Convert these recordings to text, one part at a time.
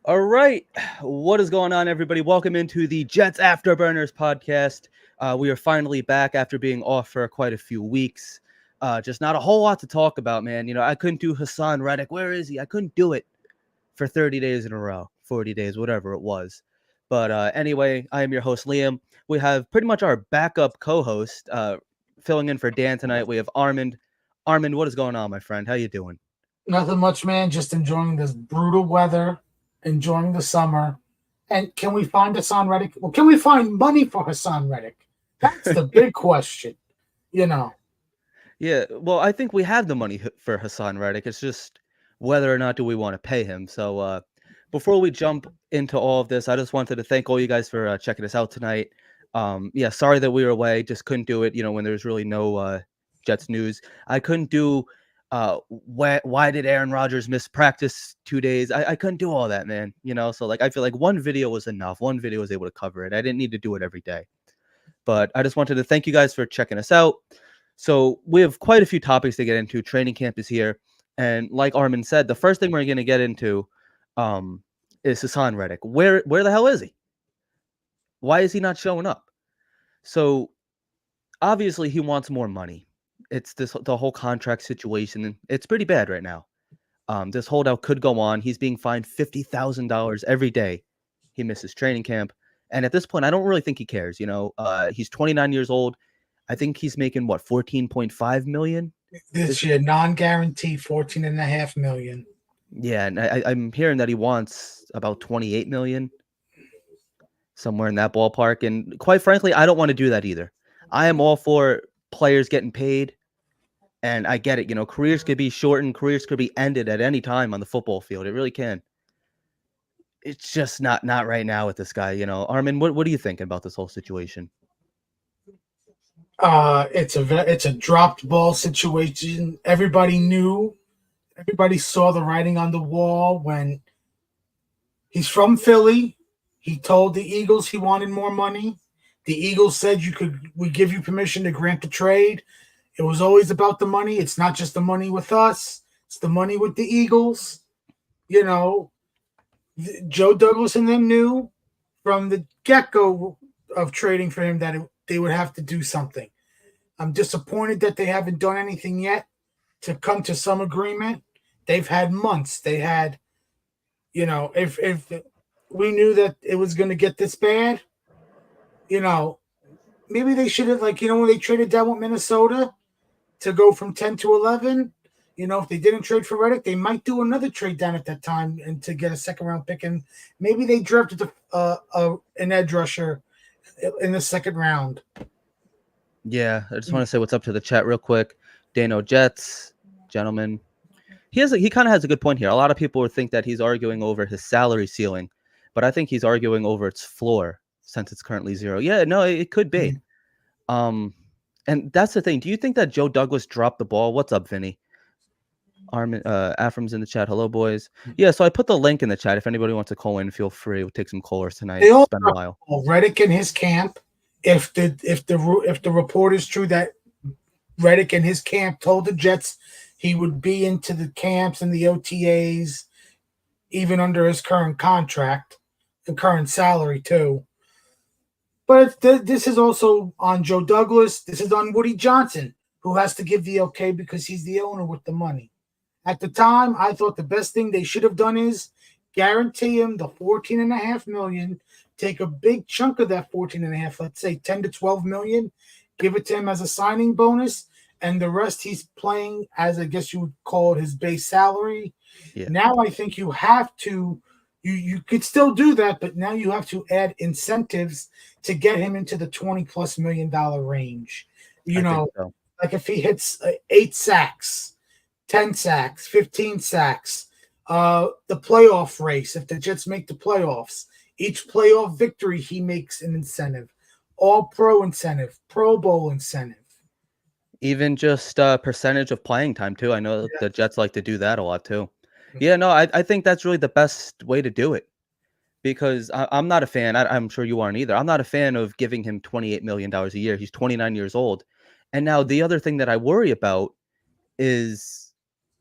All right. What is going on, everybody? Welcome into the Jets Afterburners podcast. We are finally back after being off for quite a few weeks. Just not a whole lot to talk about, man. You know, I couldn't do Haason Reddick. Where is he? I couldn't do it for 30 days in a row, 40 days, whatever it was. But anyway, I am your host, Liam. We have pretty much our backup co-host filling in for Dan tonight. We have Armand. Armand, what is going on, my friend? How you doing? Nothing much, man. Just enjoying this brutal weather. Enjoying the summer. And can we find Haason Reddick? Well, can we find money for Haason Reddick? That's the big question, you know. Yeah, well, I think we have the money for Haason Reddick. It's just whether or not do we want to pay him. So before we jump into all of this, I just wanted to thank all you guys for checking us out tonight. Yeah, sorry that we were away. Just couldn't do it, you know, when there's really no Jets news. I couldn't do why did Aaron Rodgers miss practice 2 days? I couldn't do all that, man. You know, so like I feel like one video was enough. One video was able to cover it. I didn't need to do it every day. But I just wanted to thank you guys for checking us out. So we have quite a few topics to get into. Training camp is here. And like Armin said, the first thing we're going to get into is Haason Reddick. Where the hell is he? Why is he not showing up? So obviously he wants more money. It's the whole contract situation. It's pretty bad right now. This holdout could go on. He's being fined $50,000 every day he misses training camp. And at this point, I don't really think he cares. You know, he's 29 years old. I think he's making, what, $14.5 million? This year, non-guarantee, $14.5 million. Yeah, and I'm hearing that he wants about $28 million, somewhere in that ballpark. And quite frankly, I don't want to do that either. I am all for players getting paid. And I get it, you know, careers could be shortened, careers could be ended at any time on the football field. It really can. It's just not right now with this guy, you know. Armin, what are you thinking about this whole situation? It's a dropped ball situation. Everybody knew, everybody saw the writing on the wall when he's from Philly. He told the Eagles he wanted more money. The Eagles said we give you permission to grant the trade. It was always about the money. It's not just the money with us. It's the money with the Eagles. You know, Joe Douglas and them knew from the get-go of trading for him that they would have to do something. I'm disappointed that they haven't done anything yet to come to some agreement. They've had months. They had, you know, if we knew that it was going to get this bad, you know, maybe they should have, like, you know, when they traded down with Minnesota to go from 10 to 11, you know, if they didn't trade for Reddick, they might do another trade down at that time and to get a second-round pick. And maybe they drafted an edge rusher in the second round. Yeah, I just want to say what's up to the chat real quick. Dano Jets, gentlemen. He kind of has a good point here. A lot of people would think that he's arguing over his salary ceiling, but I think he's arguing over its floor since it's currently 0. Yeah, no, it could be. And that's the thing. Do you think that Joe Douglas dropped the ball? What's up, Vinny? Afram's in the chat. Hello, boys. Yeah, so I put the link in the chat. If anybody wants to call in, feel free. We'll take some callers tonight. It's been a while. Reddick in his camp. If the report is true that Reddick in his camp told the Jets he would be into the camps and the OTAs, even under his current contract, the current salary too. But this is also on Joe Douglas. This is on Woody Johnson, who has to give the okay because he's the owner with the money. At the time, I thought the best thing they should have done is guarantee him the $14.5 million, take a big chunk of that $14.5, let's say $10 to $12 million, give it to him as a signing bonus, and the rest he's playing as, I guess you would call it, his base salary. Yeah. Now I think you have to, you could still do that, but now you have to add incentives to get him into the $20+ million range. You I know, think so. like if he hits 8 sacks, 10 sacks, 15 sacks, the playoff race, if the Jets make the playoffs, each playoff victory he makes an incentive, all pro incentive, Pro Bowl incentive. Even just percentage of playing time too. I know the Jets like to do that a lot too. Mhm. Yeah, no, I think that's really the best way to do it because I'm not a fan. I'm sure you aren't either. I'm not a fan of giving him $28 million a year. He's 29 years old. And now the other thing that I worry about is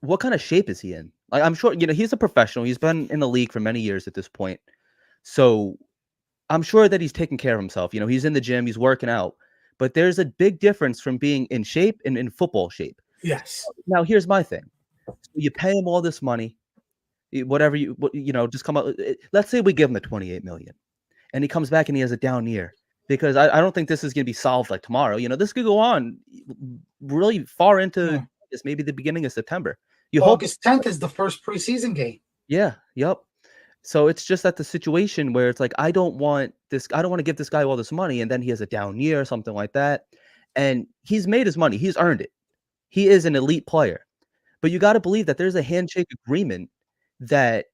what kind of shape is he in? Like, I'm sure, he's a professional. He's been in the league for many years at this point. So I'm sure that he's taking care of himself. He's in the gym, he's working out. But there's a big difference from being in shape and in football shape. Yes. Now, here's my thing. You pay him all this money, whatever just come out. Let's say we give him the 28 million and he comes back and he has a down year because I don't think this is going to be solved like tomorrow. This could go on really far into maybe the beginning of September. August 10th is the first preseason game. Yeah. Yep. So it's just at the situation where it's like, I don't want to give this guy all this money and then he has a down year or something like that. And he's made his money. He's earned it. He is an elite player. But you got to believe that there's a handshake agreement that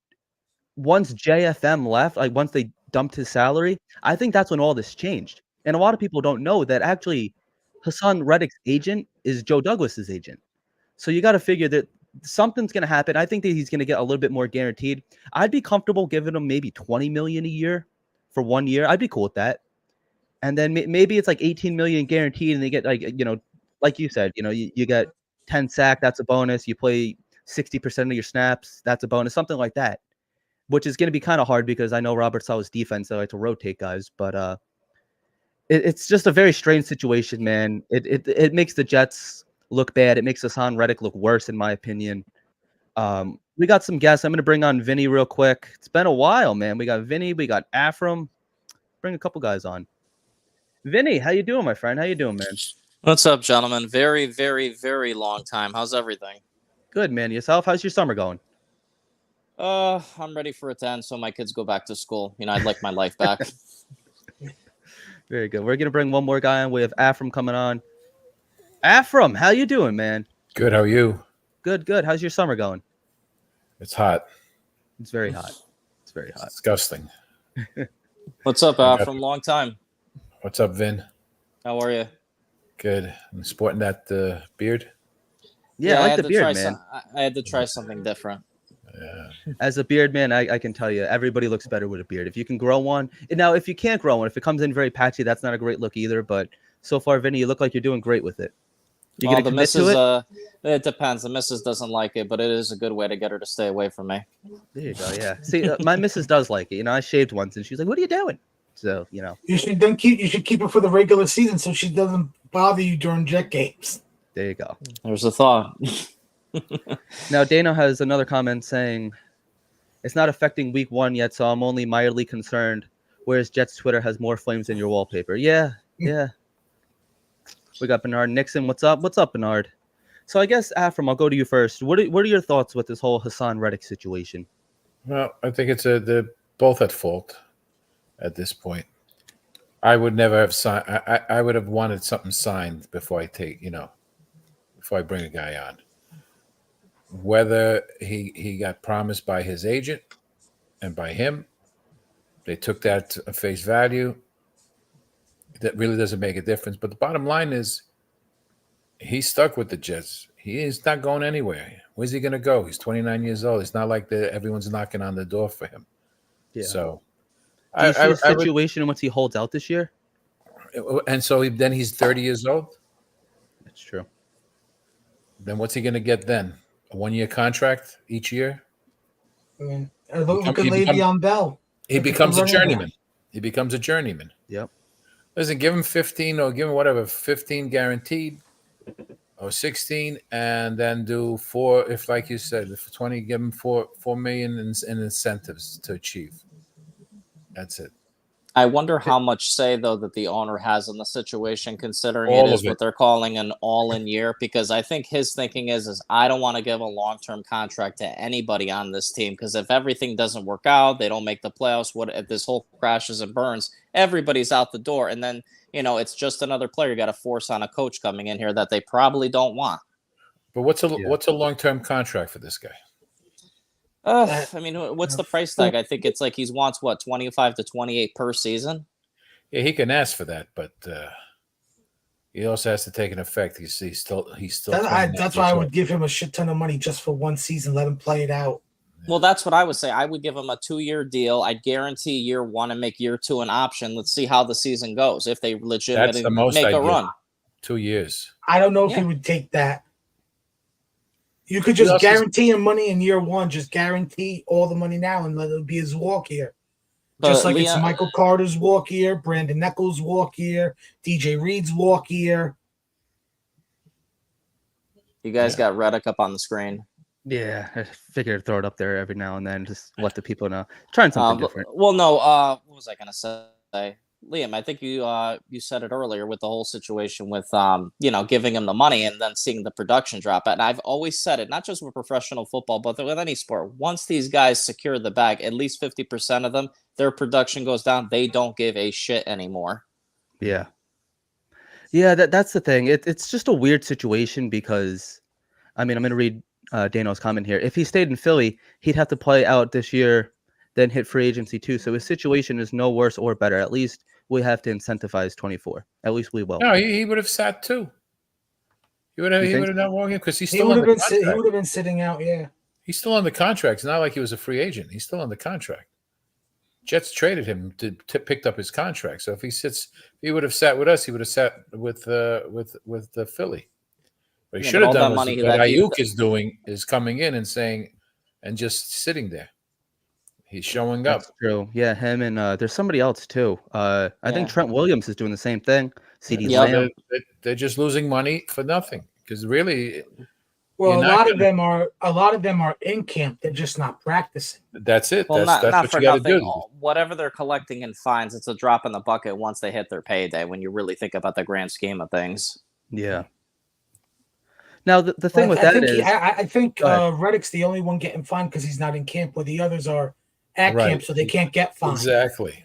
once JFM left, like once they dumped his salary, I think that's when all this changed. And a lot of people don't know that actually Hassan Reddick's agent is Joe Douglas's agent. So you got to figure that something's going to happen. I think that he's going to get a little bit more guaranteed. I'd be comfortable giving him maybe 20 million a year for 1 year. I'd be cool with that. And then maybe it's like 18 million guaranteed and they get like you said, you get 10 sack, that's a bonus. You play 60% of your snaps, that's a bonus, something like that, which is going to be kind of hard because I know Robert Saleh's defense, they like to rotate guys, but it's just a very strange situation, man. It makes the Jets look bad. It makes Hassan Reddick look worse, in my opinion. We got some guests. I'm going to bring on Vinny real quick. It's been a while, man. We got Vinny. We got Afram. Bring a couple guys on. Vinny, how you doing, my friend? How you doing, man? What's up, gentlemen? Very, very, very long time. How's everything? Good, man. Yourself? How's your summer going? I'm ready for it to end so my kids go back to school. I'd like my life back. Very good. We're going to bring one more guy on. We have Afram coming on. Afram, how you doing, man? Good. How are you? Good, good. How's your summer going? It's hot. It's very hot. It's very hot. Disgusting. What's up, Afram? Long time. What's up, Vin? How are you? Good. I'm sporting that beard. Yeah, I like the beard, man. I had to try something different. Yeah. As a beard man, I can tell you, everybody looks better with a beard. If you can grow one. Now, if you can't grow one, if it comes in very patchy, that's not a great look either. But so far, Vinny, you look like you're doing great with it. You gonna commit to it? It depends. The missus doesn't like it, but it is a good way to get her to stay away from me. There you go. Yeah. See, my missus does like it. I shaved once, and she's like, "What are you doing?" So you should keep it for the regular season so she doesn't bother you during Jet games. There you go. There's a thought. Now Dana has another comment saying, "It's not affecting week 1 yet, so I'm only mildly concerned. Whereas Jets Twitter has more flames than your wallpaper." Yeah. We got Bernard Nixon. What's up? What's up, Bernard? So I guess Afram, I'll go to you first. What are your thoughts with this whole Hassan Reddick situation? Well, I think they're both at fault at this point. I would never have signed. I would have wanted something signed before I before I bring a guy on. Whether he got promised by his agent and by him, they took that at face value. That really doesn't make a difference. But the bottom line is he's stuck with the Jets. He is not going anywhere. Where's he going to go? He's 29 years old. It's not like everyone's knocking on the door for him. Yeah. So do you see a situation once he holds out this year? And so then he's 30 years old? That's true. Then what's he going to get then? A 1-year contract each year? Look at Le'Veon Bell. He becomes a journeyman. He becomes a journeyman. Yep. Listen, give him 15 or give him whatever, 15 guaranteed or 16, and then do 4, if like you said, if 20, give him $4 million in incentives to achieve. That's it. I wonder how much say, though, that the owner has in the situation, considering All it is of it. what they're calling an all-in year. Because I think his thinking is I don't want to give a long-term contract to anybody on this team. Because if everything doesn't work out, they don't make the playoffs. What if this whole crashes and burns? Everybody's out the door, and then it's just another player you got to force on a coach coming in here that they probably don't want. But what's a long-term contract for this guy? I mean, what's the price tag? I think it's like he wants 25 to 28 per season. Yeah, he can ask for that, but he also has to take an effect. He's still. That's why I would give him a shit ton of money just for one season. Let him play it out. Well, that's what I would say. I would give him a 2-year deal. I'd guarantee year 1 and make year 2 an option. Let's see how the season goes. If they legitimately make a run. 2 years. I don't know if he would take that. You could just guarantee him money in year 1. Just guarantee all the money now and let it be his walk year. Just like it's Michael Carter's walk year, Brandon Nichols' walk year, DJ Reed's walk year. You guys got Reddick up on the screen. Yeah, I figured I'd throw it up there every now and then, just let the people know. Trying something different. Well, no. What was I going to say? Liam, I think you said it earlier with the whole situation with giving him the money and then seeing the production drop. And I've always said it, not just with professional football, but with any sport. Once these guys secure the bag, at least 50% of them, their production goes down. They don't give a shit anymore. Yeah. Yeah, that's the thing. It's just a weird situation because, I mean, I'm going to read Dano's comment here. If he stayed in Philly, he'd have to play out this year, then hit free agency too. So his situation is no worse or better. At least we have to incentivize 24. At least we will. No, he would have sat too. He would have not walked in because he's still He on the would contract. have been sitting out. Yeah, He's still on the contract. It's not like he was a free agent. He's still on the contract. Jets traded him to picked up his contract. So if he would have sat with us. He would have sat with the Philly. What he should have done was what Ayuk is coming in and saying, and just sitting there. He's showing up. That's true. Yeah, him and there's somebody else too. I think Trent Williams is doing the same thing. CD Lamb. They're just losing money for nothing because really. Well, a lot of them are in camp. They're just not practicing. That's it. Well, that's not what for you got to nothing. do. Whatever they're collecting in fines, it's a drop in the bucket once they hit their payday. When you really think about the grand scheme of things. Yeah. Now the thing with that is, I think Reddick's the only one getting fined because he's not in camp, where the others are at camp, so they can't get fined. Exactly.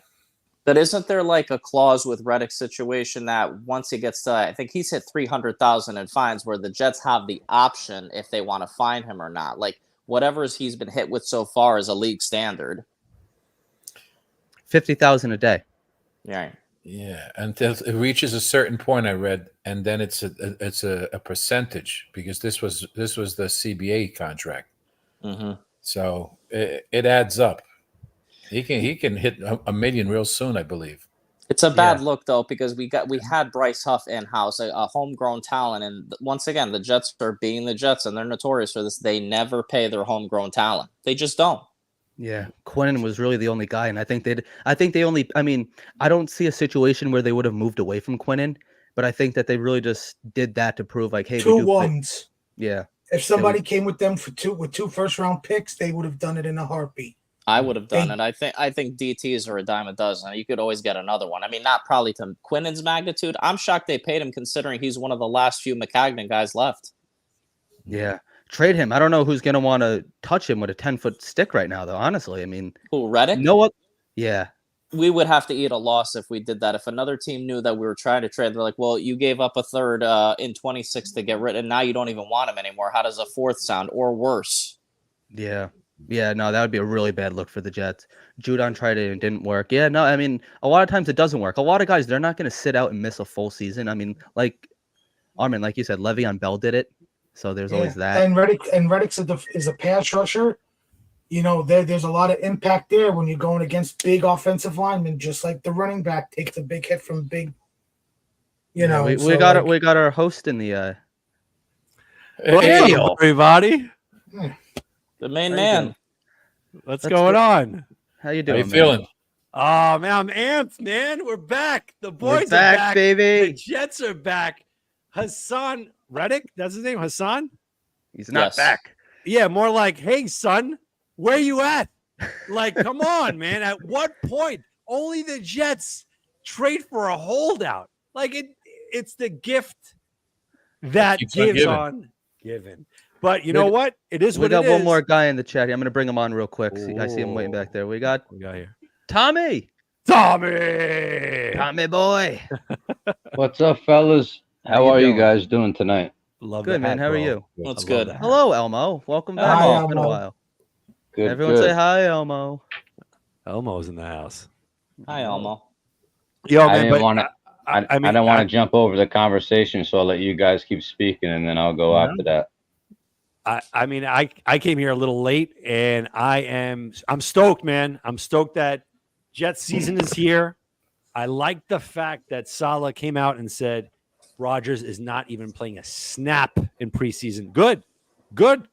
But isn't there like a clause with Reddick's situation that once he gets to, I think he's hit 300,000 in fines, where the Jets have the option if they want to fine him or not. Like whatever he's been hit with so far is a league standard. 50,000 a day. Yeah. Yeah, until it reaches a certain point, I read, and then it's a percentage because this was the CBA contract. Mm-hmm. So it adds up. He can hit a million real soon, I believe. It's a bad look though, because we had Bryce Huff in house, a homegrown talent, and once again, the Jets are being the Jets, and they're notorious for this. They never pay their homegrown talent. They just don't. Yeah, Quinnen was really the only guy, and I think they only. I mean, I don't see a situation where they would have moved away from Quinnen, but I think that they really just did that to prove, like, hey, 2 ones. Yeah. If somebody came with them with 2 first-round picks, they would have done it in a heartbeat. I would have done it. I think DTs are a dime a dozen. You could always get another one. I mean, not probably to Quinnen's magnitude. I'm shocked they paid him, considering he's one of the last few McCagnon guys left. Yeah. Trade him. I don't know who's going to want to touch him with a 10-foot stick right now, though, honestly. I mean, who, Reddick? No one. Yeah. We would have to eat a loss if we did that. If another team knew that we were trying to trade, they're like, well, you gave up a third in 26 to get rid, and now you don't even want him anymore. How does a fourth sound, or worse? Yeah. Yeah, no, that would be a really bad look for the Jets. Judon tried it and it didn't work. Yeah, no, I mean, a lot of times it doesn't work. A lot of guys, they're not going to sit out and miss a full season. I mean, like Armin, like you said, Le'Veon Bell did it. So there's always that. And Reddick is a pass rusher. You know, there's a lot of impact there when you're going against big offensive linemen, just like the running back takes a big hit from big, you know. We got our host in the Hey, everybody. The main man. What's going on? How you doing? How you feeling? Oh man, I'm amped, man. We're back. The boys We're are back, baby. The Jets are back. Hassan Reddick, that's his name, Hassan? He's not back. Yeah, more like, hey, son, where you at? Like, come on, man. At what point? only the Jets trade for a holdout. Like it's the gift that Keeps on gives giving. on given. But you know what? It is We what got it one is. more guy in the chat here. I'm going to bring him on real quick. See, I see him waiting back there. We got We got here. Tommy. Tommy. Tommy boy. What's up, fellas? How How you are you doing? guys doing tonight? Love Good, the man. hat, How are bro. you? What's I love good? the hat. Hello, Elmo. Welcome back. Hi, It's been a Elmo. while. Good. Everyone good. say hi, Elmo. Elmo's in the house. Hi, Elmo. Yo, I man, didn't but want to. I mean, don't want to jump over the conversation, so I'll let you guys keep speaking, and then I'll go No. after that. I mean, I came here a little late, and I'm stoked, man. I'm stoked that Jets season is here. I like the fact that Saleh came out and said Rodgers is not even playing a snap in preseason. Good,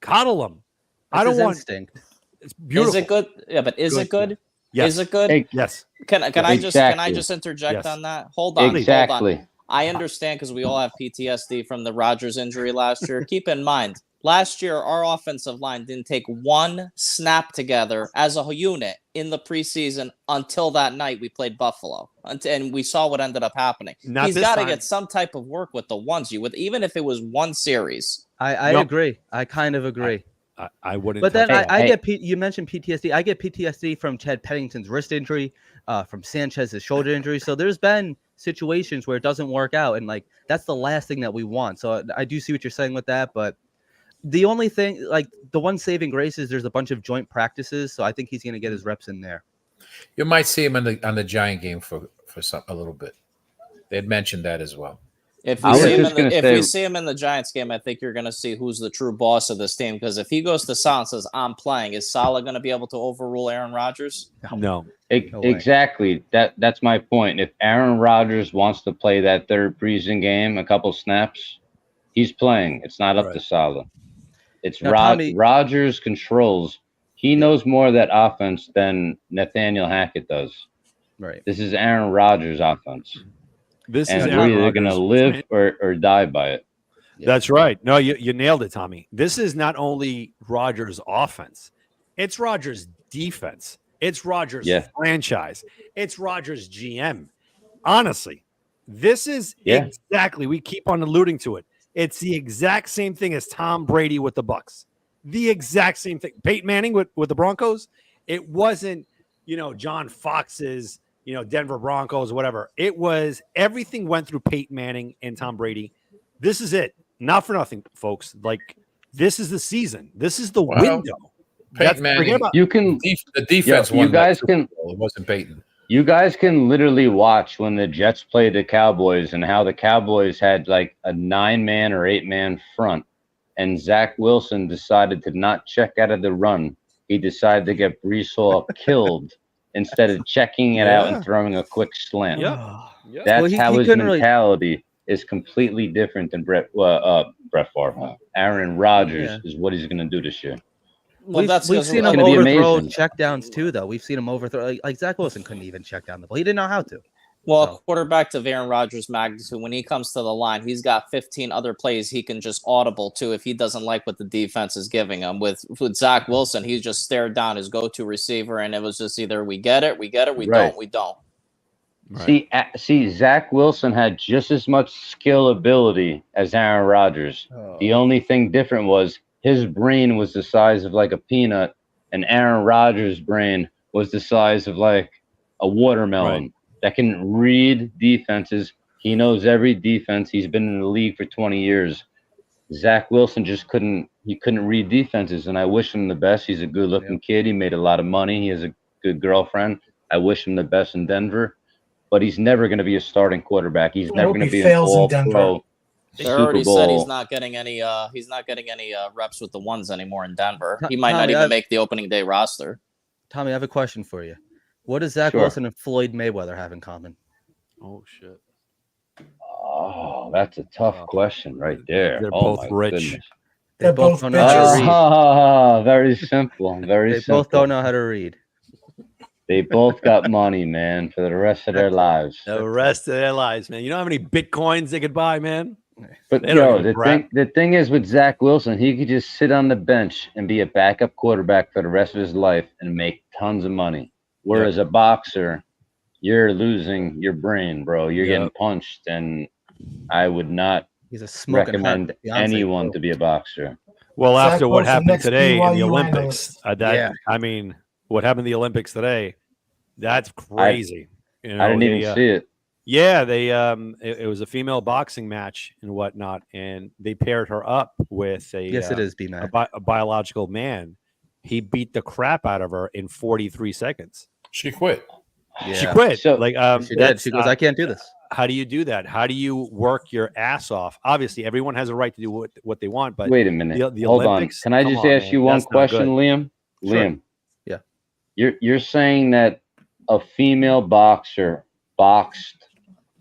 coddle him. I That's don't his want. instinct. It's beautiful. Is it good? Yeah, but is Good, it good? Yes. Is it good? Hey, Yes. Can I just Exactly. interject Yes. on that? Hold on. Hold on. Exactly. I understand because we all have PTSD from the Rodgers injury last year. Keep in mind, last year our offensive line didn't take one snap together as a unit in the preseason until that night we played Buffalo, and we saw what ended up happening. Not He's this got to time. get some type of work with the ones you with, even if it was one series. I Nope. agree. I kind of agree. I wouldn't. But then touch I that. get you mentioned PTSD. I get PTSD from Chad Pennington's wrist injury, from Sanchez's shoulder injury. So there's been situations where it doesn't work out, and like that's the last thing that we want. So I do see what you're saying with that, but the only thing, like the one saving grace is there's a bunch of joint practices, so I think he's going to get his reps in there. You might see him on the Giant game for a little bit. They'd mentioned that as well. If I you was see him just in the, gonna if say- you see him in the Giants game, I think you're going to see who's the true boss of this team. Because if he goes to Saleh and says, "I'm playing," is Saleh going to be able to overrule Aaron Rodgers? No. No way. Exactly. That's my point. If Aaron Rodgers wants to play that third preseason game, a couple snaps, he's playing. It's not up to Right. Saleh. It's Now, Tommy- Rodgers controls. He knows more of that offense than Nathaniel Hackett does. Right. This is Aaron Rodgers' offense, This and is we're Aaron either going to Rodgers. live or die by it. That's right. No, you nailed it, Tommy. This is not only Rodgers' offense, it's Rodgers' defense. It's Rodgers' Yeah. franchise. It's Rodgers' GM. Honestly, this is Yeah. exactly, we keep on alluding to it. It's the exact same thing as Tom Brady with the Bucks. The exact same thing. Peyton Manning with the Broncos. It wasn't, John Fox's, Denver Broncos, whatever. It was everything went through Peyton Manning and Tom Brady. This is it. Not for nothing, folks. Like, this is the season. This is the Well, window. Peyton Manning- forget about You can The defense you won. guys that can- Super Bowl. It wasn't Peyton. You guys can literally watch when the Jets played the Cowboys and how the Cowboys had like a 9-man or 8-man front, and Zach Wilson decided to not check out of the run. He decided to get Brees Hall killed instead of checking it out Yeah. and throwing a quick slant. Yeah. That's Well, how he his couldn't really- mentality is completely different than Brett Favre. Aaron Rodgers Yeah. is what he's going to do this year. Well, we've that's seen because him gonna be overthrow amazing. checkdowns too, though. We've seen him overthrow. Like Zach Wilson couldn't even check down the ball. He didn't know how to. Well, So- a quarterback of Aaron Rodgers' magnitude, when he comes to the line, he's got 15 other plays he can just audible to if he doesn't like what the defense is giving him. With Zach Wilson, he just stared down his go-to receiver, and it was just either we get it, we Right. don't. Right. See, Zach Wilson had just as much skill ability as Aaron Rodgers. The only thing different was his brain was the size of like a peanut, and Aaron Rodgers' brain was the size of like a watermelon Right. that can read defenses. He knows every defense. He's been in the league for 20 years. Zach Wilson just couldn't read defenses, and I wish him the best. He's a good-looking kid. He made a lot of money. He has a good girlfriend. I wish him the best in Denver, but he's never going to be a starting quarterback. He's I never hope going to he be an fails in Denver. all-pro They Super already Bowl. said he's not getting any. He's not getting any reps with the ones anymore in Denver. He might not Tommy, even I've- make the opening day roster. Tommy, I have a question for you. What does Zach Sure. Wilson and Floyd Mayweather have in common? Oh, shit. Oh, that's a tough question right there. They're Oh, both my rich. goodness. They're both don't know how to bitches. read. Very simple. Very They simple. both don't know how to read. They both got money, man, for the rest of their lives. The rest of their lives, man. You know how many Bitcoins they could buy, man? But They don't yo, give a crap. the thing is with Zach Wilson, he could just sit on the bench and be a backup quarterback for the rest of his life and make tons of money. Whereas a boxer, you're losing your brain, bro. You're Yep. getting punched, and I would not He's a smoking hot recommend Beyonce anyone girl. to be a boxer. Well, Zach after what Wilson, happened next today in the BYU Olympics, analyst. Yeah. I mean, what happened in the Olympics today? That's crazy. You know, I didn't even they, see it. yeah, they it was a female boxing match and whatnot, and they paired her up with Yes, it is, B a, man. a biological man. He beat the crap out of her in 43 seconds. She quit. Yeah. She quit. So- like She did. that's, She goes, I can't do this. how do you do that? How do you work your ass off? Obviously, everyone has a right to do what they want, but Wait a minute. the Hold Olympics? on. Can I Come just on, ask man. you one That's not question, good. Liam? Sure. Liam. Yeah. You're saying that a female boxer boxed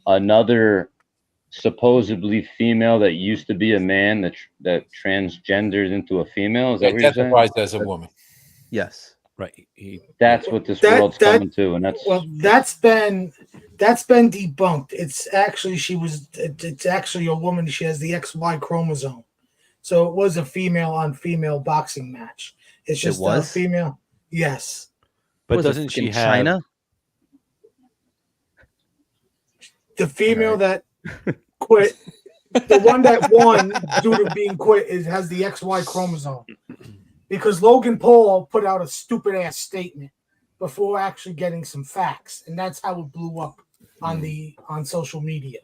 another supposedly female that used to be a man that transgendered into a female? Is that what you're saying? Identifies as a woman. Yes. Right. He, That's what this That- world's that- coming to, and that's Well, that's been debunked. It's actually it's actually a woman. She has the XY chromosome, so it was a female on female boxing match. It's just a was? female. Yes, but Was it doesn't she freaking have China? the female that quit, the one that won due to being quit, has the XY chromosome. Because Logan Paul put out a stupid ass statement before actually getting some facts, and that's how it blew up on social media.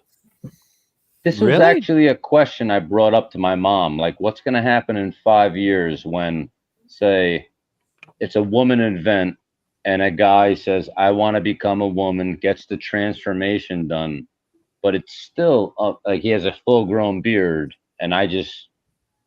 This was Really? actually a question I brought up to my mom. Like, what's going to happen in 5 years when, say, it's a woman event and a guy says, I want to become a woman, gets the transformation done, but it's still like he has a full grown beard, and I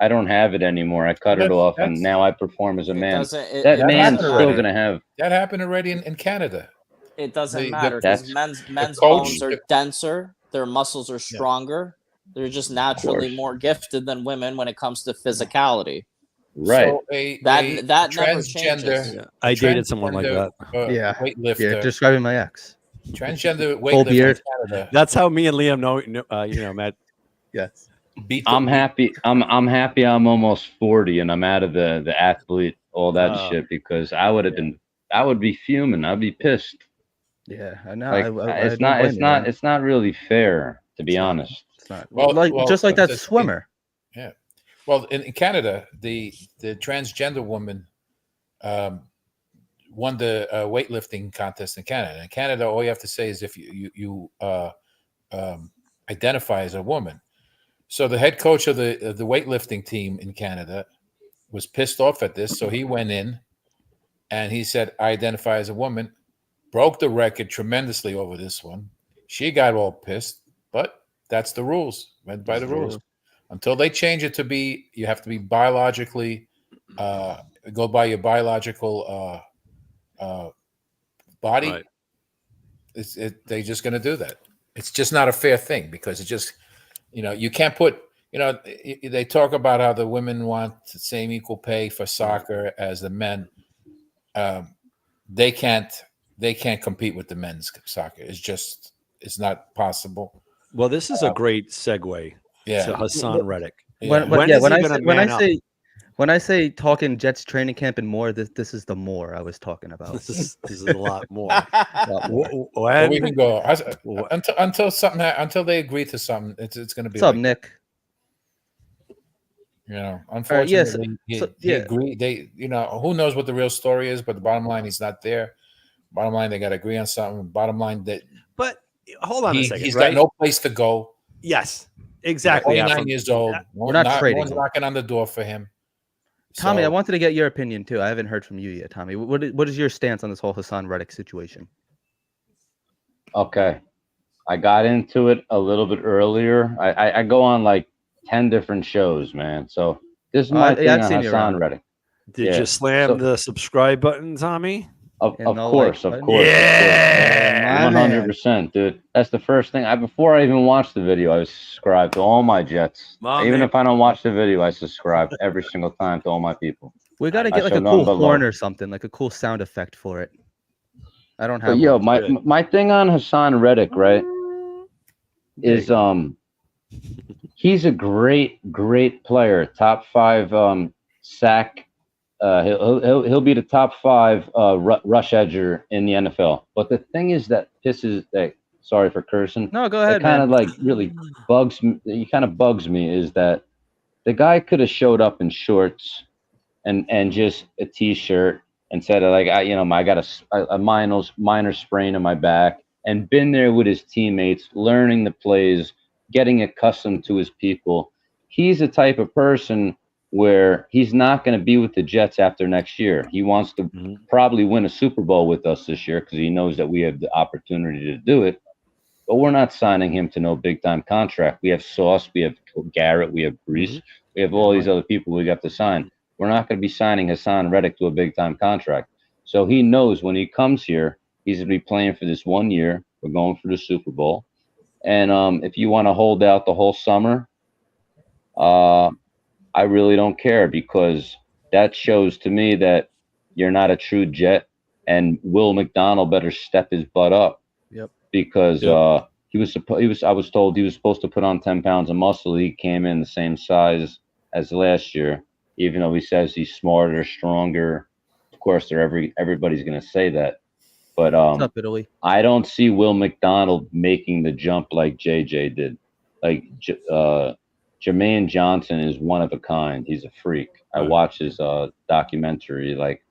don't have it anymore. I cut it off, and now I perform as a man. That man's happened still already. going to have. That happened already in Canada. It doesn't The- matter that's- because men's coach- bones are denser, their muscles are stronger, they're just naturally course. more gifted than women when it comes to physicality. Right. So That never changes. Yeah, I dated someone like that. Yeah. Weightlifter. You're describing my ex. Transgender Full weightlifter beard. in Canada. That's how me and Liam know, Matt. Yes. Beat the- I'm happy. I'm happy. I'm almost 40, and I'm out of the athlete, all that Oh. shit, because I would have been. I would be fuming. I'd be pissed. Yeah. I know. Like, it's not. It's not. It's not really fair, to be honest. It's not. Well- like well, just like that that's- swimmer. Well, in Canada, the transgender woman won the weightlifting contest in Canada. In Canada, all you have to say is if you identify as a woman. So the head coach of the weightlifting team in Canada was pissed off at this, so he went in and he said, "I identify as a woman." Broke the record tremendously over this one. She got all pissed, but that's the rules. Went by the rules. Until they change it to be, you have to be biologically, go by your biological body. Right. They're just going to do that. It's just not a fair thing because it just, you can't put, they talk about how the women want the same equal pay for soccer as the men. They can't compete with the men's soccer. It's not possible. Well, this is a great segue Yeah. to Hassan Reddick. When, When yeah, is when he I gonna say, when I man up? say when I say talking Jets training camp and more, this is the more I was talking about. This is a lot more. A lot more. But we can go What- until something until they agree to something. It's going to be What's up, like, Nick? unfortunately, yes, he so- yeah. agreed. They, who knows what the real story is, but the bottom line, he's not there. Bottom line, they got to agree on something. Bottom line, that But hold on a second. he's right? got no place to go. Yes, exactly. 29 After- years old. We're not trading one's him. knocking on the door for him. Tommy, I So, wanted to get your opinion too. I haven't heard from you yet, Tommy. What is your stance on this whole Hassan Reddick situation? Okay, I got into it a little bit earlier. I go on like 10 different shows, man. So this is my yeah, thing I've on seen you Hassan around. Reddick. Did Yeah, you slam so- the subscribe button, Tommy? Of And the course, like of button? course. Yeah, my man. 100%, dude. That's the first thing. Before I even watched the video, I subscribed to all my Jets. My Even man. if I don't watch the video, I subscribe every single time to all my people. We got to I get like show a nothing cool but horn love. or something, like a cool sound effect for it. I don't have. But yo, one. my thing on Hassan Reddick, right, is he's a great player, top 5 sack He'll be the top 5 rush edger in the NFL. But the thing is that sorry for cursing. No, go It ahead, kind man. of like really bugs me. It kind of bugs me is that the guy could have showed up in shorts and just a t-shirt and said like I got a minor sprain in my back and been there with his teammates, learning the plays, getting accustomed to his people. He's the type of person where he's not going to be with the Jets after next year. He wants to probably win a Super Bowl with us this year because he knows that we have the opportunity to do it. But we're not signing him to no big-time contract. We have Sauce, we have Garrett, we have Brees, we have all these other people we got to sign. We're not going to be signing Hassan Reddick to a big-time contract. So he knows when he comes here, he's going to be playing for this 1 year. We're going for the Super Bowl. And if you want to hold out the whole summer, I really don't care because that shows to me that you're not a true Jet, and Will McDonald better step his butt up. Yep. Because I was told he was supposed to put on 10 pounds of muscle. He came in the same size as last year, even though he says he's smarter, stronger. Of course, everybody's going to say that. But What's up, Italy? I don't see Will McDonald making the jump like JJ did. Like Jermaine Johnson is one of a kind. He's a freak. I watched his documentary. Like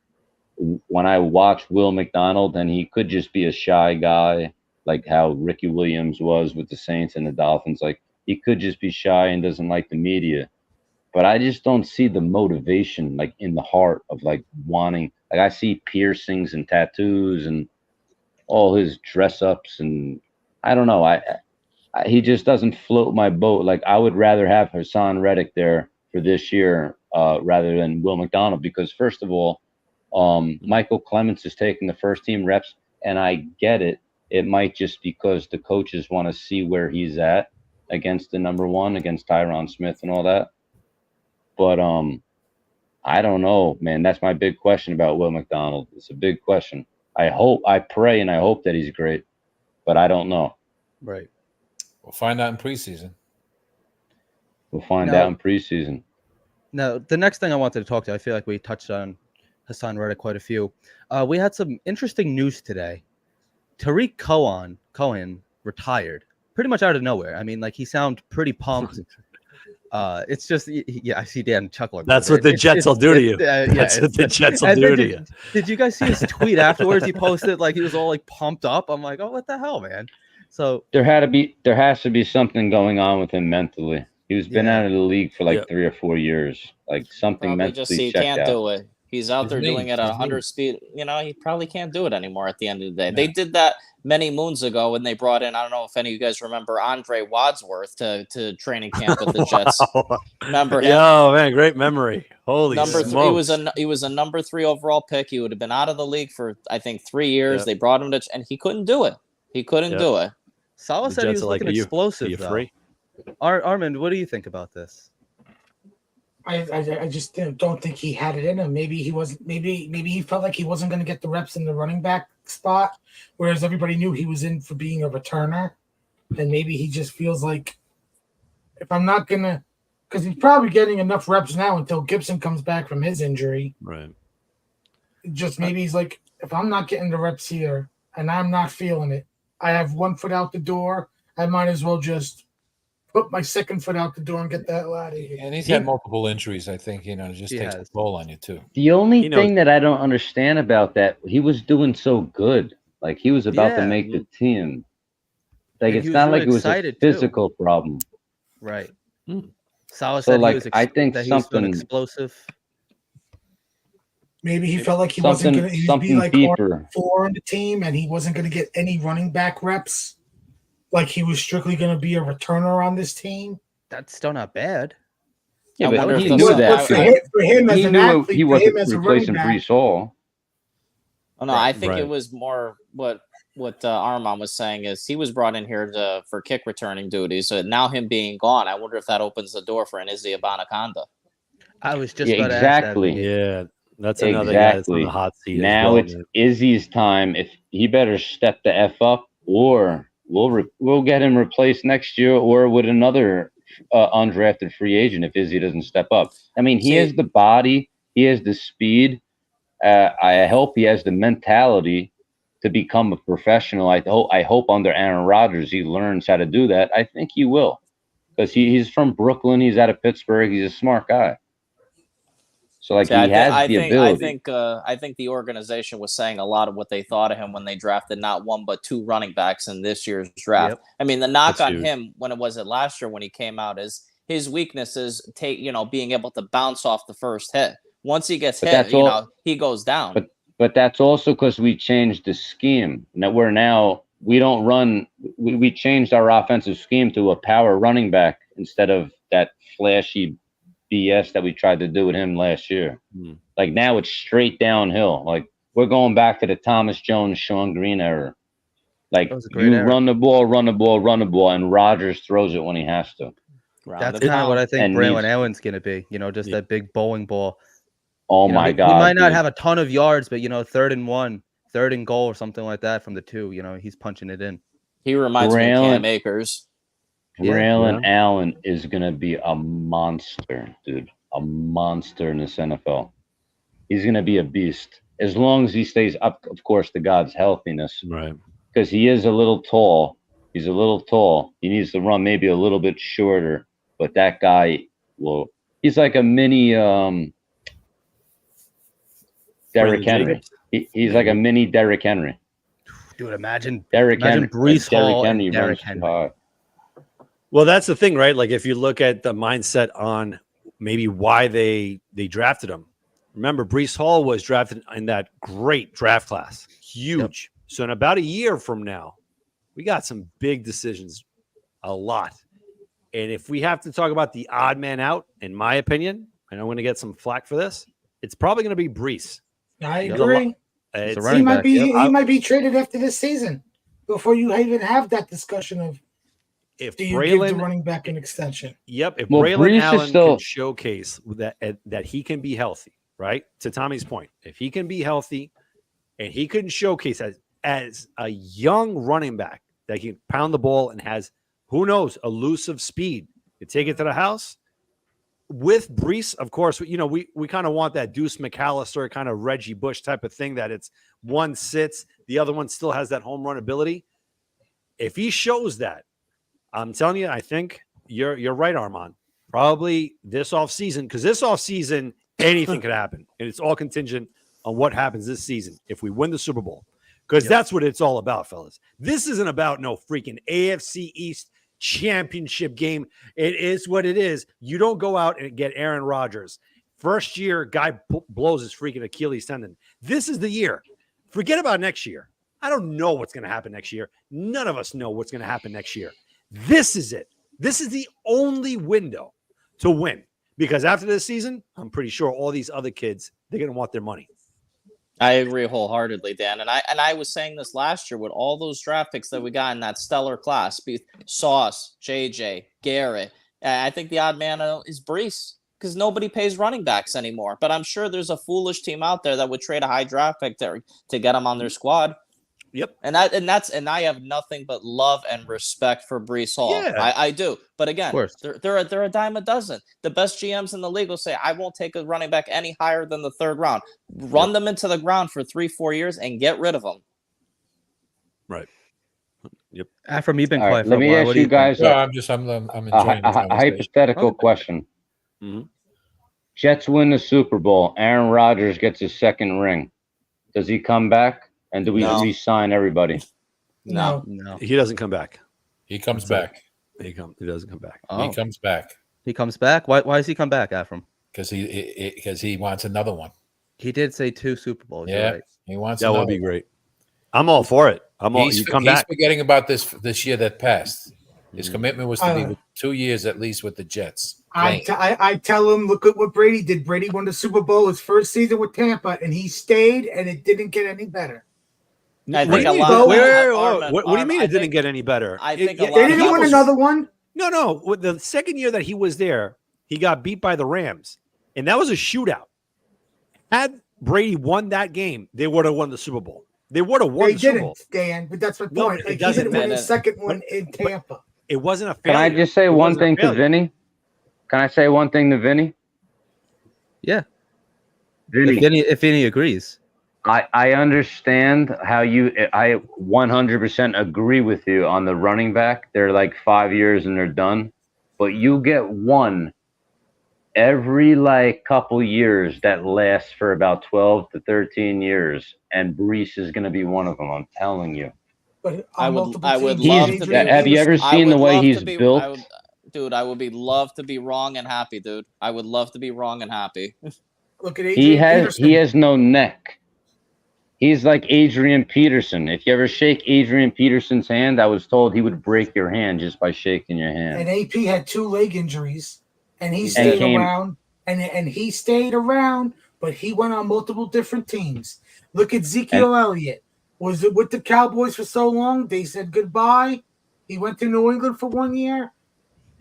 when I watch Will McDonald, and he could just be a shy guy, like how Ricky Williams was with the Saints and the Dolphins. Like he could just be shy and doesn't like the media. But I just don't see the motivation like in the heart of like wanting. Like I see piercings and tattoos and all his dress ups, and I don't know. He just doesn't float my boat. Like I would rather have Hassan Reddick there for this year rather than Will McDonald, because first of all, Michael Clements is taking the first team reps, and I get it. It might just because the coaches want to see where he's at against the number 1, against Tyron Smith and all that. But I don't know, man. That's my big question about Will McDonald. It's a big question. I pray and I hope that he's great, but I don't know. Right. We'll find out in preseason. We'll find out in preseason. Now, the next thing I wanted to talk to, I feel like we touched on Hassan Reddick quite a few. We had some interesting news today. Tariq Cohen retired pretty much out of nowhere. I mean, like he sounded pretty pumped. It's just, I see Dan chuckling. That's what the Jets will do to you. That's what the Jets will do to you. Did you guys see his tweet afterwards? He posted like he was all like pumped up. I'm like, oh, what the hell, man? So there has to be something going on with him mentally. He's been out of the league for like 3 or 4 years. Like something probably mentally just he checked can't out. do it. He's out there doing it at 100 speed. You know, he probably can't do it anymore at the end of the day. They did that many moons ago when they brought in, I don't know if any of you guys remember Andre Wadsworth to training camp with the Jets. Remember him? Oh man, great memory. Holy smokes. He was a number 3 overall pick. He would have been out of the league for I think 3 years. They brought him to, and he couldn't do it. He couldn't do it. Salah said he was looking explosive though. Armand, what do you think about this? I just don't think he had it in him. Maybe he wasn't. Maybe he felt like he wasn't going to get the reps in the running back spot, whereas everybody knew he was in for being a returner. And maybe he just feels like, if I'm not gonna, because he's probably getting enough reps now until Gibson comes back from his injury. Right. Just maybe he's like, if I'm not getting the reps here and I'm not feeling it, I have 1 foot out the door. I might as well just put my second foot out the door and get the hell out of here. And he's had multiple injuries, I think, just takes a toll on you too. The only thing that I don't understand about that, he was doing so good. Like he was about to make the team. Like it's not like it was a physical problem. Right. Salah said like, he was I think that something he was explosive. Maybe he felt like he wasn't going to be like deeper. 4 on the team, and he wasn't going to get any running back reps. Like he was strictly going to be a returner on this team. That's still not bad. Yeah, but he knew knew that. For him as an athlete, he wasn't replacing Brees Hall. Oh no, I think it was more what Armand was saying is he was brought in here for kick returning duties. So now him being gone, I wonder if that opens the door for an Izzy Abanikanda. I was just about exactly. To ask that. Yeah, that's another guy that's on the hot seat. Now it's Izzy's time. If he better step the F up, or we'll get him replaced next year, or with another undrafted free agent if Izzy doesn't step up. I mean, he has the body, He has the speed. I hope he has the mentality to become a professional. I hope under Aaron Rodgers he learns how to do that. I think he will, because he's from Brooklyn. He's out of Pittsburgh. He's a smart guy. So like See, he has the ability. I think the organization was saying a lot of what they thought of him when they drafted not one but two running backs in this year's draft. Yep. I mean, the knock That's on huge. him when it was it last year when he came out is his weakness is being able to bounce off the first hit. Once he gets But hit, that's all- he goes down. But that's also because we changed the scheme. We don't run. We changed our offensive scheme to a power running back instead of that flashy BS that we tried to do with him last year. Like now it's straight downhill. Like we're going back to the Thomas Jones, Sean Green era. Like That was a great you era. run the ball, and Rodgers throws it when he has to. Ground That's and kind of what I pound. think And Braylon needs- Allen's gonna be. Just Yeah. that big bowling ball. Oh You know, my he God! might not dude. have a ton of yards, but 3rd and 1, 3rd and goal, or something like that from the 2. He's punching it in. He reminds me of Braylon- Cam Akers. Yeah. Braylon Allen is gonna be a monster, dude. A monster in this NFL. He's gonna be a beast as long as he stays up, of course, to God's healthiness. Right. Because he is a little tall. He's a little tall. He needs to run maybe a little bit shorter, but that guy will. He's like a mini Derrick Brandon Henry. He's like a mini Derrick Henry. Dude, imagine Derrick Henry. Brees Hall and runs Derrick too Henry. hard. Well, that's the thing, right? Like if you look at the mindset on maybe why they drafted him. Remember, Brees Hall was drafted in that great draft class, huge. So in about a year from now, we got some big decisions, a lot. And if we have to talk about the odd man out, in my opinion, and I'm going to get some flack for this, it's probably going to be Brees. I Yep. agree. It's a It's- running back. He Yep. might be traded after this season before you even have that discussion of if do you give the Braylon, running back an extension? Yep. If Well, Braylon Brees is Allen still- can showcase that he can be healthy, right? To Tommy's point, if he can be healthy and he can showcase as a young running back that can pound the ball and has, who knows, elusive speed to take it to the house. With Brees, of course, we kind of want that Deuce McAllister kind of Reggie Bush type of thing that it's one sits, the other one still has that home run ability. If he shows that, I'm telling you, I think you're right, Armand. Probably this offseason, because this offseason, anything could happen. And it's all contingent on what happens this season if we win the Super Bowl. Because that's what it's all about, fellas. This isn't about no freaking AFC East championship game. It is what it is. You don't go out and get Aaron Rodgers. First year, guy blows his freaking Achilles tendon. This is the year. Forget about next year. I don't know what's going to happen next year. None of us know what's going to happen next year. This is it. This is the only window to win. Because after this season, I'm pretty sure all these other kids, they're going to want their money. I agree wholeheartedly, Dan. And I was saying this last year with all those draft picks that we got in that stellar class: Sauce, JJ, Garrett. I think the odd man is Brees, because nobody pays running backs anymore. But I'm sure there's a foolish team out there that would trade a high draft pick to get him on their squad. Yep. And I have nothing but love and respect for Brees Hall. Yeah. I do. But again, Of course. they're a dime a dozen. The best GMs in the league will say, I won't take a running back any higher than the 3rd round. Run them into the ground for 3-4 years and get rid of them. Right. Yep. Afram, you've been All quiet right, for let a me while. ask What do you think? guys No, a, I'm enjoying a, this a conversation. hypothetical Okay. question. Mhm. Jets win the Super Bowl. Aaron Rodgers gets his 2nd ring. Does he come back? And do we No. re-sign everybody? No. No. He doesn't come back. He comes That's back. He doesn't come back. Oh, He comes back he comes back. Why does he come back, Afram? because he wants another one. He did say 2 Super Bowls. You're Yeah. right. He wants. That another would be one. great. I'm all for it. He's You come he's back. forgetting about this year that passed. His commitment was to be Uh, with 2 years at least with the Jets. I playing. tell him, look at what Brady did. Brady won the Super Bowl his first season with Tampa, and he stayed, and it didn't get any better. I What think do a you lot mean? of What do you Armin, mean I it didn't think- get any better? I think a lot They of didn't that win was- another one. No. With the second year that he was there, he got beat by the Rams, and that was a shootout. Had Brady won that game, they would have won the Super Bowl. They would have won They the Super Bowl. didn't, Dan. But that's my No, point. it Like, he doesn't didn't win matter. his second one in Tampa. It wasn't a Can failure. I just say It one wasn't a thing to failure. Vinny? Can I say one thing to Vinny? Yeah. Vinny, If any agrees. I understand how I 100% agree with you on the running back. They're like 5 years and they're done. But you get one every like couple years that lasts for about 12 to 13 years. And Brees is going to be one of them. I'm telling you. But I on would- multiple I would teams, love to Adrian be- Have you ever Peterson- I seen the would way love he's to be, built? Dude, I would be love to be wrong and happy, dude. I would love to be wrong and happy. Look at Adrian Peterson. He has no neck. He's like Adrian Peterson. If you ever shake Adrian Peterson's hand, I was told he would break your hand just by shaking your hand. And AP had 2 leg injuries, and he And stayed came- around. And he stayed around, but he went on multiple different teams. Look at Ezekiel Elliott. Was it with the Cowboys for so long? They said goodbye. He went to New England for 1 year.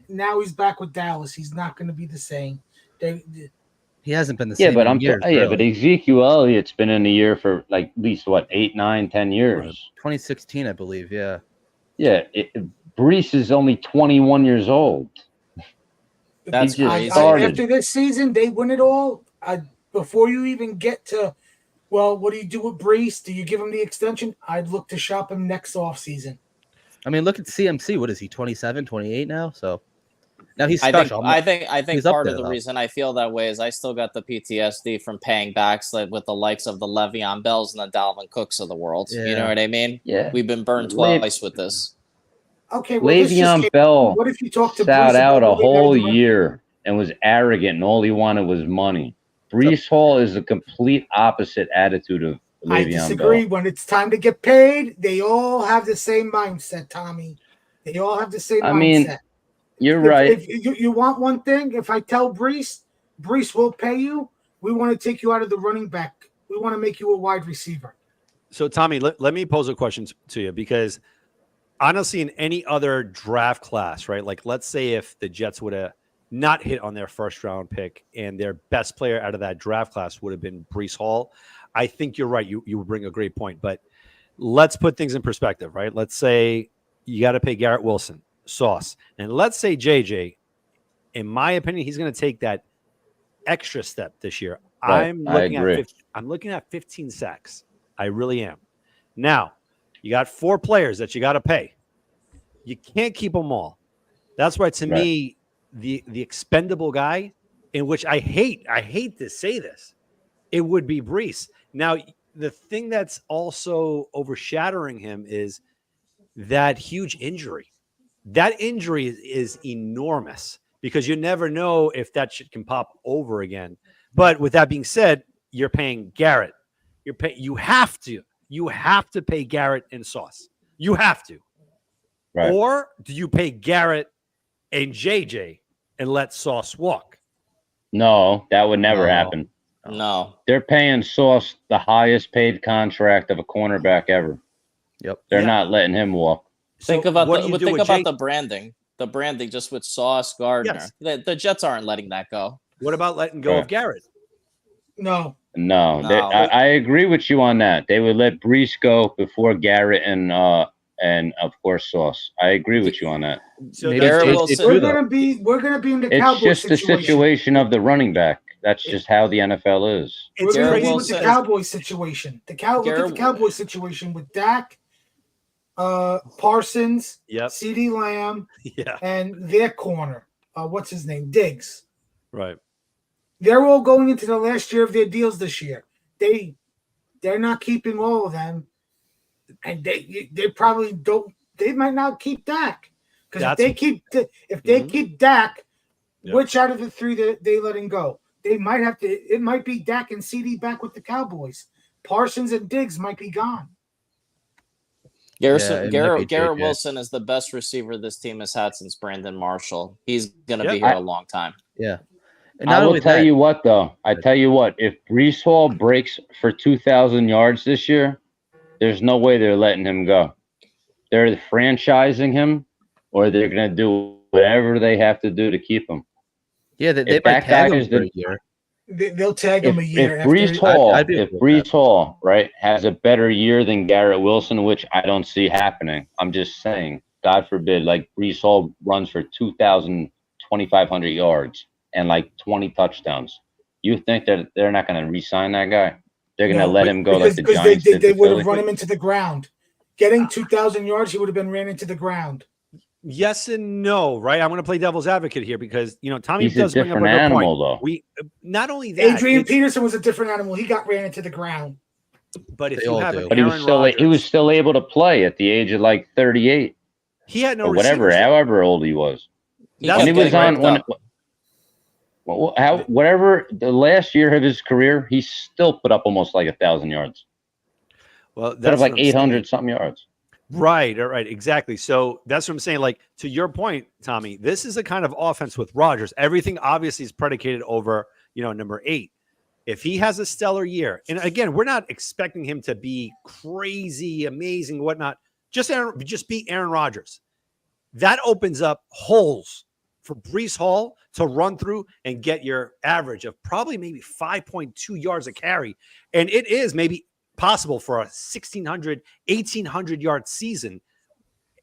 Now he's back with Dallas. He's not going to be the same. He hasn't been the Yeah, same. but in years, really. but Ezekiel Elliott's been in the year for like at least what 8, 9, 10 years. 2016, I believe. Yeah. Yeah, Brees is only 21 years old. That's He just crazy. started. After this season, they win it all. Before you even get to, well, what do you do with Brees? Do you give him the extension? I'd look to shop him next offseason. I mean, look at CMC. What is he? 27, 28 now. So now he's I special. think he's up part of there, the though. reason I feel that way is I still got the PTSD from paying backs with the likes of the Le'Veon Bells and the Dalvin Cooks of the world. You Yeah. know what I mean? Yeah, We've been burned Le- twice with this. Okay, well, let's just Le'Veon get- Bell what if you talk to sat Brees out about a what they gotta whole do? year and was arrogant, and all he wanted was money. Brees Hall is the complete opposite attitude of I Le'Veon disagree. Bell. When it's time to get paid, they all have the same mindset, Tommy. They all have the same I mean, mindset. You're If- right. If you want one thing, if I tell Brees will pay you, we want to take you out of the running back. We want to make you a wide receiver. So, Tommy, let me pose a question to you, because honestly, in any other draft class, right? Like, let's say if the Jets would have not hit on their first round pick and their best player out of that draft class would have been Brees Hall, I think you're right. You would bring a great point. But let's put things in perspective, right? Let's say you got to pay Garrett Wilson, Sauce. And let's say JJ, in my opinion, he's going to take that extra step this year. Right, I'm I looking agree. at I'm looking at 15 sacks. I really am. Now, you got 4 players that you got to pay. You can't keep them all. That's why, to Right. me, the expendable guy, in which I hate to say this, it would be Brees. Now, the thing that's also overshadowing him is that huge injury. That injury is enormous, because you never know if that shit can pop over again. But with that being said, you're paying Garrett. You have to pay Garrett and Sauce. You have to. Right. Or do you pay Garrett and JJ and let Sauce walk? No, that would never No. happen. No. They're paying Sauce the highest paid contract of a cornerback ever. Yep. They're Yeah. not letting him walk. Think So about what do you do think with about Jay- the branding. The branding just with Sauce Gardner. Yes. The Jets aren't letting that go. What about letting go Right. of Garrett? No, No, No. I agree with you on that. They would let Brees go before Garrett and of course Sauce. I agree with you on that. So Maybe Garrett JJ Wilson- too, we're though. gonna be in the It's Cowboys just the situation. situation of the running back. That's just how the NFL is. We're it's gonna Garrett be crazy. with the Wilson- Cowboys situation. Look at Garrett- the Cowboys situation with Dak, Parsons, Yep. CeeDee Lamb, Yeah. and their corner. What's his name? Diggs. Right. They're all going into the last year of their deals this year. They're not keeping all of them, and they probably don't. They might not keep Dak, because if That's- they Mhm. keep Dak, Yep. which out of the 3 that they let him go? They might have to. It might be Dak and CD back with the Cowboys. Parsons and Diggs might be gone. Yeah, it might be Garrett JJ. Wilson is the best receiver this team has had since Brandon Marshall. He's going to Yeah. be here a long time. Yeah. And I not will only tell that, you what, though. I tell you what. If Brees Hall breaks for 2,000 yards this year, there's no way they're letting him go. They're franchising him, or they're going to do whatever they have to do to keep him. yeah, they if might that tag guy him is for the- a year. They'll tag him a year If after. Brees Hall, I'd be if okay with Brees Hall, right, has a better year than Garrett Wilson, which I don't see happening. I'm just saying, God forbid, like Brees Hall runs for 2,000, 2,500 yards and like 20 touchdowns. You think that they're not going to re-sign that guy? They're going to No, let but- him go like the because Giants did they to would have Philly? run him into the ground. Getting 2,000 yards, he would have been ran into the ground. Yes and no, right? I'm going to play devil's advocate here because Tommy He's a does bring up a different good animal, point. though. We not only that, Adrian it's- Peterson was a different animal. He got ran into the ground. but if They you all have do. an But he was Aaron still Rodgers, still able to play at the age of like 38 he had no or whatever, receivers. however old he was. That's When he the was thing, on right? whatever the last year of his career, he still put up almost like 1,000 yards. Well, Put that's up like what I'm saying. 800 something yards. Right, all right, exactly. So that's what I'm saying. Like to your point, Tommy, this is a kind of offense with Rodgers. Everything obviously is predicated over, number 8. If he has a stellar year, and again, we're not expecting him to be crazy, amazing, whatnot. Just be Aaron Rodgers. That opens up holes for Breece Hall to run through and get your average of probably maybe 5.2 yards a carry, and it is maybe possible for a 1,600, 1,800 yard season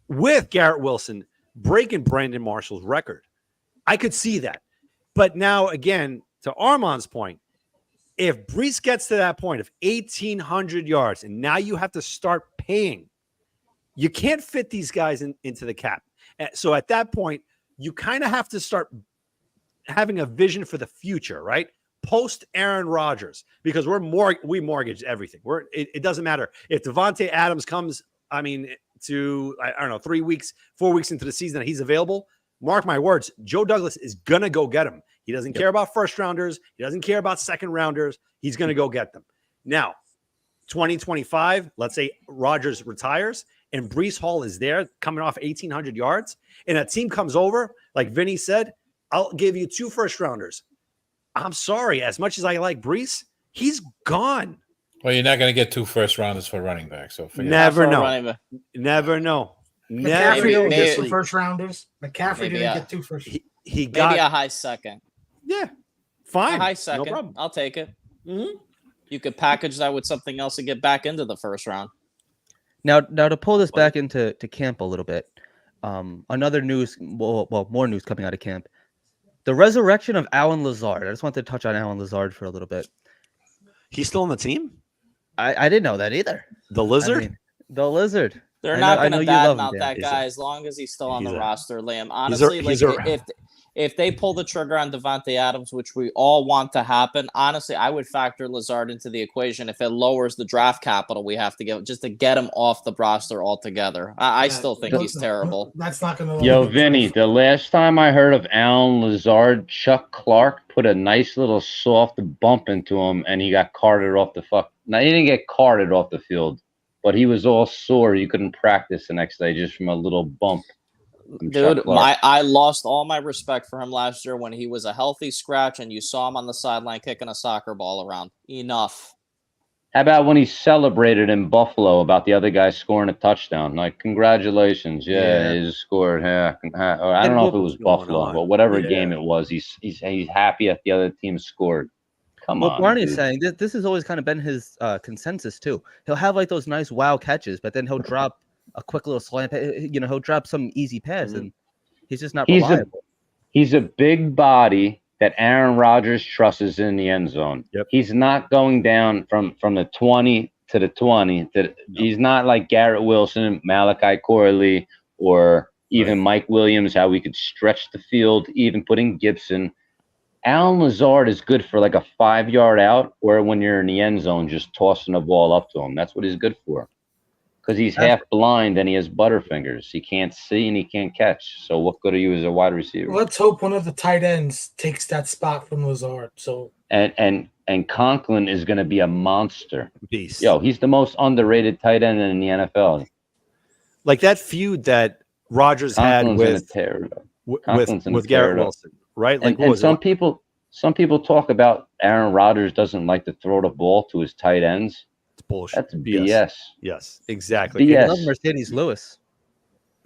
with Garrett Wilson breaking Brandon Marshall's record. I could see that. But now, again, to Armand's point, if Breece gets to that point of 1,800 yards and now you have to start paying, you can't fit these guys into the cap. So at that point, you kind of have to start having a vision for the future, right? Post Aaron Rodgers, because we mortgage everything. It doesn't matter if Devontae Adams comes. I don't know, 3 weeks, 4 weeks into the season that he's available. Mark my words, Joe Douglas is gonna go get him. He doesn't care about first rounders. He doesn't care about second rounders. He's gonna go get them. Now, 2025. Let's say Rodgers retires and Breece Hall is there, coming off 1,800 yards, and a team comes over, like Vinny said, I'll give you 2 first rounders. I'm sorry. As much as I like Breece, he's gone. Well, you're not going to get 2 first rounders for running back. So forget it. Never For a know. running back. Never know. McCaffrey Never Maybe- didn't know. get 2 maybe- first rounders. McCaffrey maybe, didn't get 2 first. He Maybe got a high second. yeah, A fine. high No second. problem. I'll take it. Mhm. You could package that with something else and get back into the first round. Now to pull this back into camp a little bit, another news, well, more news coming out of camp. The resurrection of Alan Lazard. I just wanted to touch on Alan Lazard for a little bit. He's still on the team. I didn't know that either. The I lizard. mean, the lizard. They're I not know- I going know to you love him, badmouth Dan. that He's guy as long as he's still on he's the a- roster, Liam. he's Honestly, he's if they pull the trigger on Devontae Adams, which we all want to happen, honestly, I would factor Lazard into the equation if it lowers the draft capital we have to give just to get him off the roster altogether. I still think he's terrible. That's not going to. Yo, Vinny, the last time I heard of Alan Lazard, Chuck Clark put a nice little soft bump into him, and he got carted off the fuck. Now, he didn't get carted off the field, but he was all sore. You couldn't practice the next day just from a little bump. from Chuck Dude, Clark. I lost all my respect for him last year when he was a healthy scratch and you saw him on the sideline kicking a soccer ball around. Enough. How about when he celebrated in Buffalo about the other guy scoring a touchdown? Like, congratulations. Yeah, Yeah. he just scored. Yeah, I don't know if it was What's going Buffalo, on? but whatever Yeah. game it was, he's happy that the other team scored. Come What on. Barney's dude. saying, this has always kind of been his consensus too. He'll have like those nice wow catches, but then he'll drop a quick little slant. He'll drop some easy pass, Mhm. and he's just not He's a- reliable. He's a big body that Aaron Rodgers trusts in the end zone. Yep. He's not going down from the 20 to the 20. He's not like Garrett Wilson, Malachi Corley, or even Mike Williams, how we could stretch the field, even putting Gibson. Alan Lazard is good for like a 5-yard out, or when you're in the end zone, just tossing the ball up to him. That's what he's good for. Because he's half blind and he has butterfingers. He can't see and he can't catch. So what good are you as a wide receiver? Let's hope one of the tight ends takes that spot from Lazard. So And Conklin is going to be a monster. Beast. Yo, he's the most underrated tight end in the NFL. Like that feud that Rodgers had Conklin's going to with tear it up. with, Conklin's gonna with Garrett tear it up. Wilson, right? Like And, what and was some it? people talk about Aaron Rodgers doesn't like to throw the ball to his tight ends. It's bullshit. That's BS. Yes, exactly. BS. I love Mercedes Lewis.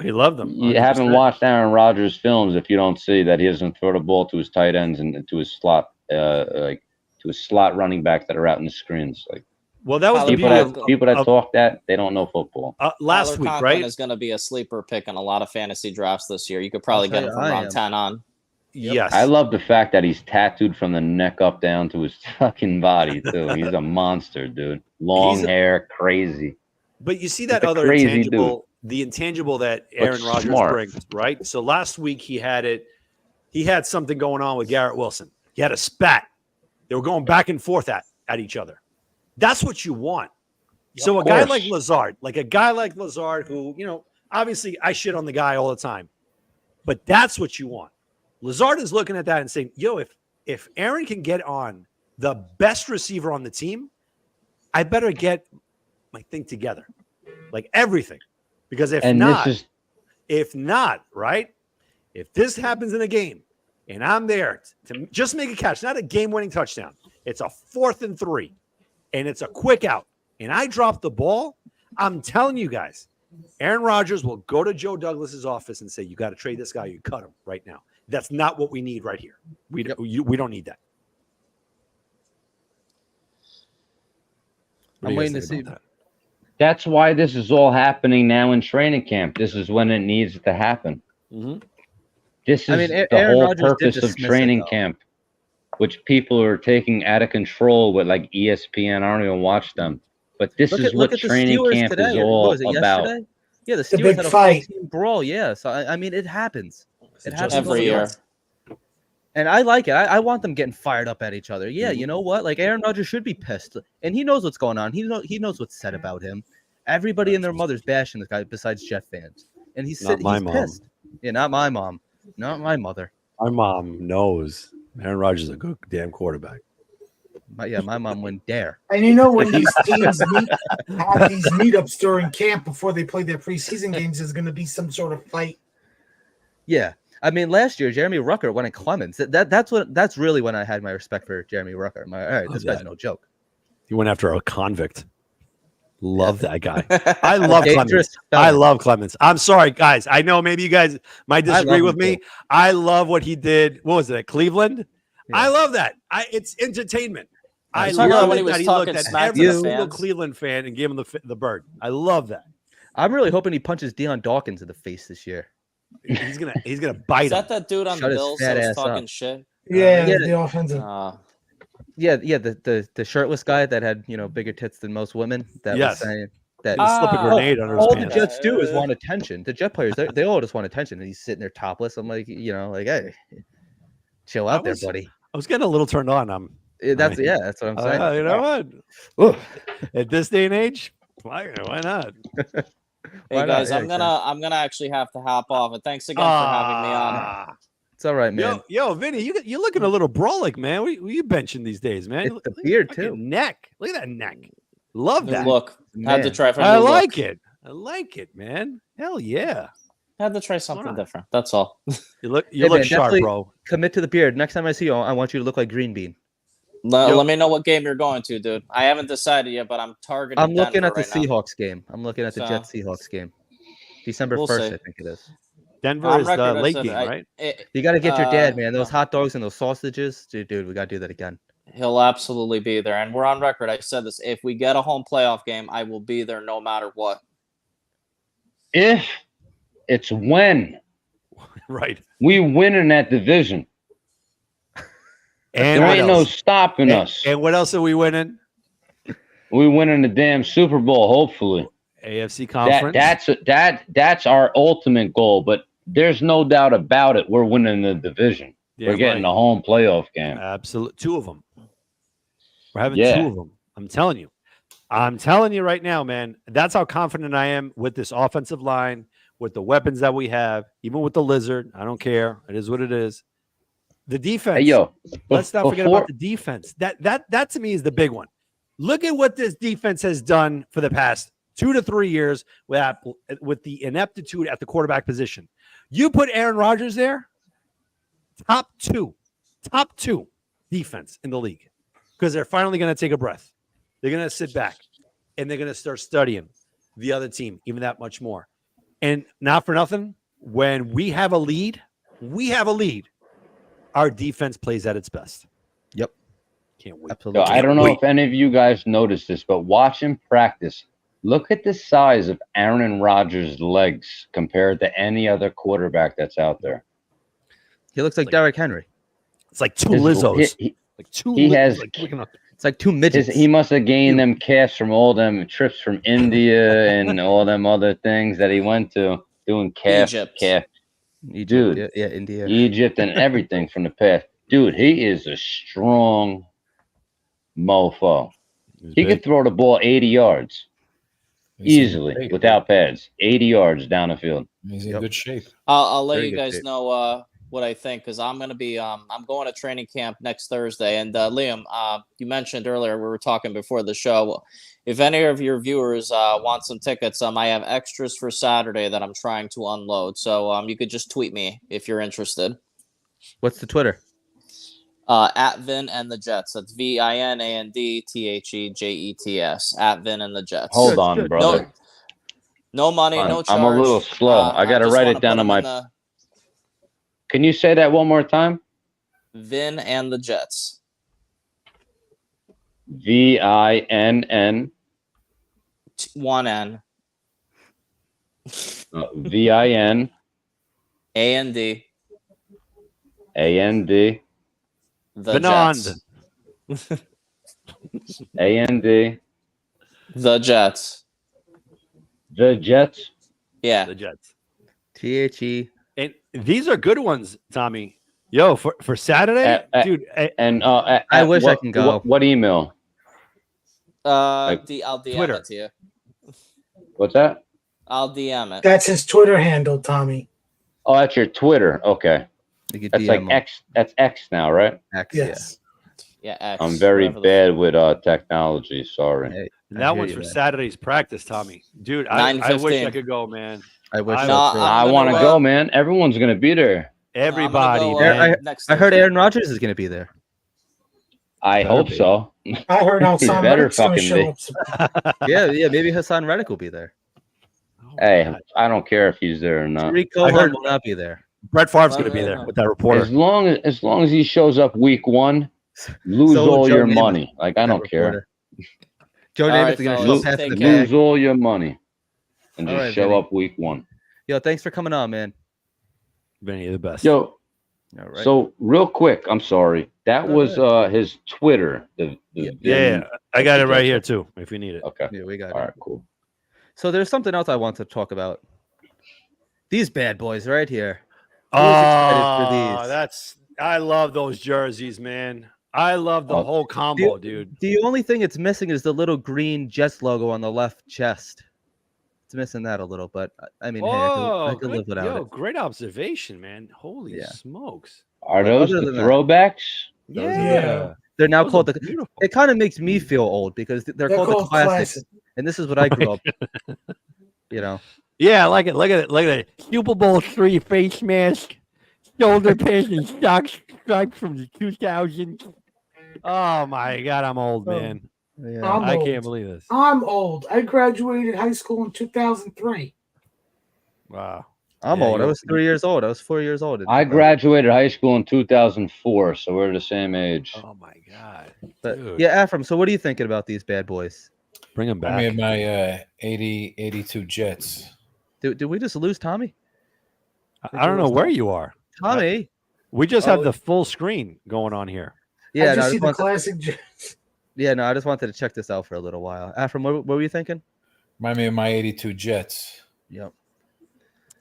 He loved them. You haven't 100%. watched Aaron Rodgers films if you don't see that he doesn't throw the ball to his tight ends and to his slot, to his slot running backs that are out in the screens. Like Well, that was the people beauty that of, people that of- talk that they don't know football. last Tyler week, Conklin right? is going to be a sleeper pick in a lot of fantasy drafts this year. You could probably I'll tell get him you, from I round am. 10 on. Yes. I love the fact that he's tattooed from the neck up down to his fucking body too. He's a monster, dude. Long hair, crazy. But you see that He's a other crazy intangible, the intangible that Aaron Rodgers smart. brings, right? So last week he had something going on with Garrett Wilson. He had a spat. They were going back and forth at each other. That's what you want. So a guy like Lazard, who, obviously I shit on the guy all the time, but that's what you want. Lazard is looking at that and saying, yo, if Aaron can get on the best receiver on the team, I better get my thing together, like everything. Because if not, right? If this happens in a game and I'm there to just make a catch, not a game-winning touchdown, it's a 4th and 3, and it's a quick out, and I drop the ball, I'm telling you guys, Aaron Rodgers will go to Joe Douglas's office and say, you got to trade this guy. You cut him right now. That's not what we need right here. We don't need that. I'm waiting to see. That's why this is all happening now in training camp. This is when it needs to happen. Mm-hmm. This is the Aaron whole Rodgers did purpose of dismiss it, training though. camp, which people are taking out of control with like ESPN. I don't even watch them. But this is what the training Steelers camp today. is What all was it, about. yesterday? Yeah, the The Steelers big had a fight. 14 brawl. Yeah, so I mean, it happens. It happens Every all the year. time. And I like it. I want them getting fired up at each other. Yeah, Mm-hmm. you know what? Like Aaron Rodgers should be pissed, and he knows what's going on. He knows what's said about him. Everybody and their mother's bashing this guy besides Jet fans, and he's Not my he's mom. pissed. Yeah, not my mom, not my mother. My mom knows Aaron Rodgers is a good damn quarterback. My mom wouldn't dare. And when these teams have these meetups during camp before they play their preseason games, there's going to be some sort of fight. Yeah, I mean, last year Jeremy Rucker went in Clemens. That's really when I had my respect for Jeremy Rucker. All right, this guy's no joke. He went after a convict. Love that guy. I love Dangerous Clemens. felon. I love Clemens. I'm sorry, guys. I know maybe you guys might disagree love with him me. too. I love what he did. What was it, at Cleveland? Yeah. I love that. It's entertainment. I You're talking about love when it he was that he looked talking at smack every to the single fans. Cleveland fan and gave him the bird. I love that. I'm really hoping he punches Deion Dawkins in the face this year. He's gonna bite Is him. that dude on Shut the his Bills fat that was ass talking up. shit? Yeah, Yeah. the offensive. Yeah, the shirtless guy that had bigger tits than most women. That Yes. was saying that. He slipped a Ah, grenade under his All the pants. Jets do is want attention. The Jet players, they all just want attention, and he's sitting there topless. I'm like, hey, chill out there, buddy. I was getting a little turned on. That's what I'm saying. You know what? At this day and age, why not? Hey Why not? guys, Yeah, I'm gonna actually have to hop off. And thanks again for having me on. It's all right, man. Yo, Vinny, you're looking a little brolic, man. What are you benching these days, man? It's the beard, Look at too. Neck. Look at that neck. Love New that. look. Had to Man. try for I new look. like it. I like it, man. Hell yeah. Had to try something on? different. That's all. You look Hey, man, sharp, definitely bro. Commit to the beard. Next time I see you, I want you to look like Green Bean. Let me know what game you're going to, dude. I haven't decided yet, but I'm targeting. I'm looking Denver at the right now. Seahawks game. I'm looking at the So- Jets Seahawks game. December We'll 1st, see. I think it is. Denver On is the record, I late said game, right? You got to get your dad, Uh, man. Those hot dogs and those sausages, dude. We got to do that again. He'll absolutely be there, and we're on record. I said this: if we get a home playoff game, I will be there no matter what. If it's when Right. we win in that division, And there what ain't no else? stopping us. And what else are we winning? We win in the damn Super Bowl, hopefully. AFC conference. That's our ultimate goal. But there's no doubt about it. We're winning the division. Yeah, We're getting right. a home playoff game. Absolutely. Two of them. We're having Yeah. two of them. I'm telling you. I'm telling you right now, man. That's how confident I am with this offensive line, with the weapons that we have, even with the lizard. I don't care. It is what it is. The defense. Hey, yo, Let's not forget before- about the defense. That to me is the big one. Look at what this defense has done for the past 2 to 3 years with the ineptitude at the quarterback position. You put Aaron Rodgers there, top two defense in the league, because they're finally going to take a breath. They're going to sit back and they're going to start studying the other team even that much more. And not for nothing, when we have a lead, our defense plays at its best. Yep. Can't wait. Yo, Absolutely. I don't know if any of you guys noticed this, but watch him practice. Look at the size of Aaron Rodgers' legs compared to any other quarterback that's out there. He looks like Like- Derrick Henry. It's like two His- Lizzos. he- Like two. he has- Like, looking up- It's like two midgets. he must have gained them calves from all them trips from India and all them other things that he went to, doing Egypt. calf, Egypt, dude. yeah, India. Egypt and everything from the past. Dude, he is a strong mofo. He's He big. could throw the ball 80 yards He's in easily shape. without pads. 80 yards down the field. He's in Yep. good shape. I'll let Very you good guys pick. know what I think because I'm gonna be I'm going to training camp next Thursday. And Liam, you mentioned earlier we were talking before the show. If any of your viewers want some tickets, I have extras for Saturday that I'm trying to unload. So you could just tweet me if you're interested. What's the Twitter? At Vin and the Jets. That's VINANDTHEJETS. At Vin and the Jets. Hold Good, on, good. brother. No money, no charge. I'm a little slow. I got to just write wanna it down put on 'em my. in the Can you say that one more time? Vin and the Jets. VINN One N. VIN AND. AND The Vinand. Jets. AND The Jets. the Jets. Yeah. The Jets. THE. And these are good ones, Tommy. Yo, for Saturday, dude. And I wish I can go. What email? I'll DM Twitter. it to you. What's that? I'll DM it. That's his Twitter handle, Tommy. Oh, that's your Twitter. Okay, You could that's DM like him. X. That's X now, right? X, Yes. Yeah, X, I'm very whatever the- bad with technology. Sorry. Hey, I That hear one's you, for man. Saturday's practice, Tommy. Dude, I wish I 9:15. could go, man. I wish. I- so, No, too. I gonna want to go- go, man. Everyone's gonna be there. Everybody, I'm gonna go, man. next I heard Thursday. Aaron Rodgers is going to be there. I Better hope be. so. I heard He Hassan better Reddick's going to fucking show be. up. Yeah, maybe Hassan Reddick will be there. Oh, Hey, God. I don't care if he's there or not. Tariq I Cohen heard- will not be there. Brett Favre's No, going to be no, there no. with that reporter. As long as he shows up week one, lose So will all Joe your Namath, money. Like I that don't care. reporter. Joe All Namath right, is going to fellas, show up half in the take care. bag. Lose all your money and All just right, show Vinny. up week one. Yo, thanks for coming on, man. Vinny, you're the best. Yo, All right. so real quick, I'm sorry. That Go was ahead. his Twitter. yeah, I got it right here too. If you need it. Okay. yeah, we got All it. right. Cool. So there's something else I want to talk about. These bad boys right here. Who's excited for these? I love those jerseys, man. I love the Oh, whole combo, dude. The only thing it's missing is the little green Jets logo on the left chest. It's missing that a little, but I mean, hey, I can live without yo, it. great observation, man. Holy Yeah. smokes. Are But those other the than that- throwbacks? Yeah. They're now Those called are the. beautiful. It kind of makes me feel old because they're called the classics, and this is what I grew up. You know, Yeah, I like it. Look at it. Look at it. Super Bowl III face mask, shoulder pads, and stripes from the 2000s. Oh my God, I'm old, Oh. man. yeah. I'm I old. can't believe this. I'm old. I graduated high school in 2003. Wow. I'm Yeah, old. I you're- was 3 years old. I was 4 years old. I graduated high school in 2004, so we're the same age. Oh my God. But Dude. yeah, Ephraim. So what are you thinking about these bad boys? Bring them I back. made my 82 Jets. Did we just lose Tommy? I don't know where you are. Tommy. We just have Oh. the full screen going on here. Yeah, I no, just I see just the wanted, classic. Jets. yeah, no, I just wanted to check this out for a little while. Ephraim, what were you thinking? Remind me of my 82 Jets. Yep.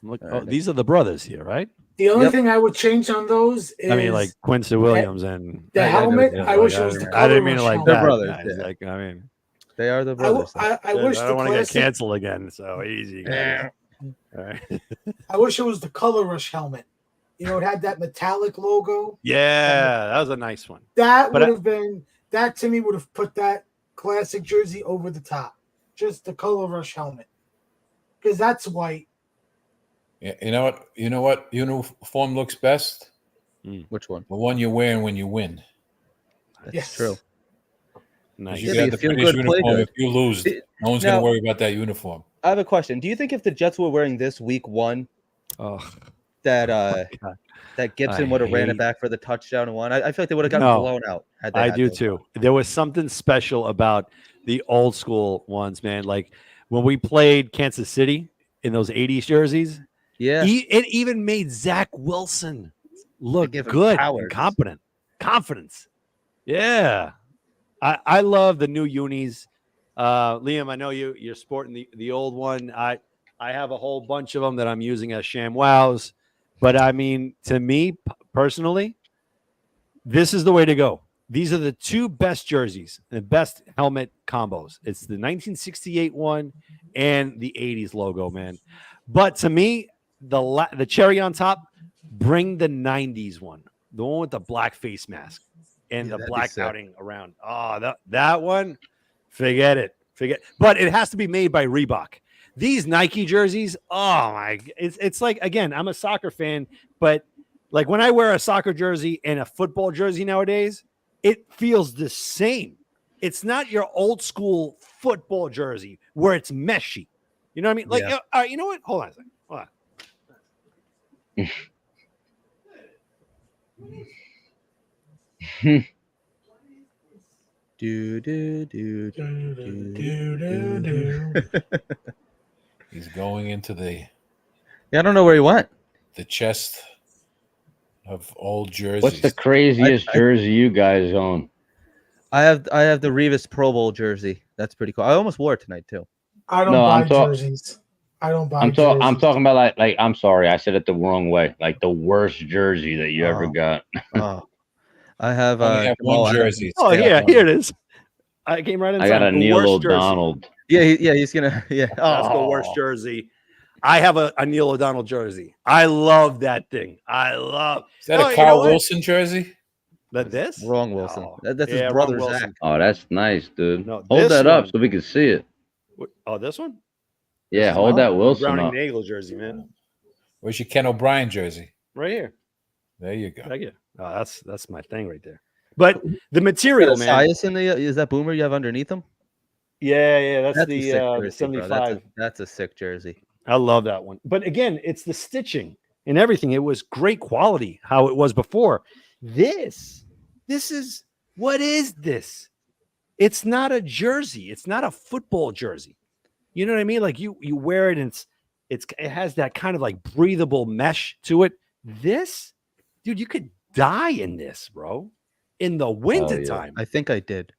Look, All oh, right. these are the brothers here, right? The only Yep. thing I would change on those is I mean, like Quincy Williams and the I know, helmet. yeah, I wish it was the I didn't color mean it rush like helmet. They're that. brothers, guys. yeah. Like, I mean, They are the I, brothers. I wish I the don't want to get classic. canceled again. So easy. Guys. All right. I wish it was the color rush helmet. You know, it had that metallic logo. Yeah, that was a nice one. That But would have been that to me would have put that classic jersey over the top. Just the color rush helmet, because that's white. Yeah, you know what? You know what uniform looks best? Which one? The one you're wearing when you win. That's Yes. true. Nice. You Yeah, got but the you feel finished good, play uniform. good. If you lose, See, no one's now- going to worry about that uniform. I have a question. Do you think if the Jets were wearing this week one, Oh, that God. that Gibson I would have ran it hate- back for the touchdown and won? I feel like they would have gotten No. blown out. Had they I had do those too. on. There was something special about the old school ones, man. Like when we played Kansas City in those 80s jerseys, Yeah. it even made Zach Wilson look give him good powers. and competent. Confidence. Yeah. I love the new unis. Liam, I know you're sporting the old one. I have a whole bunch of them that I'm using as ShamWows. But I mean, to me personally, this is the way to go. These are the two best jerseys, the best helmet combos. It's the 1968 one and the 80s logo, man. But to me, the cherry on top, bring the 90s one, the one with the black face mask and Yeah, the that'd be black sick. outing around. Oh, that one, forget it. But it has to be made by Reebok. These Nike jerseys, oh my, it's like, again, I'm a soccer fan, but like when I wear a soccer jersey and a football jersey nowadays, it feels the same. It's not your old school football jersey where it's meshy. You know what I mean? Like, Yeah. all right, you know what? Hold on a second. Hold on. Do, do, do, do, do, do. He's going into the Yeah, I don't know where he went. chest of old jerseys. What's the craziest jersey you guys own? I have the Revis Pro Bowl jersey. That's pretty cool. I almost wore it tonight too. I don't No, buy I'm talk- jerseys. I don't buy I'm jerseys. talking about like I'm sorry, I said it the wrong way. Like the worst jersey that you ever Oh. got. Oh, I have. I only have Jamal one Adams. jersey. Oh, Stay yeah, up on here it. it is. I came right inside. I got a The Neil worst jersey. O'Donnell. Yeah, he's gonna. Yeah, That's the worst jersey. I have a Neil O'Donnell jersey. I love that thing. Is that Oh, a you Carl know what? Wilson jersey? But this? Wrong, Wilson. No. That's Yeah, his brother wrong Wilson. Zach. Oh, that's nice, dude. No, Hold this that up one- so we can see it. Oh, this one? Yeah, This hold one? that Wilson Browning up. Nagel jersey, man. Where's your Ken O'Brien jersey? Right here. There you go. Thank you. Oh, that's my thing right there. But the material, man. Sias in the is that Boomer you have underneath him? Yeah, that's a the sick jersey, bro. 75. That's a sick jersey. I love that one. But again, it's the stitching and everything. It was great quality how it was before. This is what is this? It's not a jersey. It's not a football jersey. You know what I mean? Like you wear it and it has that kind of like breathable mesh to it. This, dude, you could die in this, bro. In the wintertime. I think I did.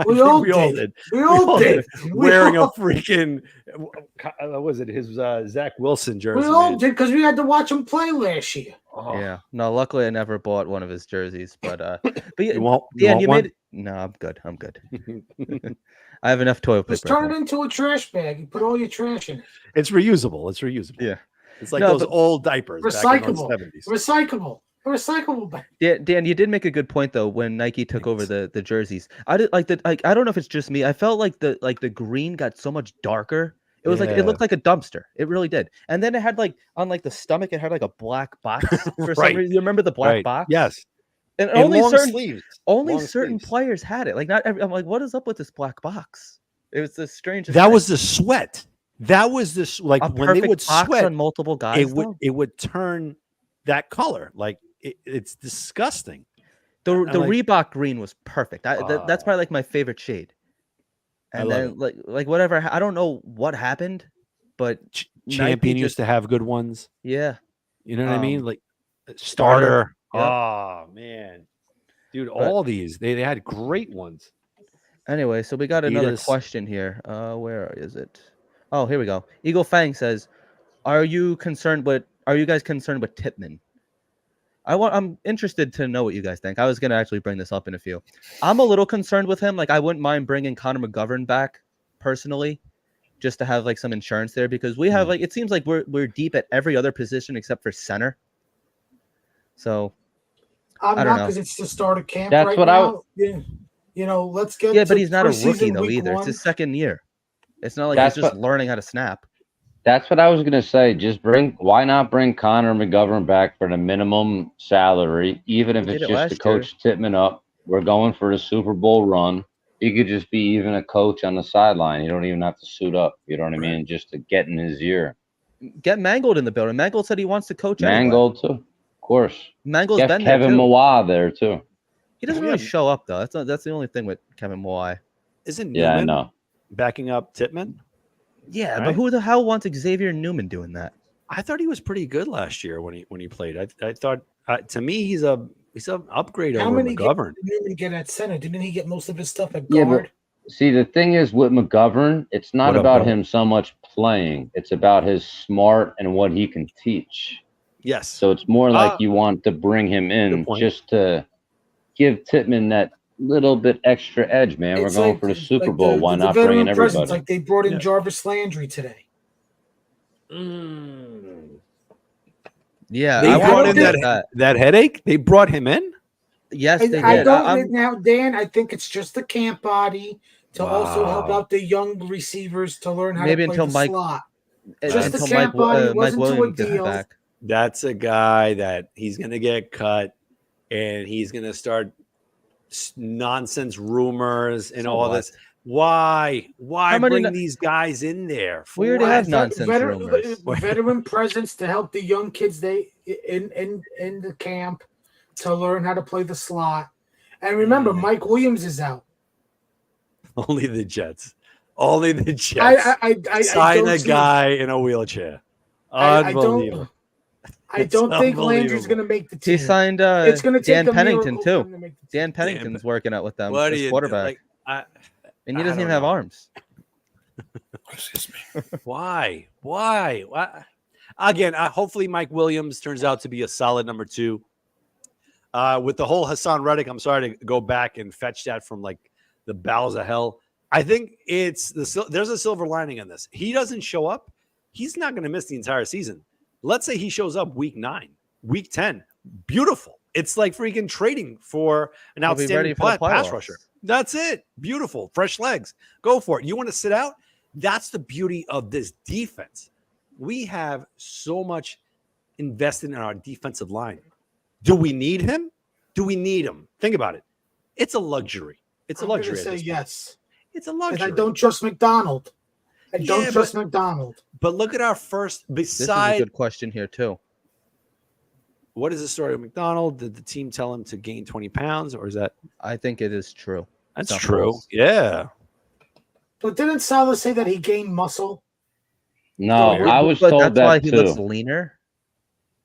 We all did. We all did. Wearing We a all- freaking, what was it? His Zach Wilson jersey. We all man. did because we had to watch him play last year. Oh, Yeah. No, luckily I never bought one of his jerseys, but yeah, You want, Dan, you want made it. No, I'm good. I'm good. I have enough toilet Just paper. at turn it home. into a trash bag. You put all your trash in it. It's reusable. It's reusable. Yeah. It's like No, those but- old diapers. Back in the Recyclable. 70s. Recyclable. A recyclable bag. Dan, you did make a good point though when Nike took over the jerseys. I did like I don't know if it's just me. I felt like the green got so much darker. It was like it Yeah. looked like a dumpster. It really did. And then it had like on like the stomach, it had like a black box for some Right. reason. You remember the black Right. box? Yes. And And only long certain sleeves. only long certain sleeves. players had it. Like not every. I'm like, what is up with this black box? It was the strangest. That thing. was the sweat. That was this like a when they perfect would box sweat, on multiple guys. though. it would turn that color. Like it's disgusting. The I'm like- Reebok green was perfect. That's probably like my favorite shade. I And love then like whatever. I don't know what happened, but Champion Nike used to have good ones. yeah. You know what I mean? Um, Like starter. Yep. Oh man, dude, all these they had great ones. Anyway, so we got another Adidas. question here. Where is it? Oh, here we go. Eagle Fang says, Are you guys concerned with Tippmann? I'm interested to know what you guys think. I was gonna actually bring this up in a few. I'm a little concerned with him. Like I wouldn't mind bringing Connor McGovern back personally, just to have like some insurance there because we have like it seems like we're deep at every other position except for center. So I'm I don't not know. because it's the start of camp That's right what I now. Yeah. You know, let's get. yeah, but to he's not a preseason rookie though week either. It's one. his second year. It's not like That's he's just what- learning how to snap. That's what I was gonna say. Why not bring Connor McGovern back for the minimum salary, even if He it's did it just to last year. coach Tippmann up? We're going for the Super Bowl run. He could just be even a coach on the sideline. You don't even have to suit up. You know what I mean? Just to get in his ear. Get Mangold in the building. Mangold said he wants to coach. Anyway. Mangold too, of course. Mangold's Get been there Kevin too. Mawai there too. He doesn't really show up though. That's the only thing with Kevin Mawai. Isn't Yeah, I Newman know. backing up Tippmann? Yeah, Right. but who the hell wants Xavier Newman doing that? I thought he was pretty good last year when he played. I thought to me he's an upgrade How over many games McGovern. did Newman get at center? Didn't he get most of his stuff at Yeah, guard? See, the thing is with McGovern, it's not What up, about brother? him so much playing. It's about his smart and what he can teach. Yes. So it's more like Ah, you want to bring him in good point. just to give Tittman that little bit extra edge, man. We're It's going like- for the Super like Bowl. Why the not veteran bring in presence, everybody? like they brought in Yeah. Jarvis Landry today. Yeah, They I brought would in agree that with that headache. They brought him in. Yes, they I did. don't I'm- now, Dan. I think it's just the camp body to also help Wow. out the young receivers to learn how Maybe to play until the Mike- slot. Just the until camp Mike, body Mike wasn't to a Williams gets deal. back. That's a guy that he's going to get cut, and he's going to start nonsense rumors and So all what? this. Why How many bring no- these guys in there? We already For have what? nonsense rumors. Veteran presence to help the young kids in the camp to learn how to play the slot. And remember, Mike Williams is out. Only the Jets. Only the Jets. I Sign don't a see- guy in a wheelchair. I Unbelievable. I don't It's think Landry's unbelievable. going to make the He team. signed It's going to take Dan a Pennington miracle for him too. to make the team. Dan Pennington's working out with them. What do His you quarterback, like? and he I doesn't even don't have know. arms. Excuse me. Why? Again, hopefully Mike Williams turns out to be a solid number 2. With the whole Hassan Reddick, I'm sorry to go back and fetch that from like the bowels of hell. I think there's a silver lining on this. He doesn't show up, he's not going to miss the entire season. Let's say he shows up week 9, week 10. Beautiful. It's like freaking trading for an He'll be ready outstanding for the pass playoffs. rusher. That's it. Beautiful. Fresh legs. Go for it. You want to sit out? That's the beauty of this defense. We have so much invested in our defensive line. Do we need him? Do we need him? Think about it. It's a luxury. It's a I'm gonna luxury. at say this point. yes. It's a And luxury. I don't trust McDonald. I Yeah, don't trust McDonald. But look at our first. This is a Beside good question here too. what is the story of McDonald? Did the team tell him to gain 20 pounds, or is that? I think it is true. That's Some true. rules. Yeah. But didn't Salah say that he gained muscle? No, Weird. I was But told that's why that he looks too. leaner.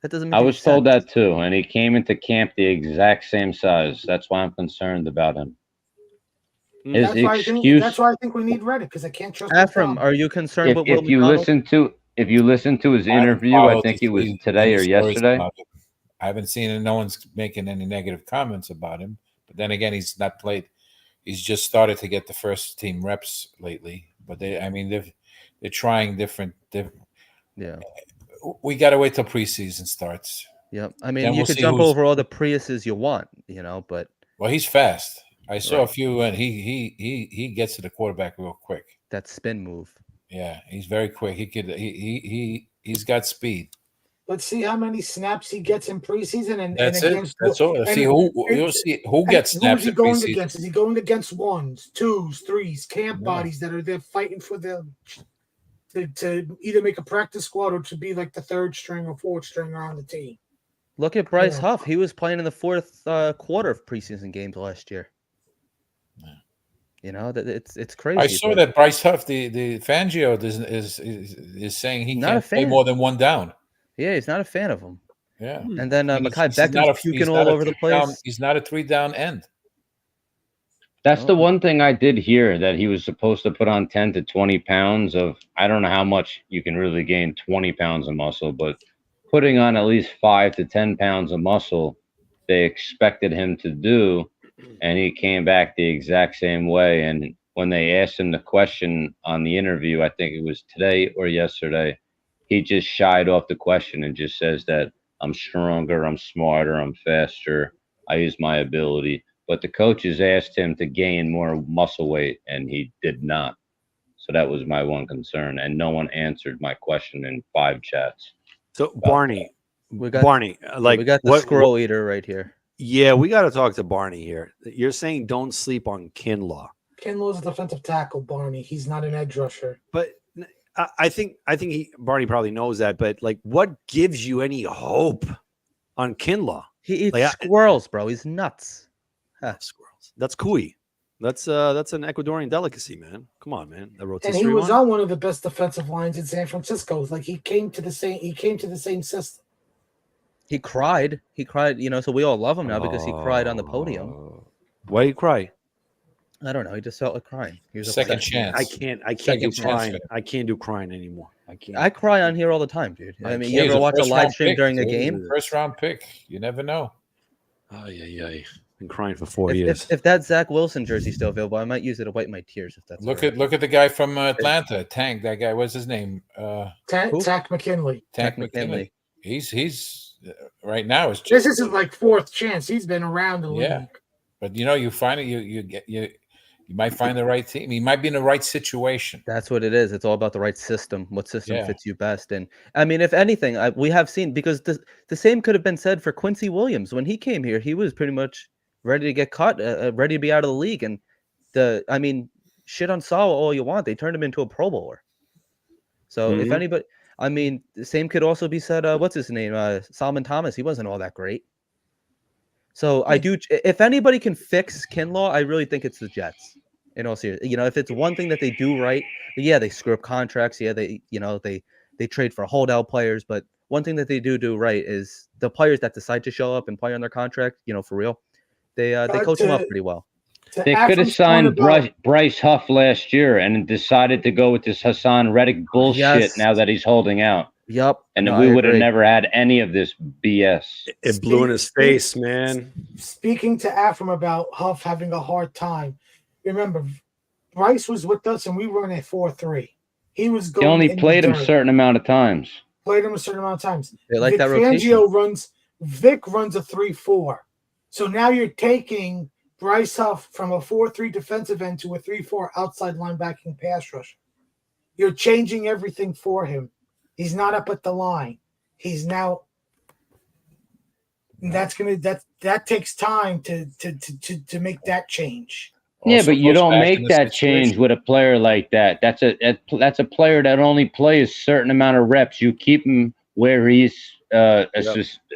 That doesn't. Make I any was told sense. that too, and he came into camp the exact same size. That's why I'm concerned about him. His That's why, excuse, that's why I think we need Reddick because I can't trust Ephraim, McDonald. are you concerned with Will if you McDonald? listen to his I haven't interview, I followed think these- it was these today or stories yesterday. about him. I haven't seen it. No one's making any negative comments about him. But then again, he's not played. He's just started to get the first team reps lately. But they're trying different. Yeah. We got to wait till preseason starts. Yep. I mean, Then you we'll could see jump who's- over all the Priuses you want, but Well, he's fast. I saw a Right. few, and he gets to the quarterback real quick. that spin move. Yeah, he's very quick. He's got speed. Let's see how many snaps he gets in preseason and That's it. against That's all. and- See you'll see who and gets who snaps is he in going preseason. against? Is he going against ones, twos, threes, camp No. bodies that are there fighting for to either make a practice squad or to be like the third string or fourth stringer on the team? Look at Bryce Yeah. Huff. He was playing in the fourth quarter of preseason games last year. Yeah. That it's crazy. I saw but that Bryce Huff, the Fangio, is saying he Not a can't play fan. more than one down. Yeah, he's not a fan of him. Yeah, And then And Mekhi he's not Beckham's a- puking he's all not a over the 3-down place. He's not a 3-down end. That's the Oh. one thing I did hear, that he was supposed to put on 10 to 20 pounds of, I don't know how much you can really gain 20 pounds of muscle, but putting on at least 5 to 10 pounds of muscle, they expected him to do. And he came back the exact same way. And when they asked him the question on the interview, I think it was today or yesterday, he just shied off the question and just says that I'm stronger, I'm smarter, I'm faster, I use my ability. But the coaches asked him to gain more muscle weight, and he did not. So that was my one concern. And no one answered my question in 5 chats. So Barney, We got Barney, like we got the what- squirrel eater right here. Yeah, we got to talk to Barney here. You're saying don't sleep on Kinlaw, Kinlaw's a defensive tackle, Barney. He's not an edge rusher. but I think Barney probably knows that. But like, what gives you any hope on Kinlaw? He eats Like, squirrels, bro. He's nuts. Squirrels. That's Kui. That's an Ecuadorian delicacy, man. Come on, man. The And rotisserie he was one? on one of the best defensive lines in San Francisco. Like he came to the same system. He cried. He cried. So we all love him now because he cried on the podium. Why you cry? I don't know. He just felt like crying. He was Second upset. chance. I can't do Second chance, crying. man. I can't do crying anymore. I can't. I cry on here all the time, dude. I mean, you He's ever a watch a first live round stream pick, during a dude. game? First round pick. You never know. Been crying for 4 If, years. if that Zach Wilson jersey's still available, I might use it to wipe my tears. If that's Look all right. at the guy from Atlanta, Tank. That guy. What's his name? Tack McKinley. Tank McKinley. He's right now is This is his like fourth chance. He's been around the Yeah. league. But you find it. You might find the right team. He might be in the right situation. That's what it is. It's all about the right system. What system Yeah. fits you best? And I mean, if anything, we have seen, because the same could have been said for Quincy Williams when he came here. He was pretty much ready to get cut, ready to be out of the league. And shit on Saul all you want. They turned him into a Pro Bowler. So if Mhm. anybody, the same could also be said. What's his name? Solomon Thomas. He wasn't all that great. So I do. If anybody can fix Kinlaw, I really think it's the Jets. In all seriousness, if it's one thing that they do right, yeah, they screw up contracts. Yeah, they trade for holdout players. But one thing that they do right is the players that decide to show up and play on their contract, for real, they coach them up pretty well. They could have signed Bryce Huff last year and decided to go with this Hassan Reddick bullshit Yes. now that he's holding out. Yep. And No, we I would have agree. never had any of this BS. It blew in his face, man. Speaking to Afram about Huff having a hard time, remember, Bryce was with us and we were in a 4-3. He was They going. only in the played him a dirt. certain amount of times. Played him a certain amount of times. They like Vic that rotation. Fangio Vic runs a 3-4. So now you're taking Bryce Huff from a 4-3 defensive end to a 3-4 outside linebacking pass rush. You're changing everything for him. He's not up at the line. He's now. That takes time to make that change. Yeah, Also but you goes don't back make in the that situation. change with a player like that. That's a player that only plays a certain amount of reps. You keep him where he's a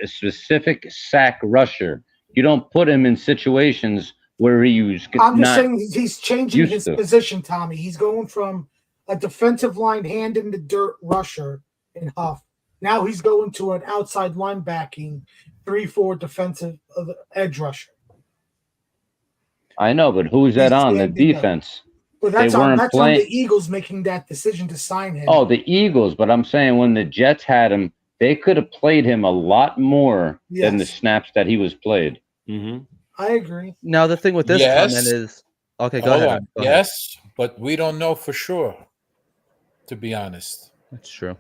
specific sack rusher. You don't put him in situations where he's I'm just not. saying he's changing used his to. position, Tommy. He's going from a defensive line hand in the dirt rusher in Huff. Now he's going to an outside linebacking 3-4 defensive edge rusher. I know, but who's that on the defense? But that's They on weren't the Eagles making that decision to sign him. Oh, the Eagles. But I'm saying when the Jets had him, they could have played him a lot more than the Yes. snaps that he was played. Mm-hmm. I agree. Now the thing with this Yes. comment is, okay, go Hold ahead. on. Go ahead. Yes, but we don't know for sure. To be honest, That's true.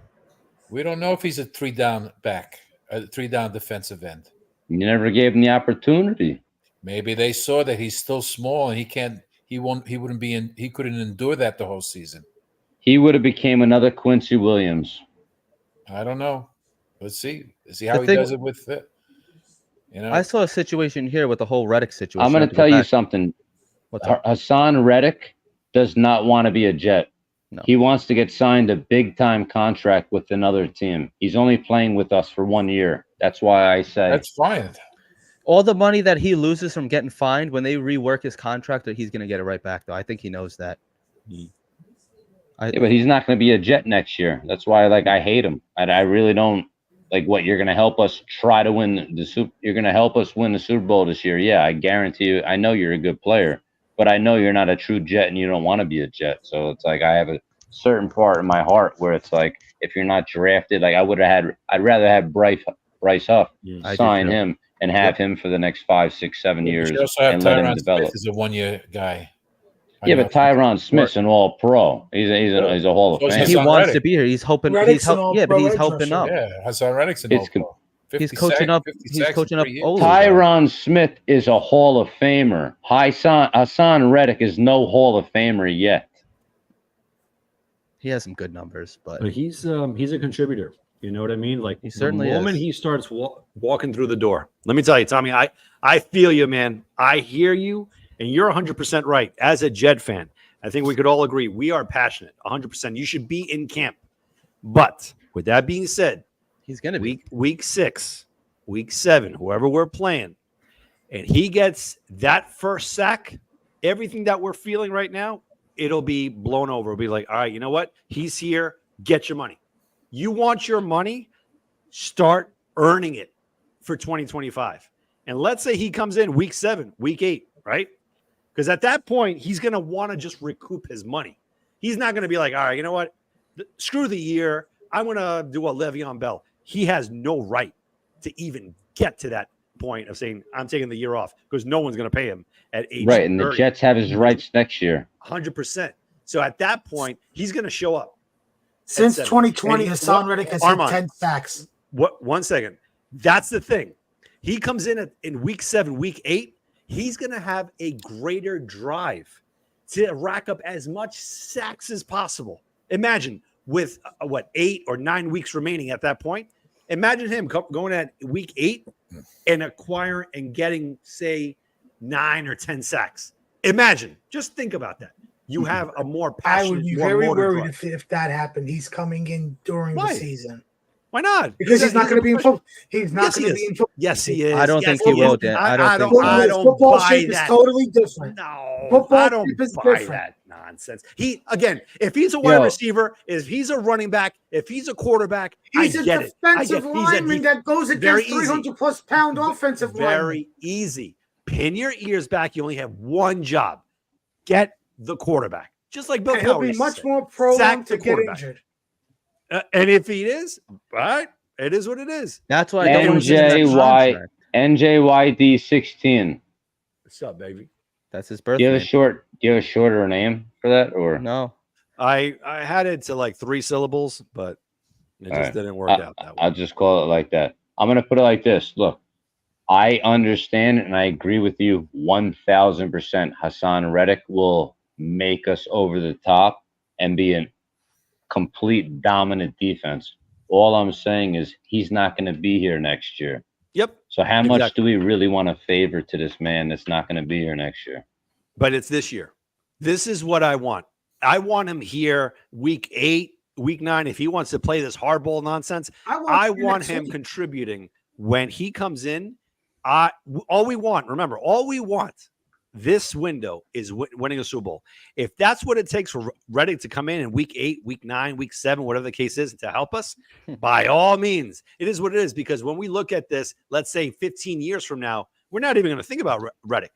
we don't know if he's a 3-down back, a 3-down defensive end. You never gave him the opportunity. Maybe they saw that he's still small and he couldn't endure that the whole season. He would have became another Quincy Williams. I don't know. Let's see. See how The he thing- does it with it. I saw a situation here with the whole Reddick situation. I'm going have to go tell you back. something. What's up? Hassan Reddick does not want to be a Jet. No. He wants to get signed a big-time contract with another team. He's only playing with us for 1 year. That's why I say That's fine. All the money that he loses from getting fined, when they rework his contract, that he's going to get it right back. Though I think he knows that. yeah, but he's not going to be a Jet next year. That's why, I hate him. I really don't like what you're going to help us try to win the Super. You're going to help us win the Super Bowl this year. Yeah, I guarantee you. I know you're a good player, but I know you're not a true Jet, and you don't want to be a Jet. So it's like I have a certain part in my heart where it's like if you're not drafted, I'd rather have Bryce Huff I do sign too. him and have him for the next 5, 6, 7 years You also have and let him Tyron develop. Smith as a 1-year guy. Yeah, but Tyron Smith's an All-Pro. He's a Hall of So is Fame. He Hassan wants Reddick. to be here. He's hoping. Reddick's an all-pro but he's edge helping rusher. up. Yeah, Hassan Reddick's an It's All-Pro. 50 He's coaching up. 50 He's sacks in coaching up 3 years. Olu. Tyron Smith is a Hall of Famer. Hassan Reddick is no Hall of Famer yet. He has some good numbers, but But he's a contributor. You know what I mean? Like He certainly the moment is. he starts walking through the door. Let me tell you, Tommy, I feel you, man. I hear you, and you're 100% right. As a Jet fan, I think we could all agree we are passionate. 100%. You should be in camp. But with that being said, he's going to be. week 6, week 7, whoever we're playing, and he gets that first sack, everything that we're feeling right now, it'll be blown over. It'll be like, all right, you know what? He's here. Get your money. You want your money? Start earning it for 2025. And let's say he comes in week 7, week 8, right? Because at that point, he's going to want to just recoup his money. He's not going to be like, all right, you know what? Screw the year. I'm going to do a Le'Veon Bell. He has no right to even get to that point of saying, I'm taking the year off, because no one's going to pay him at age Right, and 30. the Jets have his rights next year. 100%. So at that point, he's going to show up. Since Seven. 2020, And Hassan what- Reddick has Armand. hit 10 sacks. What? 1 second. That's the thing. He comes in week 7, week 8. He's going to have a greater drive to rack up as much sacks as possible. Imagine with 8 or 9 weeks remaining at that point. Imagine him going at week 8 and acquiring and getting, say, 9 or 10 sacks. Imagine. Just think about that. You have a more I passionate, would be more very motor worried drive. if that happened. He's coming in during Why? the season Why not? because he's not a going to be in professional- football. He's not Yes, he going to is. be in football. Yes, he is. I don't Yes, think he will, is. Dan. I don't think Football, I don't football buy shape that. is totally different. No, Football I don't shape is buy different. that nonsense. He again, if he's a wide Yo. receiver, if he's a running back, if he's a quarterback, He's I a get it. I defensive get he's a lineman that goes very against easy. 300+ pound offensive lineman. very easy. Pin your ears back. You only have one job: get the quarterback. Just like Bill And he'll Cowher be used to much say. more prone Sack to the get quarterback. injured. And if he is, all right, it is what it is. That's why I don't want to give him that NJY contract. NJYD 16. What's up, baby? That's his Do you birthday. have a shorter name for that, or No. I had it to like 3 syllables, but it just All right. didn't work out that way. I'll just call it like that. I'm gonna put it like this. Look, I understand and I agree with you 1000%. Hassan Reddick will make us over the top and be a complete dominant defense. All I'm saying is he's not going to be here next year. Yep. So how much Exactly. do we really want to favor to this man that's not going to be here next year? But it's this year. This is what I want. I want him here week 8, week 9. If he wants to play this hardball nonsense, I want him contributing when he comes in. All we want this window is winning a Super Bowl. If that's what it takes for Reddick to come in week 8, week 9, week 7, whatever the case is, to help us, by all means, it is what it is. Because when we look at this, let's say 15 years from now, we're not even going to think about Reddick.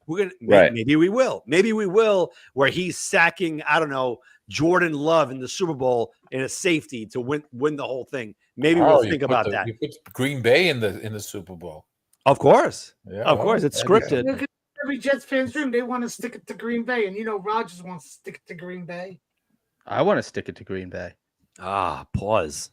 We're gonna Right. maybe we will, where he's sacking, I don't know, Jordan Love in the Super Bowl in a safety to win the whole thing. Maybe we'll think about that. You put Green Bay in the Super Bowl. Of course, Yeah, of course, it's scripted. Look at every Jets fan's dream. They want to stick it to Green Bay, and Rodgers wants to stick it to Green Bay. I want to stick it to Green Bay. Pause.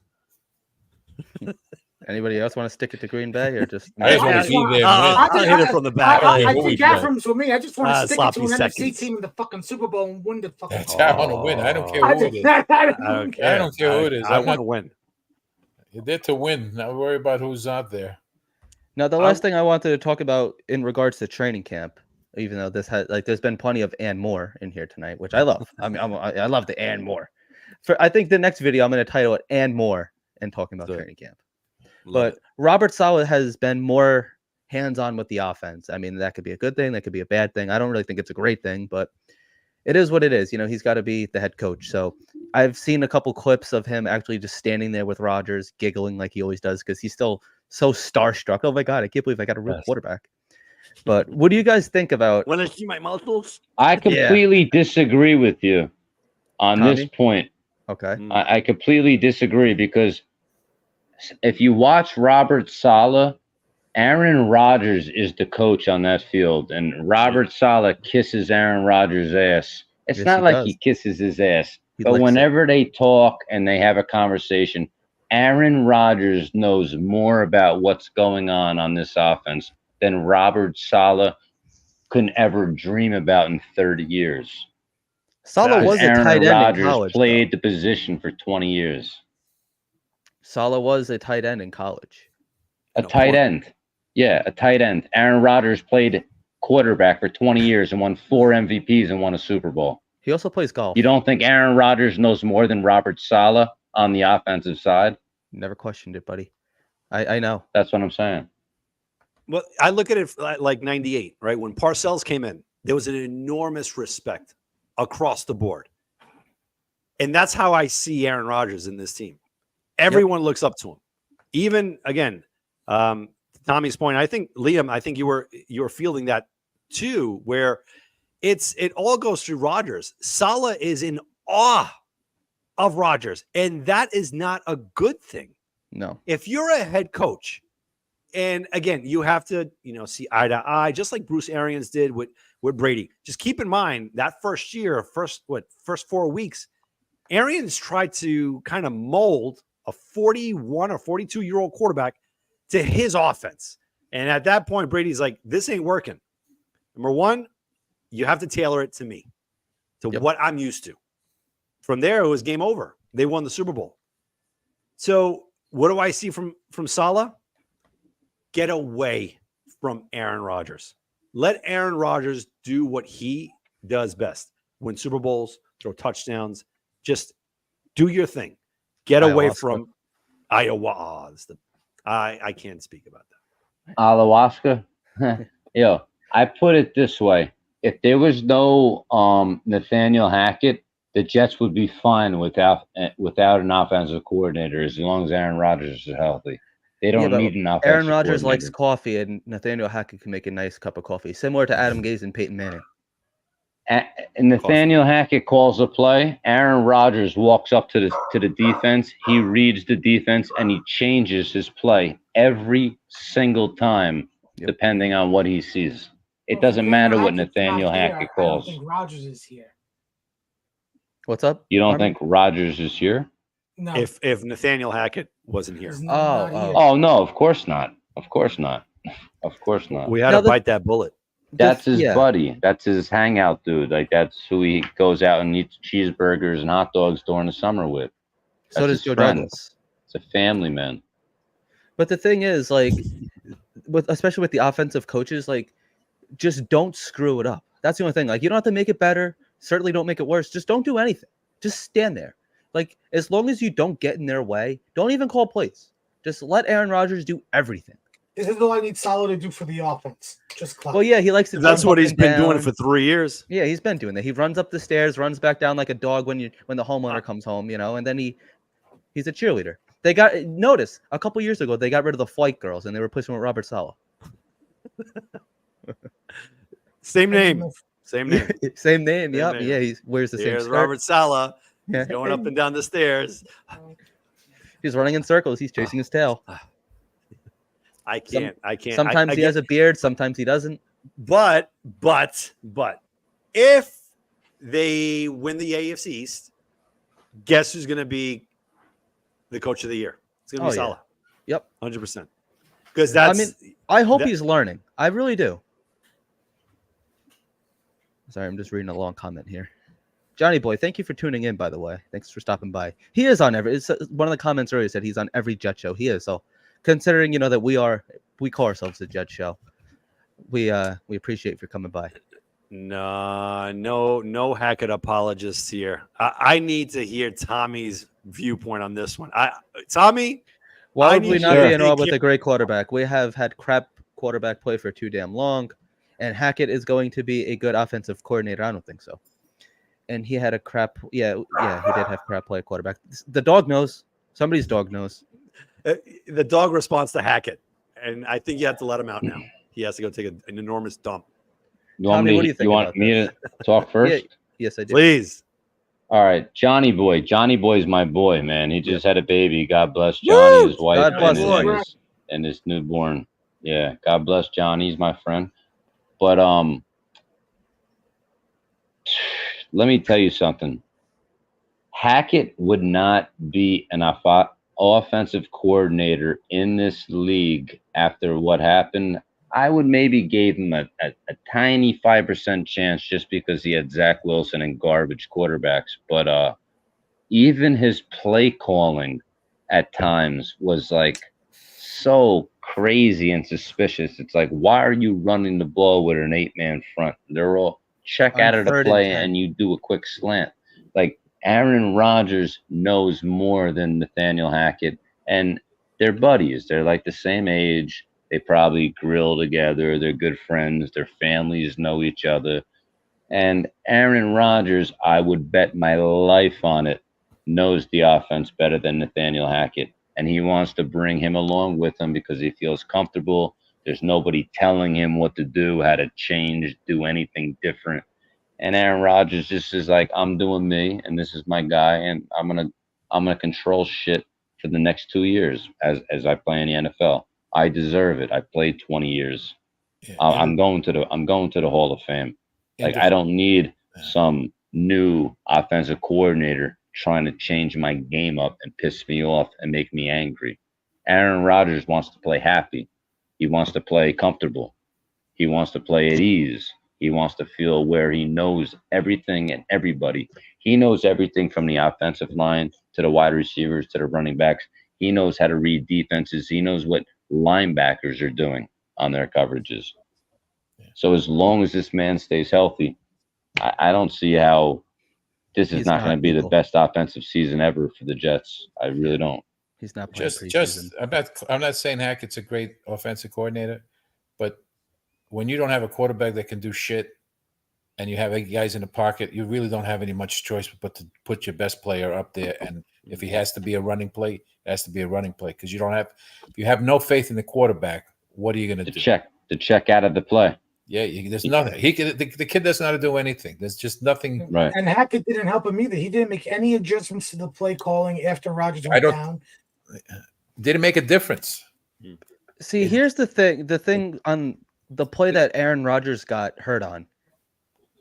Anybody else want to stick it to Green Bay or just? I just want I to see them win. I'll hit it from the back. I- I always think win. Gaffer's for me. I just want to stick it to sloppy an NFC seconds. team in the fucking Super Bowl and win the fucking. That's how I want to win. I don't care I who it is. don't I don't care. I don't care who it is. I I'm want not- to win. You're there to win. Not worry about who's out there. Now, the last thing I wanted to talk about in regards to training camp, even though this has there's been plenty of and more in here tonight, which I love. I mean, I love the and more. I think the next video I'm going to title it "And More" and talking about Good. training camp. But Robert Saleh has been more hands-on with the offense. I mean, that could be a good thing. That could be a bad thing. I don't really think it's a great thing, but it is what it is. He's got to be the head coach. So I've seen a couple clips of him actually just standing there with Rodgers, giggling like he always does because he's still so starstruck. Oh my God, I can't believe I got a real quarterback. But what do you guys think about? Want to see my muscles? I completely disagree with you on this Tommy? point. Okay. I completely disagree because if you watch Robert Saleh, Aaron Rodgers is the coach on that field, and Robert Saleh kisses Aaron Rodgers' ass. It's Yes, not he like does. he kisses his ass, He but licks it. whenever they talk and they have a conversation, Aaron Rodgers knows more about what's going on this offense than Robert Saleh could ever dream about in 30 years. Saleh was a Aaron tight end in Rodgers college. played the position for 20 years. Saleh was a tight end in college. A No, tight point. end. Yeah, a tight end. Aaron Rodgers played quarterback for 20 years and won 4 MVPs and won a Super Bowl. He also plays golf. You don't think Aaron Rodgers knows more than Robert Saleh on the offensive side? Never questioned it, buddy. I know. That's what I'm saying. Well, I look at it like 98, right? When Parcells came in, there was an enormous respect across the board. And that's how I see Aaron Rodgers in this team. Everyone looks up to him. Even again, Tommy's point, I think Liam, I think you were feeling that too, where it all goes through Rodgers. Saleh is in awe of Rodgers, and that is not a good thing. No. If you're a head coach, and again, you have to, see eye to eye, just like Bruce Arians did with Brady. Just keep in mind that first year, first 4 weeks, Arians tried to kind of mold a 41 or 42-year-old quarterback to his offense. And at that point, Brady's like, this ain't working. Number one, you have to tailor it to me, to what I'm used to. From there, it was game over. They won the Super Bowl. So what do I see from Saleh? Get away from Aaron Rodgers. Let Aaron Rodgers do what he does best. Win Super Bowls, throw touchdowns. Just do your thing. Get away from Iowa. I can't speak about that. Ayahuasca. Yo, I put it this way. If there was no Nathaniel Hackett, the Jets would be fine without an offensive coordinator as long as Aaron Rodgers is healthy. They don't need an offensive Aaron Rodgers coordinator. likes coffee, and Nathaniel Hackett can make a nice cup of coffee, similar to Adam Gase and Peyton Manning. And Nathaniel Hackett calls a play. Aaron Rodgers walks up to the defense. He reads the defense, and he changes his play every single time, depending on what he sees. It doesn't matter what Nathaniel Hackett calls. I don't think Rodgers is here. What's up? You don't think Rodgers is here? No. If Nathaniel Hackett wasn't here. He's not here. Oh no, of course not. Of course not. Of course not. We had to bite that bullet. That's his buddy. That's his hangout dude. Like, that's who he goes out and eats cheeseburgers and hot dogs during the summer with. So does Joe Douglas. It's a family man. But the thing is, like, especially with the offensive coaches, like, just don't screw it up. That's the only thing. Like, you don't have to make it better. Certainly don't make it worse. Just don't do anything. Just stand there. Like, as long as you don't get in their way, don't even call plays. Just let Aaron Rodgers do everything. This is all I need Saleh to do for the offense. Just clap. Well, yeah, he likes to. That's what he's been down. doing for 3 years. Yeah, he's been doing that. He runs up the stairs, runs back down like a dog when the homeowner comes home, and then he's a cheerleader. They notice a couple years ago they got rid of the flight girls and they replaced them with Robert Saleh. Same name. Same name. Same name. Yep. name. Yeah, he wears the There's same skirt. Robert Saleh. Yeah. He's going up and down the stairs. He's running in circles. He's chasing his tail. I can't. Sometimes he has a beard. Sometimes he doesn't. But if they win the AFC East, guess who's going to be the coach of the year? It's going to be Saleh. Yep. 100%. Because that's. I hope he's learning. I really do. Sorry, I'm just reading a long comment here. Johnny Boy, thank you for tuning in, by the way. Thanks for stopping by. He is on every. One of the comments earlier said he's on every Jet show. He is. So, considering that we call ourselves the Jet Show, we appreciate you coming by. No Hackett apologists here. I need to hear Tommy's viewpoint on this one. Tommy, why would we not be in awe with a great quarterback? We have had crap quarterback play for too damn long, and Hackett is going to be a good offensive coordinator. I don't think so. And he had a crap. Yeah, he did have crap play at quarterback. The dog knows. Somebody's dog knows. The dog responds to Hackett, and I think you have to let him out now. He has to go take an enormous dump. You want Tommy, what do you think you want me to talk first? Yes, I do. Please. All right, Johnny Boy. Johnny Boy's my boy, man. He just had a baby. God bless Johnny, his wife, God bless and his newborn. Yeah, God bless Johnny. He's my friend. But let me tell you something. Hackett would not be an offensive coordinator in this league after what happened. I would maybe give him a tiny 5% chance just because he had Zach Wilson and garbage quarterbacks. But even his play calling at times was like so crazy and suspicious. It's like, why are you running the ball with an 8-man front? They're all check out of the play and you do a quick slant. Like, Aaron Rodgers knows more than Nathaniel Hackett, and they're buddies. They're like the same age. They probably grill together. They're good friends. Their families know each other. And Aaron Rodgers, I would bet my life on it, knows the offense better than Nathaniel Hackett. And he wants to bring him along with him because he feels comfortable. There's nobody telling him what to do, how to change, do anything different. And Aaron Rodgers just is like, I'm doing me, and this is my guy, and I'm gonna control shit for the next 2 years as I play in the NFL. I deserve it. I played 20 years. Yeah, I'm going to the Hall of Fame. Like, I don't need some new offensive coordinator trying to change my game up and piss me off and make me angry. Aaron Rodgers wants to play happy. He wants to play comfortable. He wants to play at ease. He wants to feel where he knows everything and everybody. He knows everything from the offensive line to the wide receivers to the running backs. He knows how to read defenses. He knows what linebackers are doing on their coverages. So as long as this man stays healthy, I don't see how this is He's not going not to be the evil. best offensive season ever for the Jets. I really don't. He's not playing just preseason. I'm not saying Hackett's a great offensive coordinator, but when you don't have a quarterback that can do shit and you have 8 guys in the pocket, you really don't have any much choice but to put your best player up there. And if he has to be a running play, it has to be a running play because if you have no faith in the quarterback, what are you going to do? To check out of the play. Yeah, there's nothing. The kid doesn't know how to do anything. There's just nothing. Right. And Hackett didn't help him either. He didn't make any adjustments to the play calling after Rodgers I went don't- down. Didn't make a difference. See, here's the thing. The thing on the play that Aaron Rodgers got hurt on,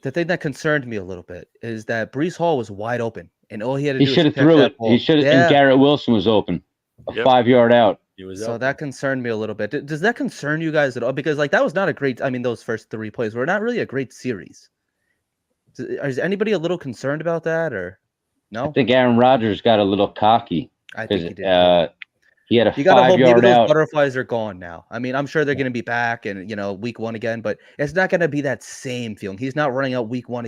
the thing that concerned me a little bit is that Brees Hall was wide open, and all he had to He do should was have catch threw that it. ball. He should have. Yeah. And Garrett Wilson was open, a Yep. 5-yard out. He was So up. that concerned me a little bit. Does that concern you guys at all? Because like that was not a great. I mean, those first 3 plays were not really a great series. Is anybody a little concerned about that, or no? I think Aaron Rodgers got a little cocky I think he because did. he had a You gotta hope maybe 5-yard those out. butterflies are gone now. I mean, I'm sure they're going to be back and week 1 again, but it's not going to be that same feeling. He's not running out week 1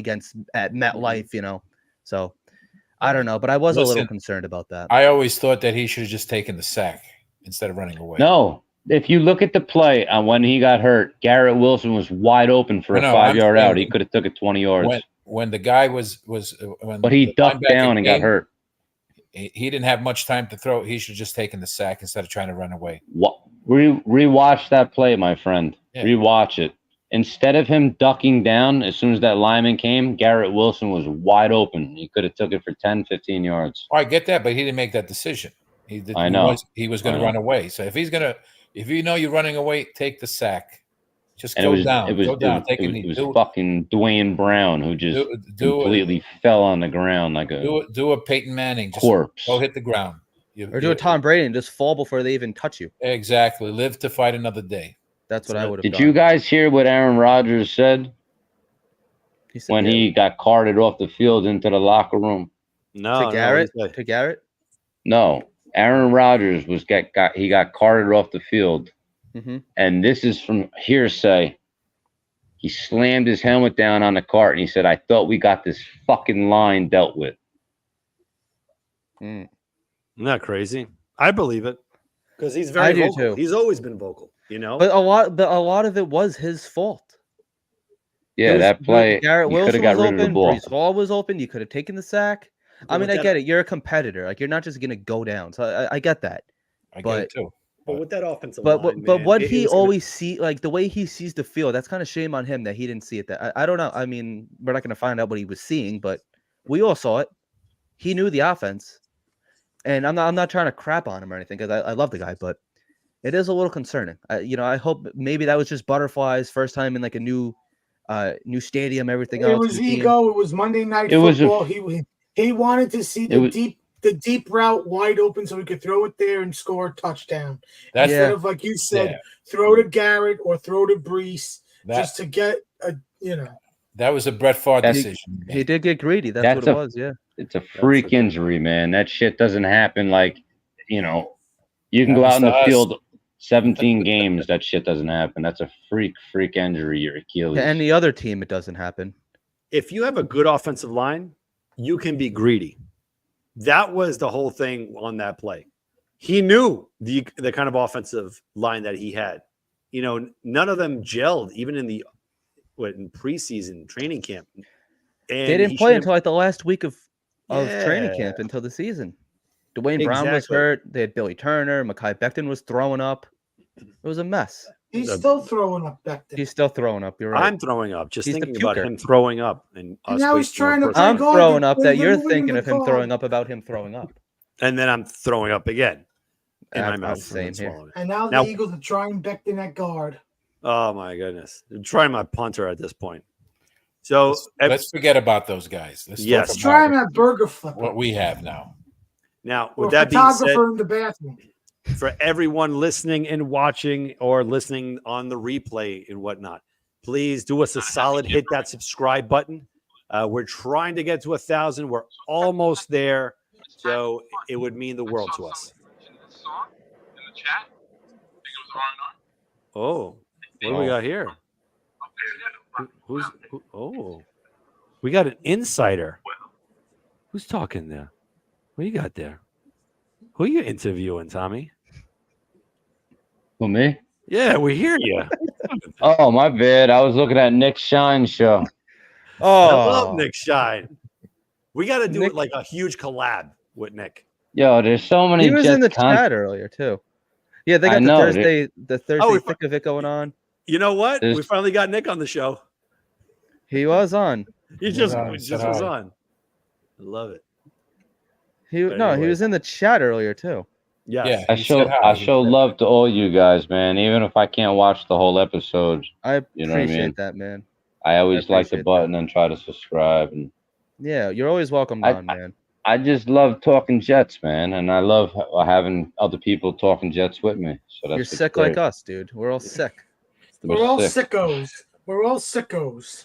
at MetLife, So I don't know, but I was a little Listen, concerned about that. I always thought that he should have just taken the sack instead of running away. No, if you look at the play on when he got hurt, Garrett Wilson was wide open for a I know, I'm 5-yard saying out. He could have took it 20 yards, When the guy was when but he the ducked linebacker down and got came, hurt. He didn't have much time to throw. He should have just taken the sack instead of trying to run away. Rewatch that play, my friend. Yeah. Rewatch it. Instead of him ducking down as soon as that lineman came, Garrett Wilson was wide open. He could have took it for 10, 15 yards. Oh, I get that, but he didn't make that decision. I know. He was going I to know. run away. So if you know you're running away, take the sack. Just And go it was down. Go down. Take a it knee. was fucking Dwayne Brown who just completely fell on the ground like a do a Peyton Manning. Just corpse. go hit the ground. Or do a Tom Brady and just fall before they even touch you. Exactly. Live to fight another day. That's what I would have Did done. you guys hear what Aaron Rodgers said He said, when yeah. he got carted off the field into the locker room? No, to Garrett? no, To Garrett? No, Aaron Rodgers got carted off the field, Mm-hmm. and this is from hearsay. He slammed his helmet down on the cart and he said, "I thought we got this fucking line dealt with." Mm. Isn't that crazy? I believe it because he's I very do vocal. too. He's always been vocal, But a lot of it was his fault. Yeah, that play, Garrett he could Wilson have got was rid of the open. ball. Brees Hall was open. You could have taken the sack. I mean, I get it. You're a competitor. Like you're not just gonna go down. So I get that. I get But- it too. But with that offensive But line, but man, what it he was gonna- always see, like the way he sees the field, that's kind of shame on him that he didn't see it. That I don't know. I mean, we're not gonna find out what he was seeing, but we all saw it. He knew the offense, and I'm not trying to crap on him or anything because I love the guy, but it is a little concerning. I hope maybe that was just butterflies first time in like a new stadium, everything It else. was new team. ego. It was Monday Night It was a- Football. He wanted to see It was- the deep route wide open so he could throw it there and score a touchdown. That's Yeah. Instead of, like you said, Yeah. throw to Garrett or throw to Brees that just to get that was a Brett Favre That's- decision. He did get greedy. That's That's what it a- was. Yeah. It's a freak injury, man. That shit doesn't happen. Like, you can go out in the Happens to us. field 17 games. That shit doesn't happen. That's a freak injury. Your Achilles. To any other team, it doesn't happen. if you have a good offensive line, you can be greedy. That was the whole thing on that play. He knew the kind of offensive line that he had. None of them gelled, even in the in preseason training camp. And They didn't he play should've- until like the last week of training camp until the season. Dwayne Brown was Exactly. hurt. They had Billy Turner. Mekhi Becton was throwing up. It was a mess. He's still throwing up back there. He's still throwing up. You're right. I'm throwing up just He's the thinking about puker. him throwing up, and us now he's wasting trying our to first- I'm God, throwing up they're that you're winning thinking the of him card. throwing up about him throwing up. and then I'm throwing up again in my I'm mouth. the same and here. swallowing it. And now, Now- the Eagles are trying Becton at guard. Oh my goodness! I'm trying my punter at this point. So Let's forget about those guys. Let's Yes. talk Try him about at burger flipper. what we have now. now, Or with that being said, photographer in the bathroom. for everyone listening and watching or listening on the replay and whatnot, please do us a solid, hit that subscribe button. We're trying to get to 1,000. We're almost there, so it would mean the world to us. Oh, what do we got here? Oh, we got an insider. Who's talking there? What you got there? Who are you interviewing, Tommy? Who, me? Yeah, we hear you. Oh, my bad. I was looking at Nick Shine's show. I Oh, love Nick Shine. We got to do Nick- it like a huge collab with Nick. Yo, there's so many he was Jets in the con- chat earlier too. Yeah, they I got know, the Thursday we- thick of it going on. You know what? There's- We finally got Nick on the show. He was on. He just, on, he just said was hi. on. I love it. He But no, he anyway. was in the chat earlier too. Yes. Yeah. I He show said hi. I show love to all you guys, man. Even if I can't watch the whole episode, I You know what I appreciate mean? that, man. I always like the appreciate that. button and try to subscribe. And Yeah, you're always welcome I- on, man. I just love talking Jets, man, and I love having other people talking Jets with me. So that's You're what's sick great. like us, dude. We're all sick. We're all sick. sickos. We're all sickos.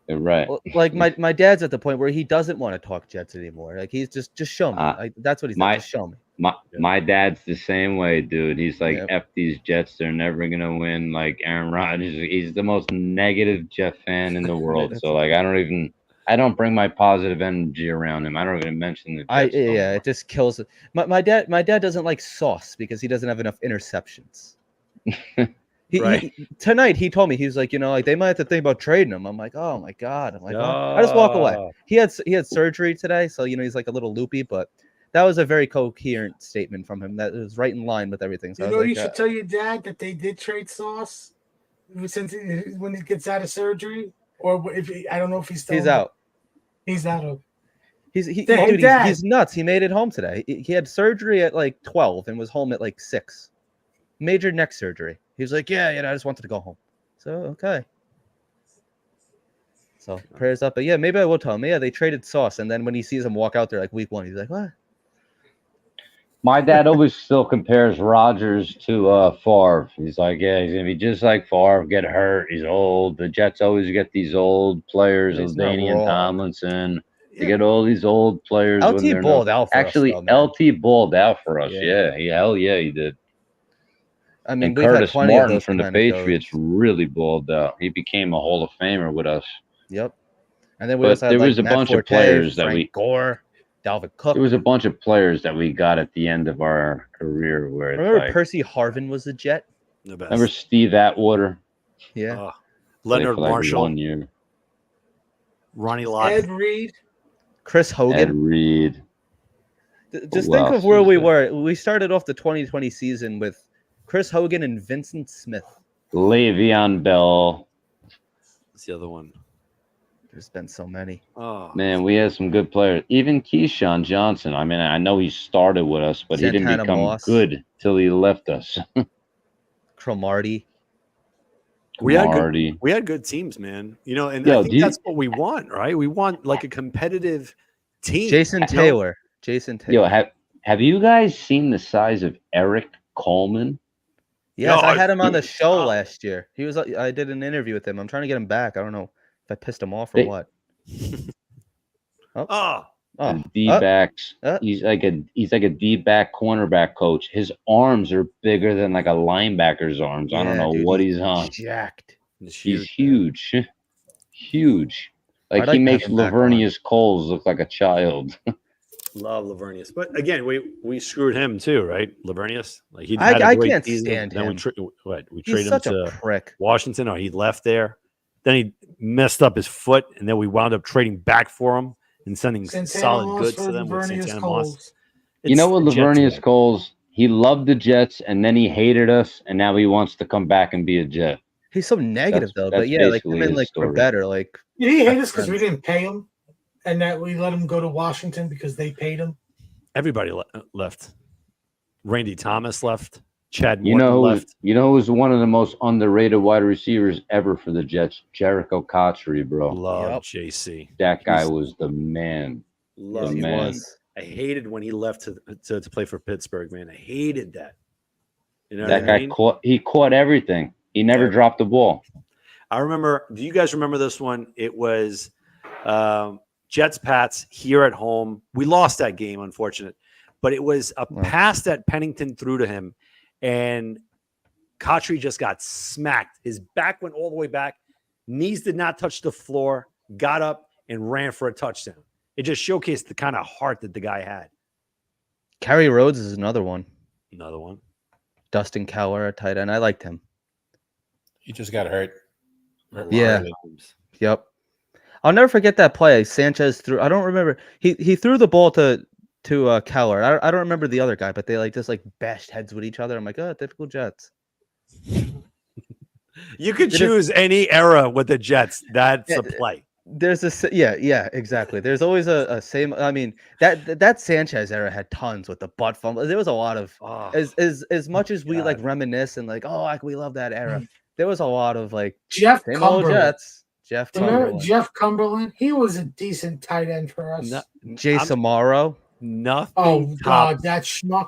You're right. Well, like my dad's at the point where he doesn't want to talk Jets anymore. Like he's just show me. Like, that's what he's my- like. Just show me. My dad's the same way, dude. He's like, Yep. F these Jets, they're never gonna win. Like Aaron Rodgers, he's the most negative Jet fan in the world. So like, I don't bring my positive energy around him. I don't even mention the Jets. no Yeah, more. it just kills it. My dad doesn't like Sauce because he doesn't have enough interceptions. Right. Tonight he told me, he was like, like they might have to think about trading him. I'm like, oh my god. I'm like, well, I just walk away. Oh. He had surgery today, so he's like a little loopy, but that was a very coherent statement from him. That was right in line with everything. So You I know, was you like, should tell your dad that they did trade Sauce since when he gets out of surgery, or if I don't know if he's still he's out. He's out of. Hey, Hey, Dad. he's nuts. He made it home today. He had surgery at like 12 and was home at like 6. Major neck surgery. He was like, yeah, I just wanted to go home. So okay. So prayers up. But yeah, maybe I will tell him. Yeah, they traded Sauce, and then when he sees him walk out there like week 1, he's like, what? My dad always still compares Rodgers to Favre. He's like, yeah, he's gonna be just like Favre, get hurt. He's old. The Jets always get these old players, He's not Ladainian wrong. Tomlinson. They get all these old players. when LT they're balled out for us, Actually, though, man. LT balled out for us. Yeah. Hell yeah, he did. I mean, And we've had Curtis plenty of Martin those from the kind of Patriots goes. really balled out. He became a Hall of Famer with us. Yep. And then we But also had there like, was a Matt bunch of Forte, players that Frank we- Gore, Dalvin Cook. There was a bunch of players that we got at the end of our career where it's Remember like, Percy Harvin was a Jet? The best. remember Steve Atwater? Yeah. Oh, Played Leonard for, like, Marshall, 1 year. Ronnie Lott. Ed Reed. Chris Ed Hogan. Reed. Just Who think else of where was we there? were. We started off the 2020 season with Chris Hogan and Vincent Smith. Le'Veon Bell. What's the other one? There's been so many. Oh, Man, we had some good players. Even Keyshawn Johnson. I mean, I know he started with us, but he didn't Santana become Moss. good till he left us. Cromartie. we had good, Marty. we had good teams, man. And Yo, I do think you- that's what we want, right? We want like a competitive team. Jason You know? Taylor. Jason Yo, Taylor. have you guys seen the size of Eric Coleman? Yes, Yo, I had him on the show stop. last year. He was. I did an interview with him. I'm trying to get him back. I don't know if I pissed him off or They- what. Oh, Oh, D backs. uh. He's like a D back cornerback coach. His arms are bigger than like a linebacker's arms. I don't yeah, know dude, what he's on. jacked. it's He's huge. huge. Huge. Like I'd like he to makes have him back on. Lavernius Coles look like a child. Love Lavernius, but again, we screwed him too, right? Lavernius, like he. I- had a I great can't season, stand then him. We He's traded him such a to prick. Washington, or he left there. Then he messed up his foot, and then we wound up trading back for him and sending Santana solid Moss goods for to them with Lavernius Santana Moss. Coles. You know what, the Jets Lavernius way. Coles, he loved the Jets and then he hated us, and now he wants to come back and be a Jet. He's so negative though. But that's yeah, like basically him in his like for story. better. Like Did he hate That's us because we friends. didn't pay him, and that we let him go to Washington because they paid him? Everybody left. Randy Thomas left. Chad You Morton know, left. who was one of the most underrated wide receivers ever for the Jets? Jericho Cotchery, bro. Love Yep. JC. That guy He's- was the man. Love he man. him. was. I hated when he left to play for Pittsburgh, man. I hated that. You know That what I guy mean? caught everything. He never Yeah. dropped the ball. I remember. Do you guys remember this one? It was Jets Pats here at home. We lost that game, unfortunate, but it was a Wow. pass that Pennington threw to him, and Cotchery just got smacked. His back went all the way back. Knees did not touch the floor. Got up and ran for a touchdown. It just showcased the kind of heart that the guy had. Kerry Rhodes is another one. Another one. Dustin Cowher, a tight end. I liked him. He just got hurt. Yeah. Really. Yep. I'll never forget that play. Sanchez threw. I don't remember. He threw the ball to Cowher. I don't remember the other guy, but they like just like bashed heads with each other. I'm like, oh, typical Jets. You could Did it- choose any era with the Jets. That's Yeah, a play. There's a yeah, exactly. There's always a same. I mean, that Sanchez era had tons with the butt fumble. There was a lot of Oh, as much as we like God. reminisce and like, oh, like we love that era. There was a lot of like Jeff same old Cumberland. Jets. Jeff Remember Cumberland, Jeff Cumberland? He was a decent tight end for us. No- Jay I'm- Samaro, nothing. Oh God, tops, that schmuck!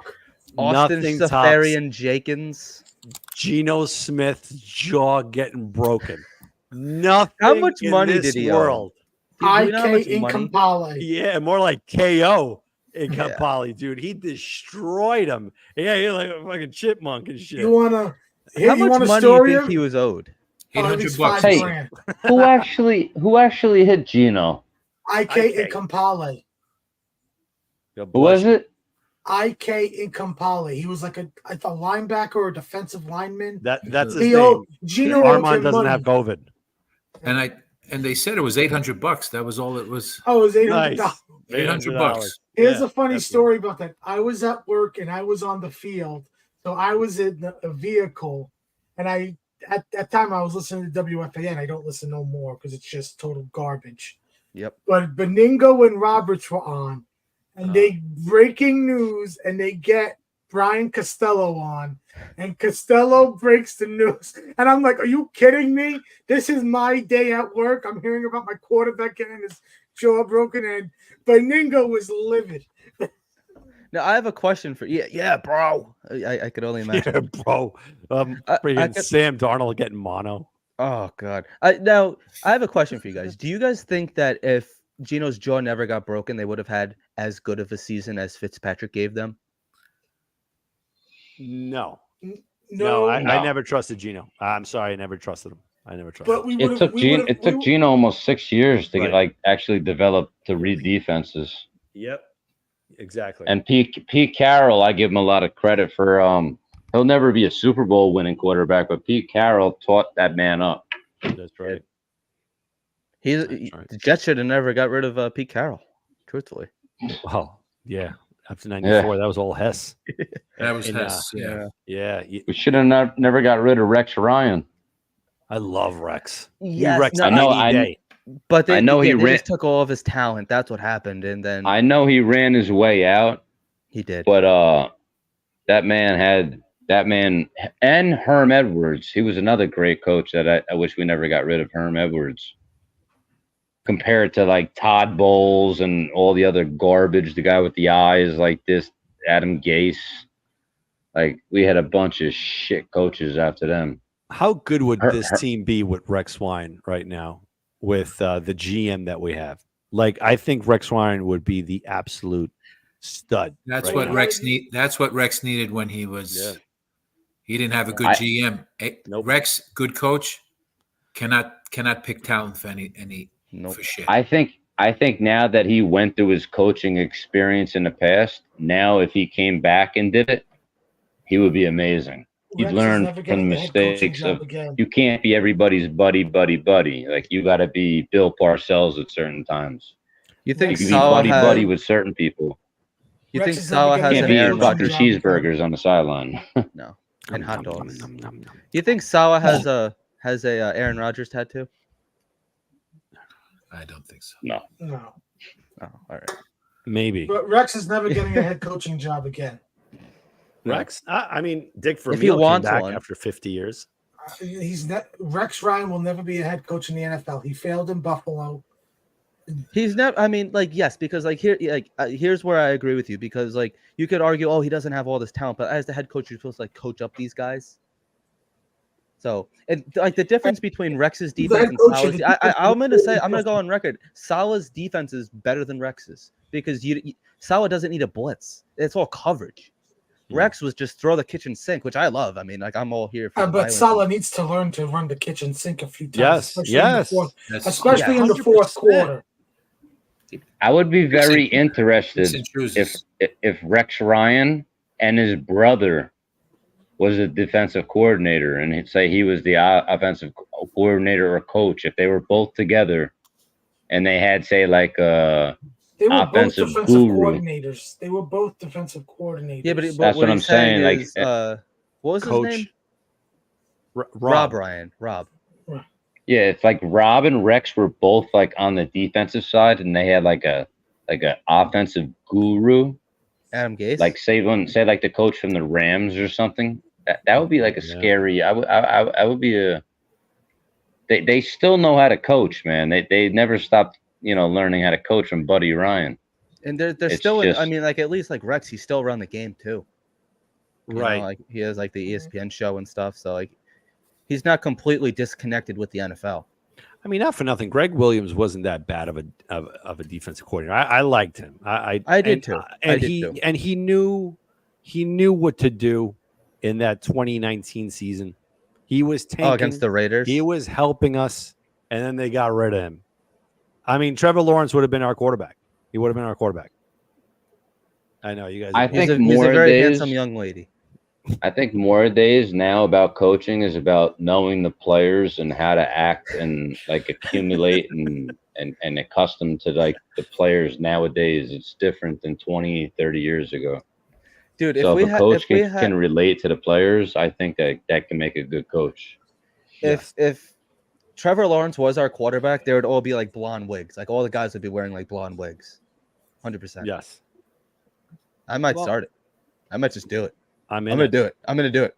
Austin nothing tops Safarian Jenkins. Geno Smith's jaw getting broken. Nothing. How much in money this did he owe? world? Do we know how much IK money- Incampale. Yeah, more like KO in Yeah. Campali, dude. He destroyed him. Yeah, he's like a fucking chipmunk and shit. You wanna? How you much want a money do you story? think he was owed? At 800 least bucks. Hey. $5,000. Who actually hit Gino? IK IK. Incampale. God Who was bless you. it? IK Incampale. He was like a linebacker or a defensive lineman. That's his He thing. owed Gino owed Armand him doesn't money. have COVID. And they said it was $800. That was all it was. Oh, it was $800. Nice. $800. Here's Yeah, a funny that's story about that. I was at work and I was on the field. So I was in a vehicle and at that time I was listening to WFAN. I don't listen no more because it's just total garbage. Yep. But Beningo and Roberts were on and they breaking news and they get Brian Costello on and Costello breaks the news. And I'm like, are you kidding me? This is my day at work. I'm hearing about my quarterback getting his jaw broken and Beningo was livid. Now I have a question for yeah, bro. I could only imagine. Yeah, bro. I Freaking could- Sam Darnold getting mono. Oh God. Now I have a question for you guys. Do you guys think that if Gino's jaw never got broken, they would have had as good of a season as Fitzpatrick gave them? No. No, No, I No. never trusted Gino. I'm sorry, I never trusted him. I never trusted but him. we It would took Gino almost 6 years to Right. like actually develop to read defenses. Yep. Exactly. And Pete Carroll, I give him a lot of credit for. He'll never be a Super Bowl winning quarterback, but Pete Carroll taught that man up. That's right. He's That's right. the Jets should have never got rid of Pete Carroll. Truthfully. Well, yeah. After 94, that was all Hess. That was And, Hess. Yeah. Yeah. We should have never got rid of Rex Ryan. I love Rex. Yes, Rex no, I know, any I- day. But they, I know he they ran- just took all of his talent. That's what happened, and then I know he ran his way out, he did. but that man and Herm Edwards. He was another great coach that I wish we never got rid of Herm Edwards. Compared to like Todd Bowles and all the other garbage, the guy with the eyes like this, Adam Gase. Like we had a bunch of shit coaches after them. How good would Her- this her- team be with Rex Wine right now with the GM that we have? Like, I think Rex Wine would be the absolute stud. That's right what now. Rex need. That's what Rex needed when he was. Yeah. He didn't have a good I- GM. Nope. Rex, good coach, cannot pick talent for any Nope. for shit. I think now that he went through his coaching experience in the past, now if he came back and did it, he would be amazing. You Rex is learn never from getting the a head coaching mistakes job of again. you can't be everybody's buddy. Like you got to be Bill Parcells at certain times. You You think Rex can is be never Salah buddy getting- buddy has? with certain people. You Rex think is never Salah getting has a Can't an be head Aaron eating coaching fucking Rodgers? job again. cheeseburgers on the sideline. No, and hot dogs. Nom, nom, nom. You think Salah has a Aaron Rodgers tattoo? I don't think so. No. Oh, all right. Maybe But Rex is never getting a head coaching job again. Rex. I mean, Dick If he Vermeil came wants back one. after 50 years. Rex Ryan will never be a head coach in the NFL. He failed in Buffalo. He's never. I mean, like, yes, because like here's where I agree with you, because like you could argue, oh, he doesn't have all this talent, but as the head coach, you're supposed to like coach up these guys. So, and like the difference between Rex's The defense head and coach Salah's, of the I'm gonna defense say, is I'm gonna go on record. Salah's defense is better than Rex's because Salah doesn't need a blitz. It's all coverage. Rex was just throw the kitchen sink, which I love. I mean, like I'm all here for. The But violence. Salah needs to learn to run the kitchen sink a few times. Yes, especially yes. In the fourth, That's especially in the 100%. fourth quarter. I would be very Listen, interested if Rex Ryan and his brother was a defensive coordinator, and he'd say he was the offensive coordinator or coach. If they were both together, and they had say like They were offensive both defensive guru. coordinators. They were both defensive coordinators. Yeah, but That's what I'm he's saying, like, is, what was Coach his name? Rob. Rob Ryan. Rob. yeah, it's like Rob and Rex were both like on the defensive side, and they had like a offensive guru, Adam Gase. like say like the coach from the Rams or something. That would be like a Yeah. scary. I would be a. They still know how to coach, man. They never stopped, learning how to coach from Buddy Ryan. and they're it's still. I just- mean, like at least like Rex, he still run the game too. You know, Right. like he has like the ESPN show and stuff. So like, he's not completely disconnected with the NFL. I mean, not for nothing. Greg Williams wasn't that bad of a defensive coordinator. I liked him. I did and, too. And I did he too. and he knew what to do in that 2019 season. He was tanking. Oh, against the Raiders. He was helping us, and then they got rid of him. I mean, Trevor Lawrence would have been our quarterback. He would have been our quarterback. I know you guys. I are- think he's a more very days- handsome young lady. I think more days now about coaching is about knowing the players and how to act and like accumulate and accustom to like the players nowadays. It's different than 20, 30 years ago. Dude, So if a coach we can relate to the players, I think that can make a good coach. if Trevor Lawrence was our quarterback, there would all be like blonde wigs. Like all the guys would be wearing like blonde wigs. 100%. yes. I might Well, start it. I might just do it. I'm I'm gonna do it. I'm gonna do it.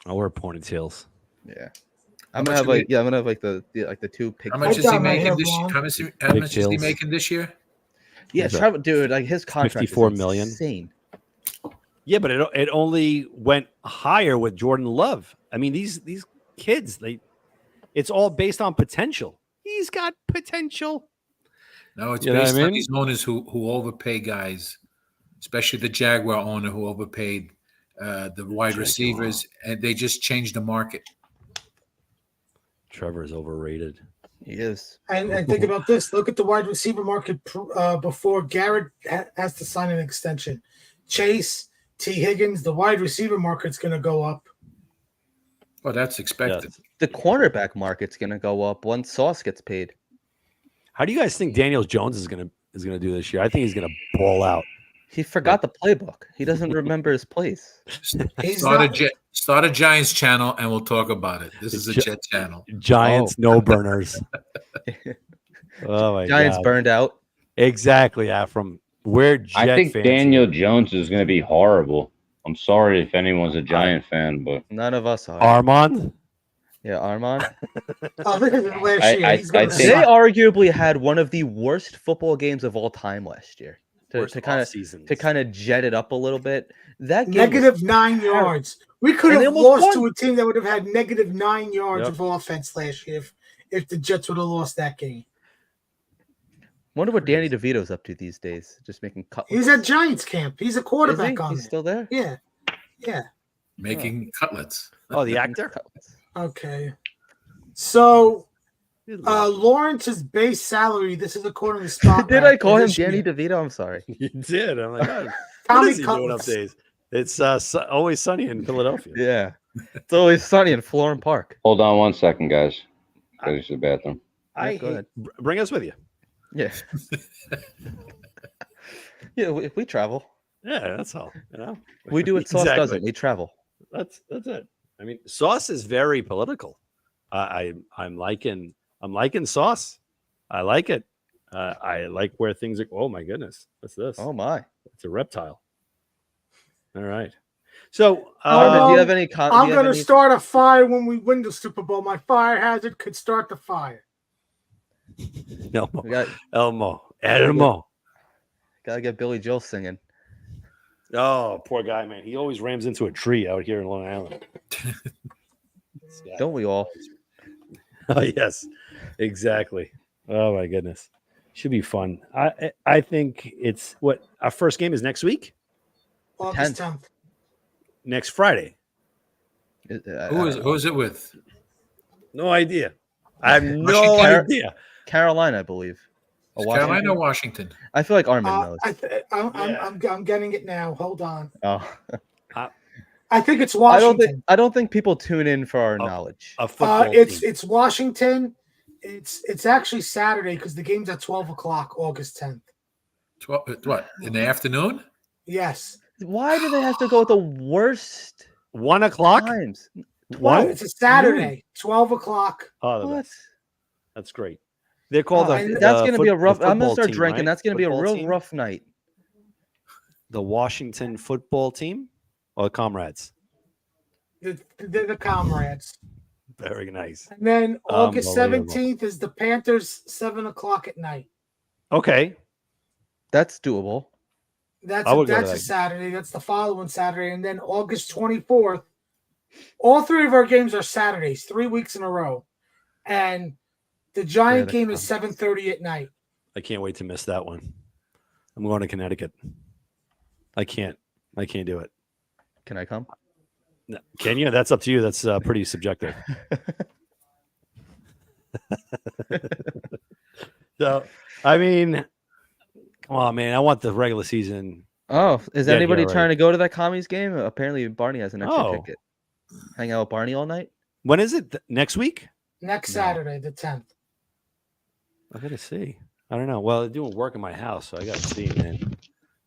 I'll wear ponytails. Yeah. How I'm gonna much have do we- like I'm gonna have like the two pig. How I much is he got my making hair this? blonde. How much is he Pigtails. making this year? Yeah, What's that? Trevor, dude, like his contract 54 is million. insane. Yeah, but it only went higher with Jordan Love. I mean, these kids, it's all based on potential. He's got potential. No, it's You know what based I on mean? these owners who overpay guys, especially the Jaguar owner who overpaid the wide Jaguar. receivers, and they just changed the market. Trevor is overrated. He is. And think about this. Look at the wide receiver market before Garrett has to sign an extension. Chase, T. Higgins, the wide receiver market's going to go up. Well, that's expected. Yes. The cornerback market's gonna go up once Sauce gets paid. How do you guys think Daniel Jones is gonna do this year? I think he's gonna ball out. He forgot the playbook. He doesn't remember his plays. He's Start a Giants channel, and we'll talk about it. This is a Gi- Jet channel. Giants no burners. Oh my Giants god! burned out. Exactly, Afram. We're Jet I think fans Daniel here. Jones is going to be horrible. I'm sorry if anyone's a Giant fan, but None of us are. Armand. Yeah, Armand. Oh, look at last I- year. I- He's going I to think- They arguably had one of the worst football games of all time last year. Worst To kind of off-seasons. jet it up a little bit. That game was- -9 yards. We could And they have almost lost won. to a team that would have had -9 yards Yep. of offense last year if the Jets would have lost that game. Wonder what Danny DeVito's up to these days. Just making cutlets. He's at Giants camp. He's a Is he? quarterback on He's there. still there. Yeah. Yeah. Making cutlets. Oh, the actor. Cutlets. Okay. So Lawrence's base salary, this is according to Spot. Did I call him Danny DeVito? I'm sorry. You did. I'm like, oh, what Tommy is he doing up Cutlets. days? It's always sunny in Philadelphia. Yeah. It's always sunny in Florham Park. Hold on one second, guys. Go to the bathroom. Yeah, go ahead. Bring us with you. Yeah. Yeah, we travel. Yeah, that's all. You know, We do what Sauce Exactly. doesn't. We travel. That's it. I mean, Sauce is very political. I'm liking Sauce. I like it. I like where things are. Oh my goodness, what's this? Oh my. It's a reptile. All right. So Armin, do you have any I'm going to start a fire when we win the Super Bowl. My fire hazard could start the fire. Elmo, We got Elmo. gotta get Billy Joel singing. Oh, poor guy, man. He always rams into a tree out here in Long Island. Don't we all? Oh, yes, exactly. Oh my goodness, should be fun. I think it's what our first game is next week, August 10th. next Friday. Who is it with? No idea. I have no Washington. idea. Carolina, I believe. Or Is Washington? Carolina or Washington? I feel like Armin knows. I'm getting it now. Hold on. Oh. I think it's I Washington. don't think people tune in for our knowledge. A football It's team. it's Washington. It's actually Saturday because the game's at 12 o'clock, August 10th. What, in the afternoon? Yes. Why do they have to go with the worst 1 o'clock. times? What? It's a Saturday, 12 o'clock. Oh, the What? best. That's great. They're called and That's gonna be a rough. the I'm gonna football start team, drinking. right? That's gonna be a Football real team? rough night. The Washington football team or comrades. They're the comrades. Very nice. And then August Unbelievable. 17th is the Panthers, 7 o'clock at night. Okay. That's doable. That's I would go to that's a that. Saturday. That's the following Saturday. And then August 24th, all three of our games are Saturdays, 3 weeks in a row. And the Giant the game is 7:30 at night. I can't wait to miss that one. I'm going to Connecticut. I can't do it. Can I come? No. Can you? That's up to you. That's pretty subjective. So, I mean, come on, man. I want the regular season. Oh, is Yeah, anybody you're trying to go to that commies game? Apparently, Barney has an extra Oh. ticket. Hang out with Barney all night. When is it? Next week? Next No. Saturday, the 10th. I gotta see. I don't know. Well, they're doing work in my house, so I gotta see, man.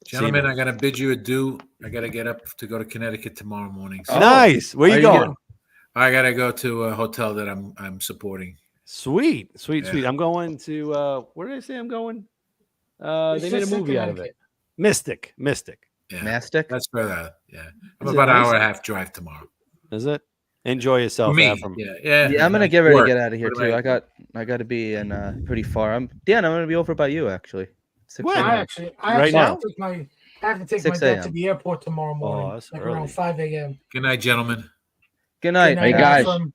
Gentlemen, See, I got to bid you adieu. I got to get up to go to Connecticut tomorrow morning. So Oh. Nice. Where Are you you going? getting- I got to go to a hotel that I'm supporting. Sweet. Yeah. I'm going to where did I say I'm going? It's They made a just in movie out of it. Connecticut. Mystic. Yeah, Mastic. that's further out. Yeah, I'm Is it about an nice? hour and a half drive tomorrow. Is it? Enjoy yourself. Me, Avram. yeah. Yeah, I'm gonna get ready Work. to get out of here What too. about I got to be in pretty far. Dan, I'm gonna be over by you actually. 6 What? a.m. I Right actually now? have to take my dad 6 to a.m. the airport tomorrow morning, that's like early. around 5 a.m. Good night, gentlemen. Good night. Good Hey, night, guys. Avram.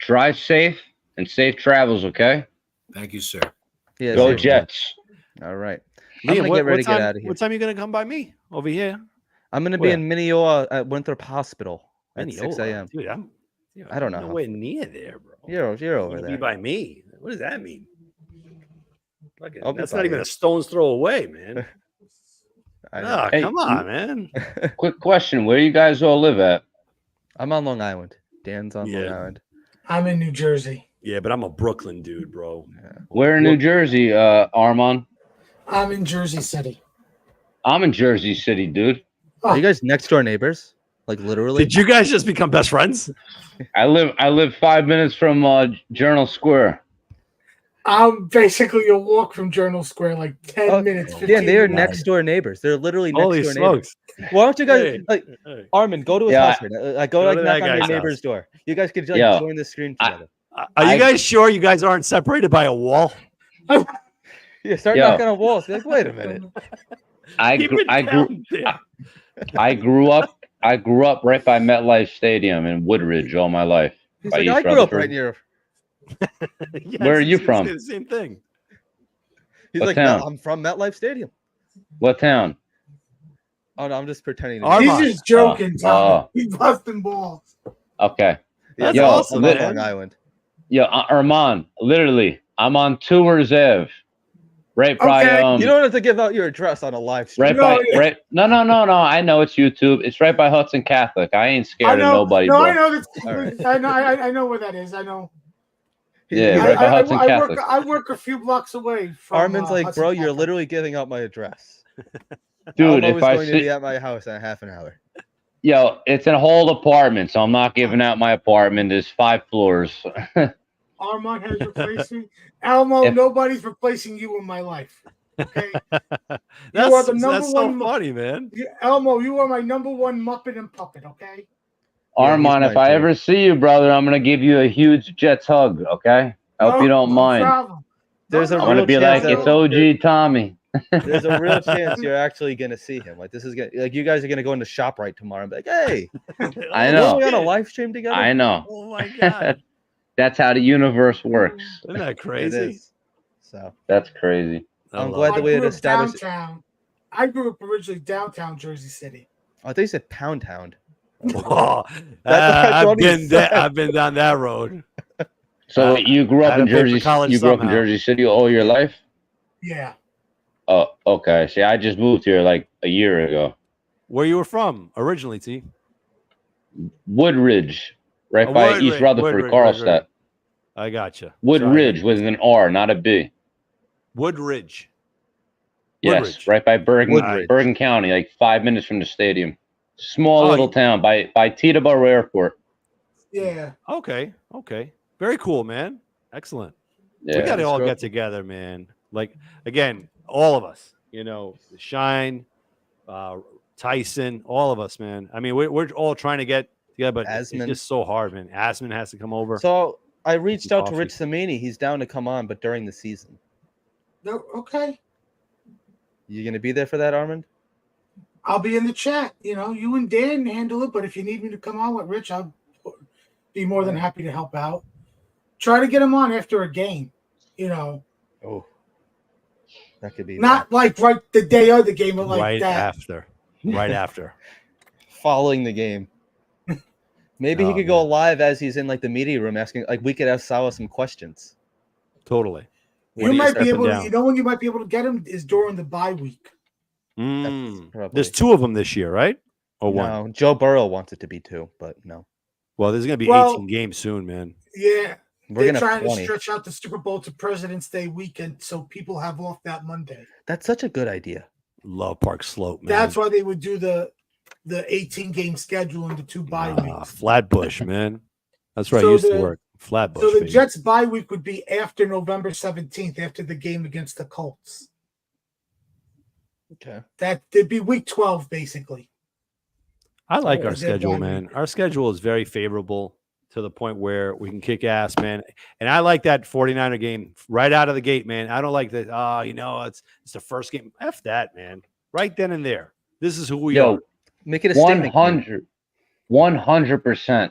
Drive safe and safe travels, okay? Thank you, sir. Yeah, Go same. Jets. All right. I'm Liam, gonna what, get ready what to time, get out of here. What time are you gonna come by me over here? I'm gonna be Where? in Minneola at Winthrop Hospital at Mineola. 6 a.m. Dude, I don't know how Nowhere near there, bro. You're You're over gonna there. Be by me. What does that mean? Fucking- I'll be that's by not even you. a stone's throw away, man. I know. No, Hey, come on, man. Quick question. Where you guys all live at? I'm on Long Island. Dan's on Long Yeah. Island. I'm in New Jersey. Yeah, but I'm a Brooklyn dude, bro. Where in New Jersey, Armand? I'm in Jersey City. I'm in Jersey City, dude. Are you guys next door neighbors? Like literally? Did you guys just become best friends? I live 5 minutes from Journal Square. I'm basically a walk from Journal Square, like 10 Oh, minutes. Dan, 15 they are minutes. next door neighbors. They're literally next Holy door smokes. neighbors. Why don't you guys Hey, like hey. Armin, go to his Yeah. house right now. Go Go like to knock that on your guy's neighbor's house. door. You guys could like Yo, join the stream I- together. Are you I- guys sure you guys aren't separated by a wall? Yeah, start Yo. knocking on walls. Be like, wait a minute. I Keep grew, it I grew down there. I grew up right by MetLife Stadium in Woodridge all my life. He's By like, East I grew up Rutherford. right near. Yes, Where are you it's from? The same thing. He's What like, town? no, I'm from MetLife Stadium. What town? Oh no, I'm just pretending. To Our- be- He's Armand. just joking, Oh. Tom. He's busting balls. Okay. Yeah, That's awesome, I'm on man. Long Island. Yeah, Armand, literally, I'm on Tours Ave, right by Okay. You don't have to give out your address on a live stream. right No, by yeah. right. No. I know it's YouTube. It's right by Hudson Catholic. I ain't I scared of know. nobody, No, bro. I know that. All right. I know where that is. I know. Yeah, He's right by like, Hudson Catholic. I work a few blocks away from. Armin's like, Hudson bro, you're Catholic. literally giving out my address. Dude, Elmo if is I going to see, be at my house in a half an hour. yo, it's a whole apartment, so I'm not giving out my apartment. There's 5 floors. Armand has replaced me. Elmo, If- nobody's replacing you in my life. Okay, That's, the number that's so one- funny, man. Elmo, you are my number one Muppet and puppet. Okay. Armand, he's if I mine, too. ever see you, brother, I'm gonna give you a huge Jets hug. Okay? I hope you don't No mind. problem. There's a I'm gonna real be chance like, that- it's OG Tommy. There's a real chance you're actually gonna see him. Like this is gonna, like you guys are gonna go into ShopRite tomorrow and be like, hey, I weren't know. we on a live stream together? I know. Oh my god, That's how the universe works. isn't that It crazy? is. So That's crazy. I I'm love glad it. that we had grew up established. downtown. I grew up originally downtown Jersey City. I think you said Pound Town. Oh, That's what I I've thought he been said. I've been down that road. So I- wait, you grew I up had in to pay for Jersey. college You grew up in somehow. Jersey City all your life. Yeah. Oh, okay. See, I just moved here like a year ago. Where you were from originally, T? Woodridge, right Oh, by Woodridge, East Rutherford, Woodridge, Carlstadt. Woodridge. I gotcha. Woodridge with an R, not a B. Woodridge. Yes, Woodridge. right by Bergen, Woodridge. Bergen County, like 5 minutes from the stadium. Small Oh, little you- town by Teterboro Airport. Yeah. Okay. Okay. Very cool, man. Excellent. Yeah. We got to all Scrub- get together, man. Like again, all of us. You know, Shine, Tyson, all of us, man. I mean, we're all trying to get together, but it's Asman. just so hard, man. Asman has to come over. So I reached Some out to coffee. Rich Samini. He's down to come on, but during the season. No, okay. You gonna be there for that, Armand? I'll be in the chat. You know, you and Dan handle it, but if you need me to come on with Rich, I'll be more than happy to help out. Try to get him on after a game. You know, Oh, that could be not like right the day of the game, but like right that. after. Right after. following the game. Maybe he Oh, could go man. live as he's in like the media room asking, like we could ask Salah some questions. Totally. You When he's might be stepping able to, down. you know, when you might be able to get him is during the bye week. Probably. There's 2 of them this year, right? Or 1? No, Joe Burrow wants it to be 2, but no. Well, there's going to be Well- 18 games soon, man. Yeah. We're They're gonna trying have to 20. stretch out the Super Bowl to President's Day weekend so people have off that Monday. That's such a good idea. Love Park Slope, man. That's why they would do the 18 game schedule into 2 bye weeks. Flatbush, man. That's where So I used to the- work. Flatbush. So the baby. Jets bye week would be after November 17th, after the game against the Colts. Okay. That it'd be week 12, basically. I like Oh, our is that schedule, bye man. week? Our schedule is very favorable to the point where we can kick ass, man. And I like that 49er game right out of the gate, man. I don't like that. Oh, you know, it's the first game. F that, man. Right then and there. This is who we Yo, are. Make it a statement. game. 100%.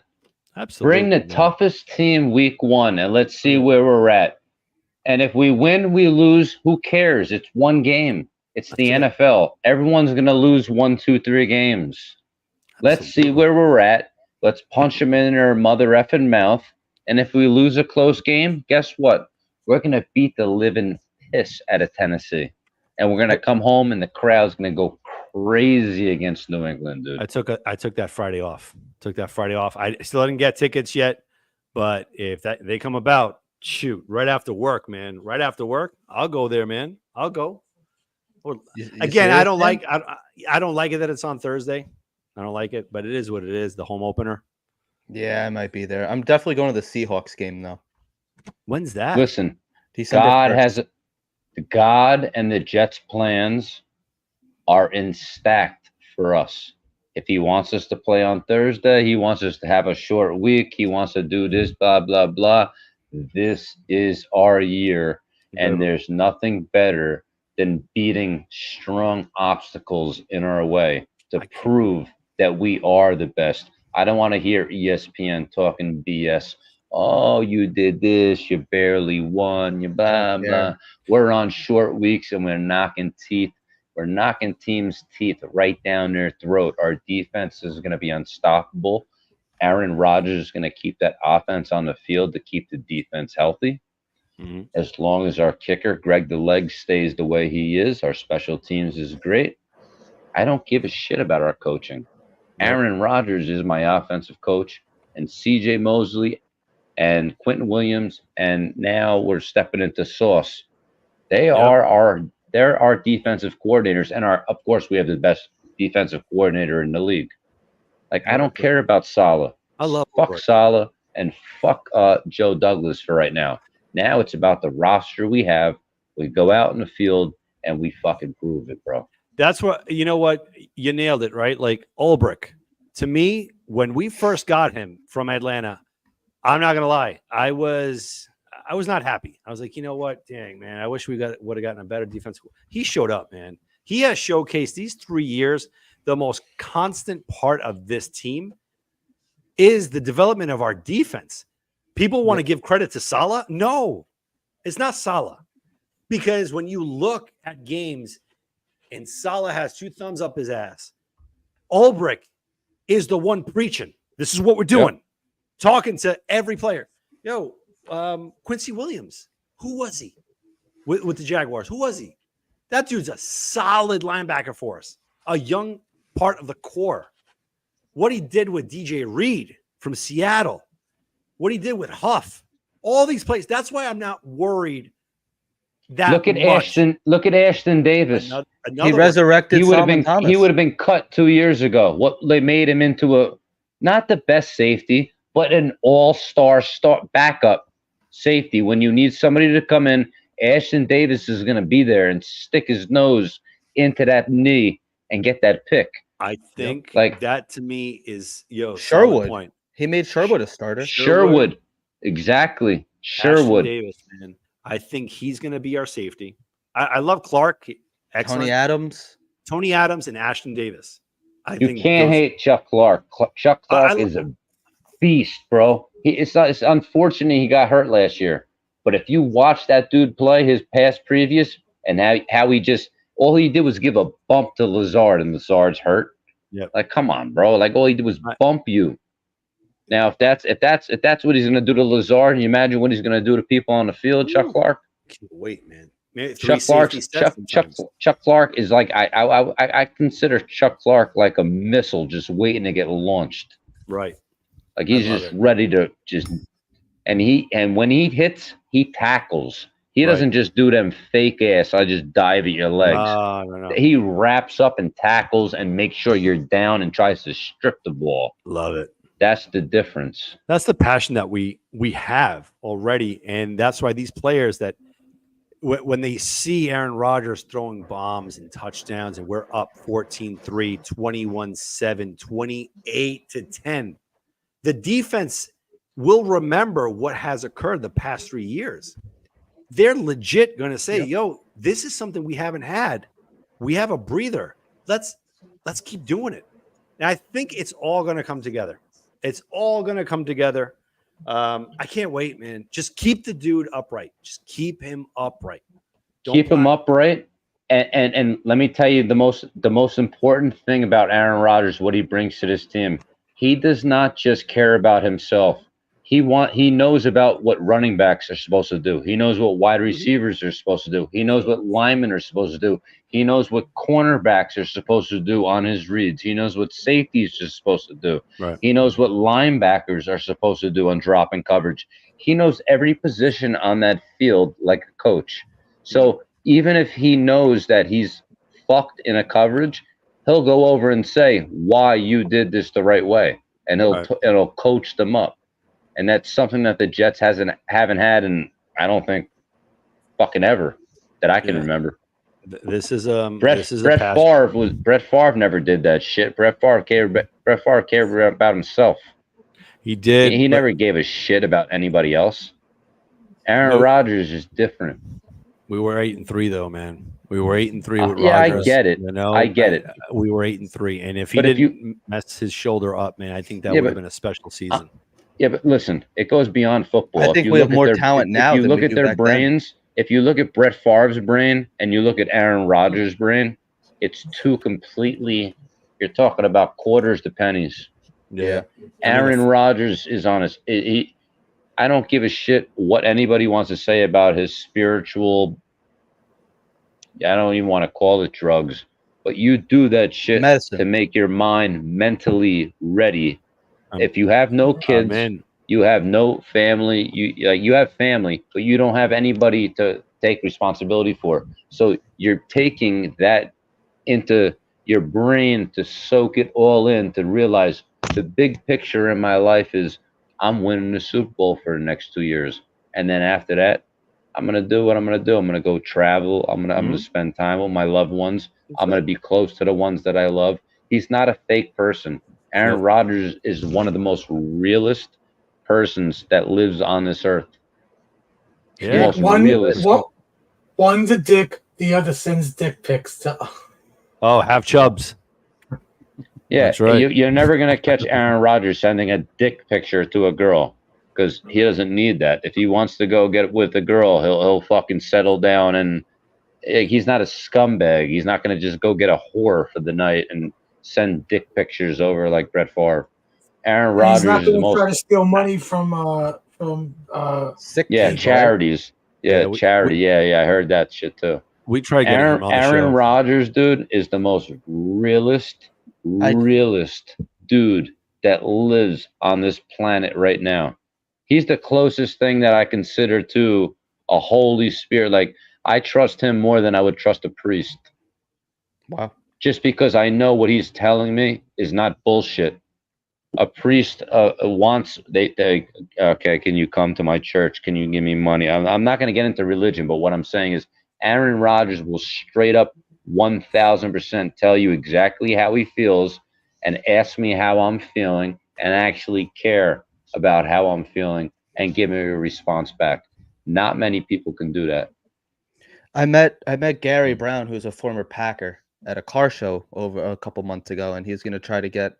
Absolutely. Bring the man. toughest team week 1 and let's see where we're at. And if we win, we lose, who cares? It's one game. It's the That's NFL. Everyone's going to lose 1, 2, 3 games. Let's see Absolutely. where we're at. Let's punch them in their mother effing mouth. And if we lose a close game, guess what? We're going to beat the living piss out of Tennessee. And we're going to come home and the crowd's going to go crazy against New England, dude. I took that Friday off. I still didn't get tickets yet, but if they come about, shoot, right after work, man. Right after work, I'll go there, man. I'll go. Or, You again, I serious, don't man? like I don't like it that it's on Thursday. I don't like it, but it is what it is. The home opener. Yeah, I might be there. I'm definitely going to the Seahawks game though. When's that? Listen, December God 1st. has God and the Jets' plans are in stacked for us. If he wants us to play on Thursday, he wants us to have a short week. He wants to do this, blah blah blah. This is our year, and there's nothing better than beating strong obstacles in our way to prove that we are the best. I don't want to hear ESPN talking BS. Oh, you did this, you barely won, you blah blah. Yeah. We're on short weeks and we're knocking teeth. We're knocking teams' teeth right down their throat. Our defense is going to be unstoppable. Aaron Rodgers is going to keep that offense on the field to keep the defense healthy. Mhm. As long as our kicker, Greg the Leg, stays the way he is, our special teams is great. I don't give a shit about our coaching. Yep. Aaron Rodgers is my offensive coach, and C.J. Mosley and Quentin Williams, and now we're stepping into Sauce. They're our defensive coordinators, and of course we have the best defensive coordinator in the league. Like, I don't care about Saleh. I love Fuck Ulbrich. Saleh and fuck Joe Douglas for right now. Now it's about the roster we have. We go out in the field and we fucking prove it, bro. That's what, you know what? You nailed it, right? Like Ulbrich. To me, when we first got him from Atlanta, I'm not gonna lie, I was not happy. I was like, you know what? Dang, man, I wish would have gotten a better defense. He showed up, man. He has showcased these 3 years. The most constant part of this team is the development of our defense. People want to give credit to Saleh. No, it's not Saleh. Because when you look at games and Saleh has 2 thumbs up his ass, Ulbrich is the one preaching. This is what we're doing. Yep. Talking to every player. Yo, Quincy Williams, who was he with the Jaguars? Who was he? That dude's a solid linebacker for us, a young part of the core. What he did with DJ Reed from Seattle, what he did with Huff, all these plays. That's why I'm not worried. Look at Ashton Davis. He resurrected. He would have been cut 2 years ago. What they made him into not the best safety, but an all-star backup safety. When you need somebody to come in, Ashton Davis is going to be there and stick his nose into that knee and get that pick. I think that to me is Sherwood. Point. He made Sherwood a starter. Sherwood. Exactly. Sherwood. Ashton Davis, man. I think he's going to be our safety. I love Clark. Excellent. Tony Adams and Ashton Davis. You can't hate Chuck Clark. Chuck Clark is a beast, bro. It's unfortunate he got hurt last year. But if you watch that dude play his past previous and how he just all he did was give a bump to Lazard and Lazard's hurt. Yeah. Like, come on, bro. Like all he did was bump you. Now, if that's what he's gonna do to Lazard, and you imagine what he's gonna do to people on the field, Chuck Clark. Can't wait, man. Chuck Clark is like I consider Chuck Clark like a missile just waiting to get launched. Right. Like he's just ready to and when he hits, he tackles. He doesn't just do them fake ass. I just dive at your legs. No. He wraps up and tackles and makes sure you're down and tries to strip the ball. Love it. That's the difference. That's the passion that we have already, and that's why these players that when they see Aaron Rodgers throwing bombs and touchdowns, and we're up 14-3, 21-7, 28-10, the defense will remember what has occurred the past 3 years. They're legit going to say, yo, this is something we haven't had. We have a breather. Let's keep doing it. And I think it's all going to come together. It's all going to come together. I can't wait, man. Just keep the dude upright. Just keep him upright. Keep him upright. And let me tell you the most important thing about Aaron Rodgers, what he brings to this team. He does not just care about himself. He knows about what running backs are supposed to do. He knows what wide receivers are supposed to do. He knows what linemen are supposed to do. He knows what cornerbacks are supposed to do on his reads. He knows what safeties are supposed to do. Right. He knows what linebackers are supposed to do on dropping coverage. He knows every position on that field like a coach. So even if he knows that he's fucked in a coverage, he'll go over and say why you did this the right way, and it'll coach them up. And that's something that the Jets haven't had in, I don't think, fucking ever that I can remember. This is Brett Favre never did that shit. Brett Favre cared about himself. He did. He never gave a shit about anybody else. Aaron Rodgers is different. We were 8-3 though, man. We were 8-3 with Rodgers. Yeah, I get it. You know, I get it. We were 8-3, and if he didn't mess his shoulder up, man, I think that would have been a special season. Yeah, but listen, it goes beyond football. I think we have more talent now. If you look at their brains, if you look at Brett Favre's brain and you look at Aaron Rodgers' brain, it's two completely. You're talking about quarters to pennies. Yeah. Aaron Rodgers is on his. I don't give a shit what anybody wants to say about his spiritual. I don't even want to call it drugs, but you do that shit Medicine. to make your mind mentally ready. If you have no kids, Amen. you have no family, you have family, but you don't have anybody to take responsibility for. So you're taking that into your brain to soak it all in, to realize the big picture in my life is I'm winning the Super Bowl for the next 2 years. And then after that, I'm gonna do what I'm gonna do. I'm gonna go travel. I'm gonna spend time with my loved ones. I'm gonna be close to the ones that I love. He's not a fake person. Aaron Rodgers is one of the most realist persons that lives on this earth. Yeah. Most realist. One's a dick, the other sends dick pics to. Oh, have chubs. Yeah, That's right. you're never gonna catch Aaron Rodgers sending a dick picture to a girl because he doesn't need that. If he wants to go get with a girl, he'll fucking settle down, and he's not a scumbag. He's not gonna just go get a whore for the night and send dick pictures over like Brett Favre. Aaron He's not Rodgers is the going to try most to steal money from Sick yeah kids, right? charities. Yeah, Yeah, charity. I heard that shit too. We tried getting him on the Aaron show. Rodgers, dude, is the most realist dude that lives on this planet right now. He's the closest thing that I consider to a Holy Spirit. Like, I trust him more than I would trust a priest. Wow. Just because I know what he's telling me is not bullshit. A priest wants okay, can you come to my church? Can you give me money? I'm not going to get into religion, but what I'm saying is Aaron Rodgers will straight up 1000% tell you exactly how he feels and ask me how I'm feeling and actually care about how I'm feeling and give me a response back. Not many people can do that. I met Gary Brown, who's a former Packer, at a car show over a couple months ago, and he's going to try to get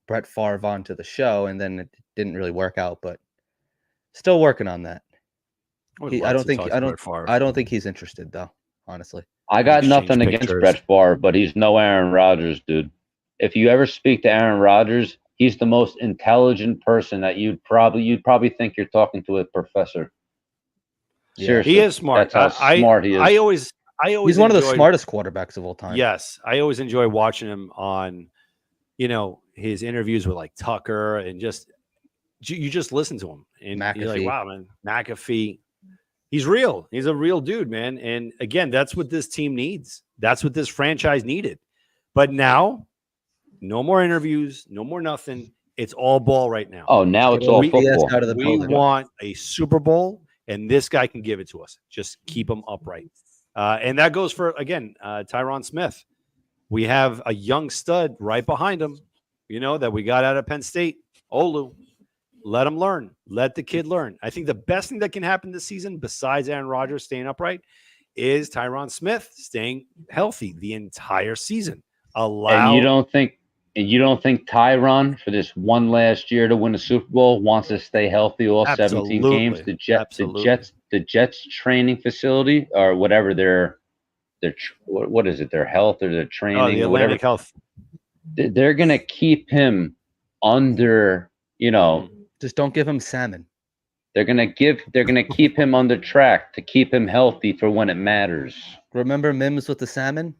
Brett Favre onto the show, and then it didn't really work out, but still working on that. I don't think he's interested though, honestly. I got Exchange nothing against pictures. Brett Favre, but he's no Aaron Rodgers, dude. If you ever speak to Aaron Rodgers, he's the most intelligent person that you'd probably think you're talking to a professor. Yeah. Seriously, He is smart. That's how smart he is. I always He's one of the enjoyed- smartest quarterbacks of all time. Yes, I always enjoy watching him on, his interviews with like Tucker and just you just listen to him and you're like, McAfee. wow, man, McAfee. He's real. He's a real dude, man. And again, that's what this team needs. That's what this franchise needed. But now, no more interviews, no more nothing. It's all ball right now. Oh, now it's all BS football. out of the We building. want a Super Bowl, and this guy can give it to us. Just keep him upright. And that goes for, again, Tyron Smith. We have a young stud right behind him, that we got out of Penn State, Olu. Let him learn. Let the kid learn. I think the best thing that can happen this season, besides Aaron Rodgers staying upright, is Tyron Smith staying healthy the entire season. And you don't think Tyron, for this one last year to win the Super Bowl, wants to stay healthy all 17 games? Absolutely. The Jets training facility or whatever their what is it? Their health or their training the or whatever. Atlantic Health. They're gonna keep him under. Just don't give him salmon. They're gonna keep him on the track to keep him healthy for when it matters. Remember Mims with the salmon?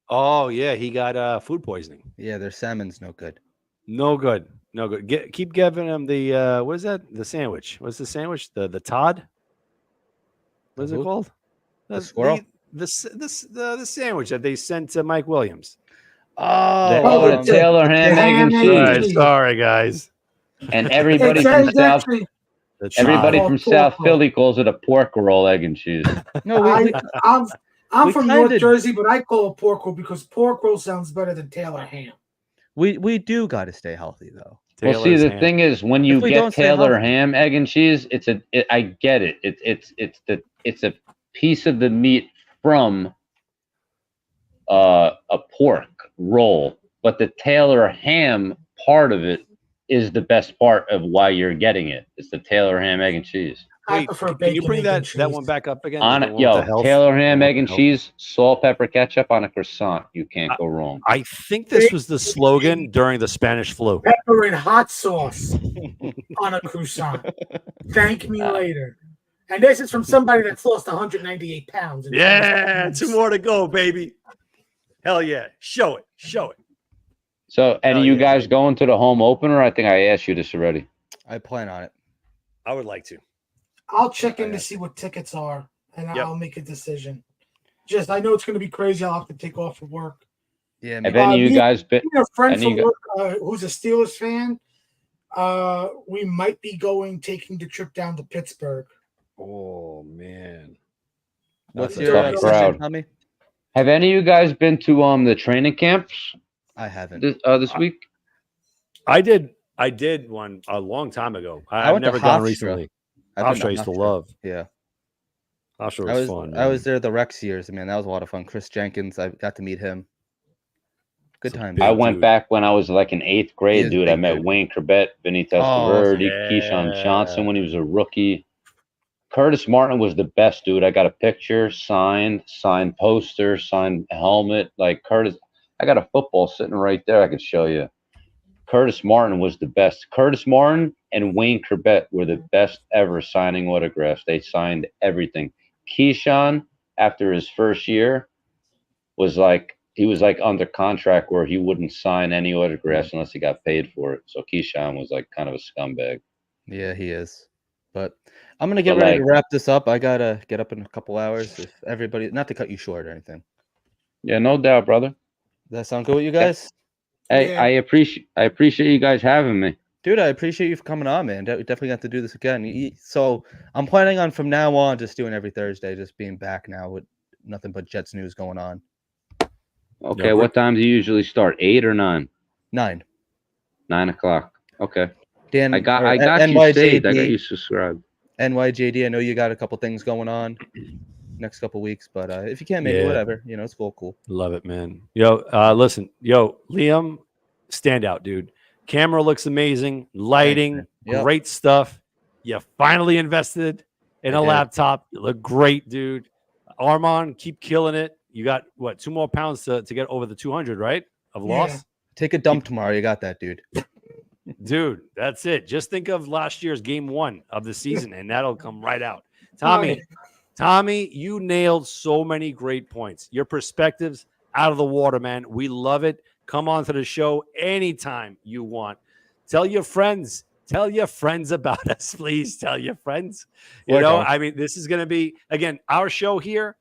Oh, yeah. He got food poisoning. Yeah, their salmon's no good. No good. No good. Keep giving him the what is that? The sandwich. What's the sandwich? The Todd? What is it who? called? The squirrel? The sandwich that they sent to Mike Williams. The Taylor ham, egg, and ham, egg, cheese. Sorry, guys. And everybody from South The everybody Todd. from South Philly calls it a pork roll, egg and cheese. No, I'm we from North kinda- Jersey, but I call it pork roll because pork roll sounds better than Taylor ham. we do got to stay healthy though. Well, see, Taylor's the ham. thing is, when If you we get don't stay Taylor healthy- ham, egg, and cheese, I get it. It's a piece of the meat from a pork roll, but the Taylor ham part of it is the best part of why you're getting it. It's the Taylor ham, egg, and cheese. I Wait, prefer can you bacon, bring egg, and that one cheese. back up again? On The it, one with the yo, health? Taylor ham, The one egg, and with the health. cheese, salt, pepper, ketchup on a croissant. You can't go wrong. I think this was the slogan during the Spanish flu. Pepper and hot sauce on a croissant. Thank me later. And this is from somebody that's lost 198 pounds. in Yeah, 25 two months. more to go, baby. Hell yeah. Show it. Show it. So, any Hell of you yeah, guys baby. going to the home opener? I think I asked you this already. I plan on it. I would like to. I'll check in to see what tickets are, and Yep. I'll make a decision. Just, I know it's going to be crazy. I'll have to take off of work. Yeah, Have maybe. any of you me- guys been? A friend Any from you work who's a Steelers fan, we might be taking the trip down to Pittsburgh. Oh, man. What's That's a your tough decision, crowd. Tommy? Have any of you guys been to the training camps I haven't. this week? I did one a long time ago. I I've went to never gone Hofstra. recently. I've been Hofstra I used to Hofstra. love. Yeah, Hofstra I was was fun. I man. was there the Rex years, man. That was a lot of fun. Chris Jenkins, I got to meet him. Good It's a time. big I went dude. back when I was like in 8th He grade, is dude. I big, met dude. Wayne Corbett, Vinny Testaverde, Keyshawn Johnson when he was a rookie. Curtis Martin was the best, dude. I got a picture, signed poster, signed helmet. Like Curtis, I got a football sitting right there. I could show you. Curtis Martin was the best. Curtis Martin and Wayne Corbett were the best ever signing autographs. They signed everything. Keyshawn, after his first year, was like under contract where he wouldn't sign any autographs unless he got paid for it. So Keyshawn was like kind of a scumbag. Yeah, he is. But I'm gonna get But, ready to like- wrap this up. I gotta get up in a couple hours. If everybody, not to cut you short or anything. Yeah, no doubt, brother. Does that sound good with you guys? Hey, Yeah. I appreciate you guys having me. Dude, I appreciate you for coming on, man. Definitely got to do this again. So I'm planning on from now on just doing every Thursday, just being back now with nothing but Jets news going on. Okay, Yeah, what time do you usually start? 8 or 9? 9. 9 o'clock. Okay. Dan, I got or you NYJD, saved. I got you subscribed. NYJD. I know you got a couple things going on next couple weeks, but if you can't make it, Yeah. whatever. You know, it's cool. Love it, man. Yo, listen, Liam, standout, dude. Camera looks amazing. Lighting, man. Yep. great stuff. You finally invested in I a did. laptop. You look great, dude. Armand, keep killing it. You got what, 2 more pounds to get over the 200, right? Of loss? Yeah. Take a dump tomorrow. You got that, dude. Dude, that's it. Just think of last year's game 1 of the season, and that'll come right out. Tommy, you nailed so many great points. Your perspectives out of the water, man. We love it. Come on to the show anytime you want. Tell your friends. Tell your friends about us, please. Tell your friends. You Work know, on. I mean, this is going to be, again, our show here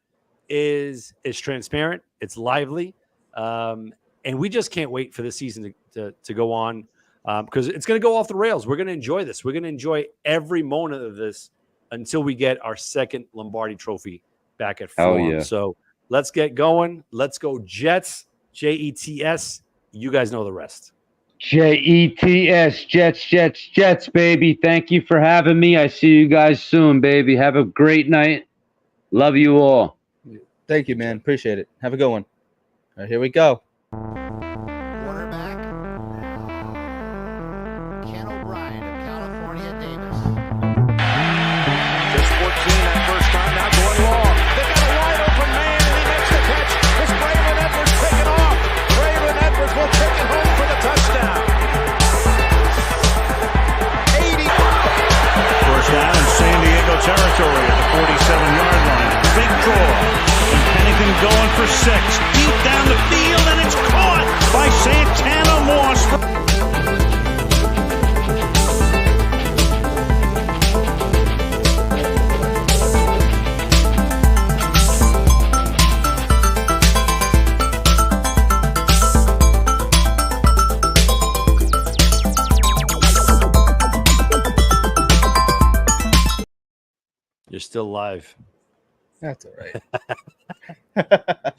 is transparent. It's lively. And we just can't wait for the season to go on because it's going to go off the rails. We're going to enjoy this. We're going to enjoy every moment of this until we get our second Lombardi trophy back at Hell Forum. yeah. So let's get going. Let's go Jets, Jets. You guys know the rest. Jets, Jets, baby. Thank you for having me. I see you guys soon, baby. Have a great night. Love you all. Thank you, man. Appreciate it. Have a good one. All right, here we go. Quarterback, Ken O'Brien of California Davis. Just 14 that first time, now going long. They got a wide open man, and he makes the catch. It's Braylon Edwards taking off. Braylon Edwards will take it home for the touchdown. 80. First down in San Diego territory at the 47-yard line. Big draw. And Pennington going for 6. Deep down the field, and it's caught by Santana Moss. You're still live. That's all right.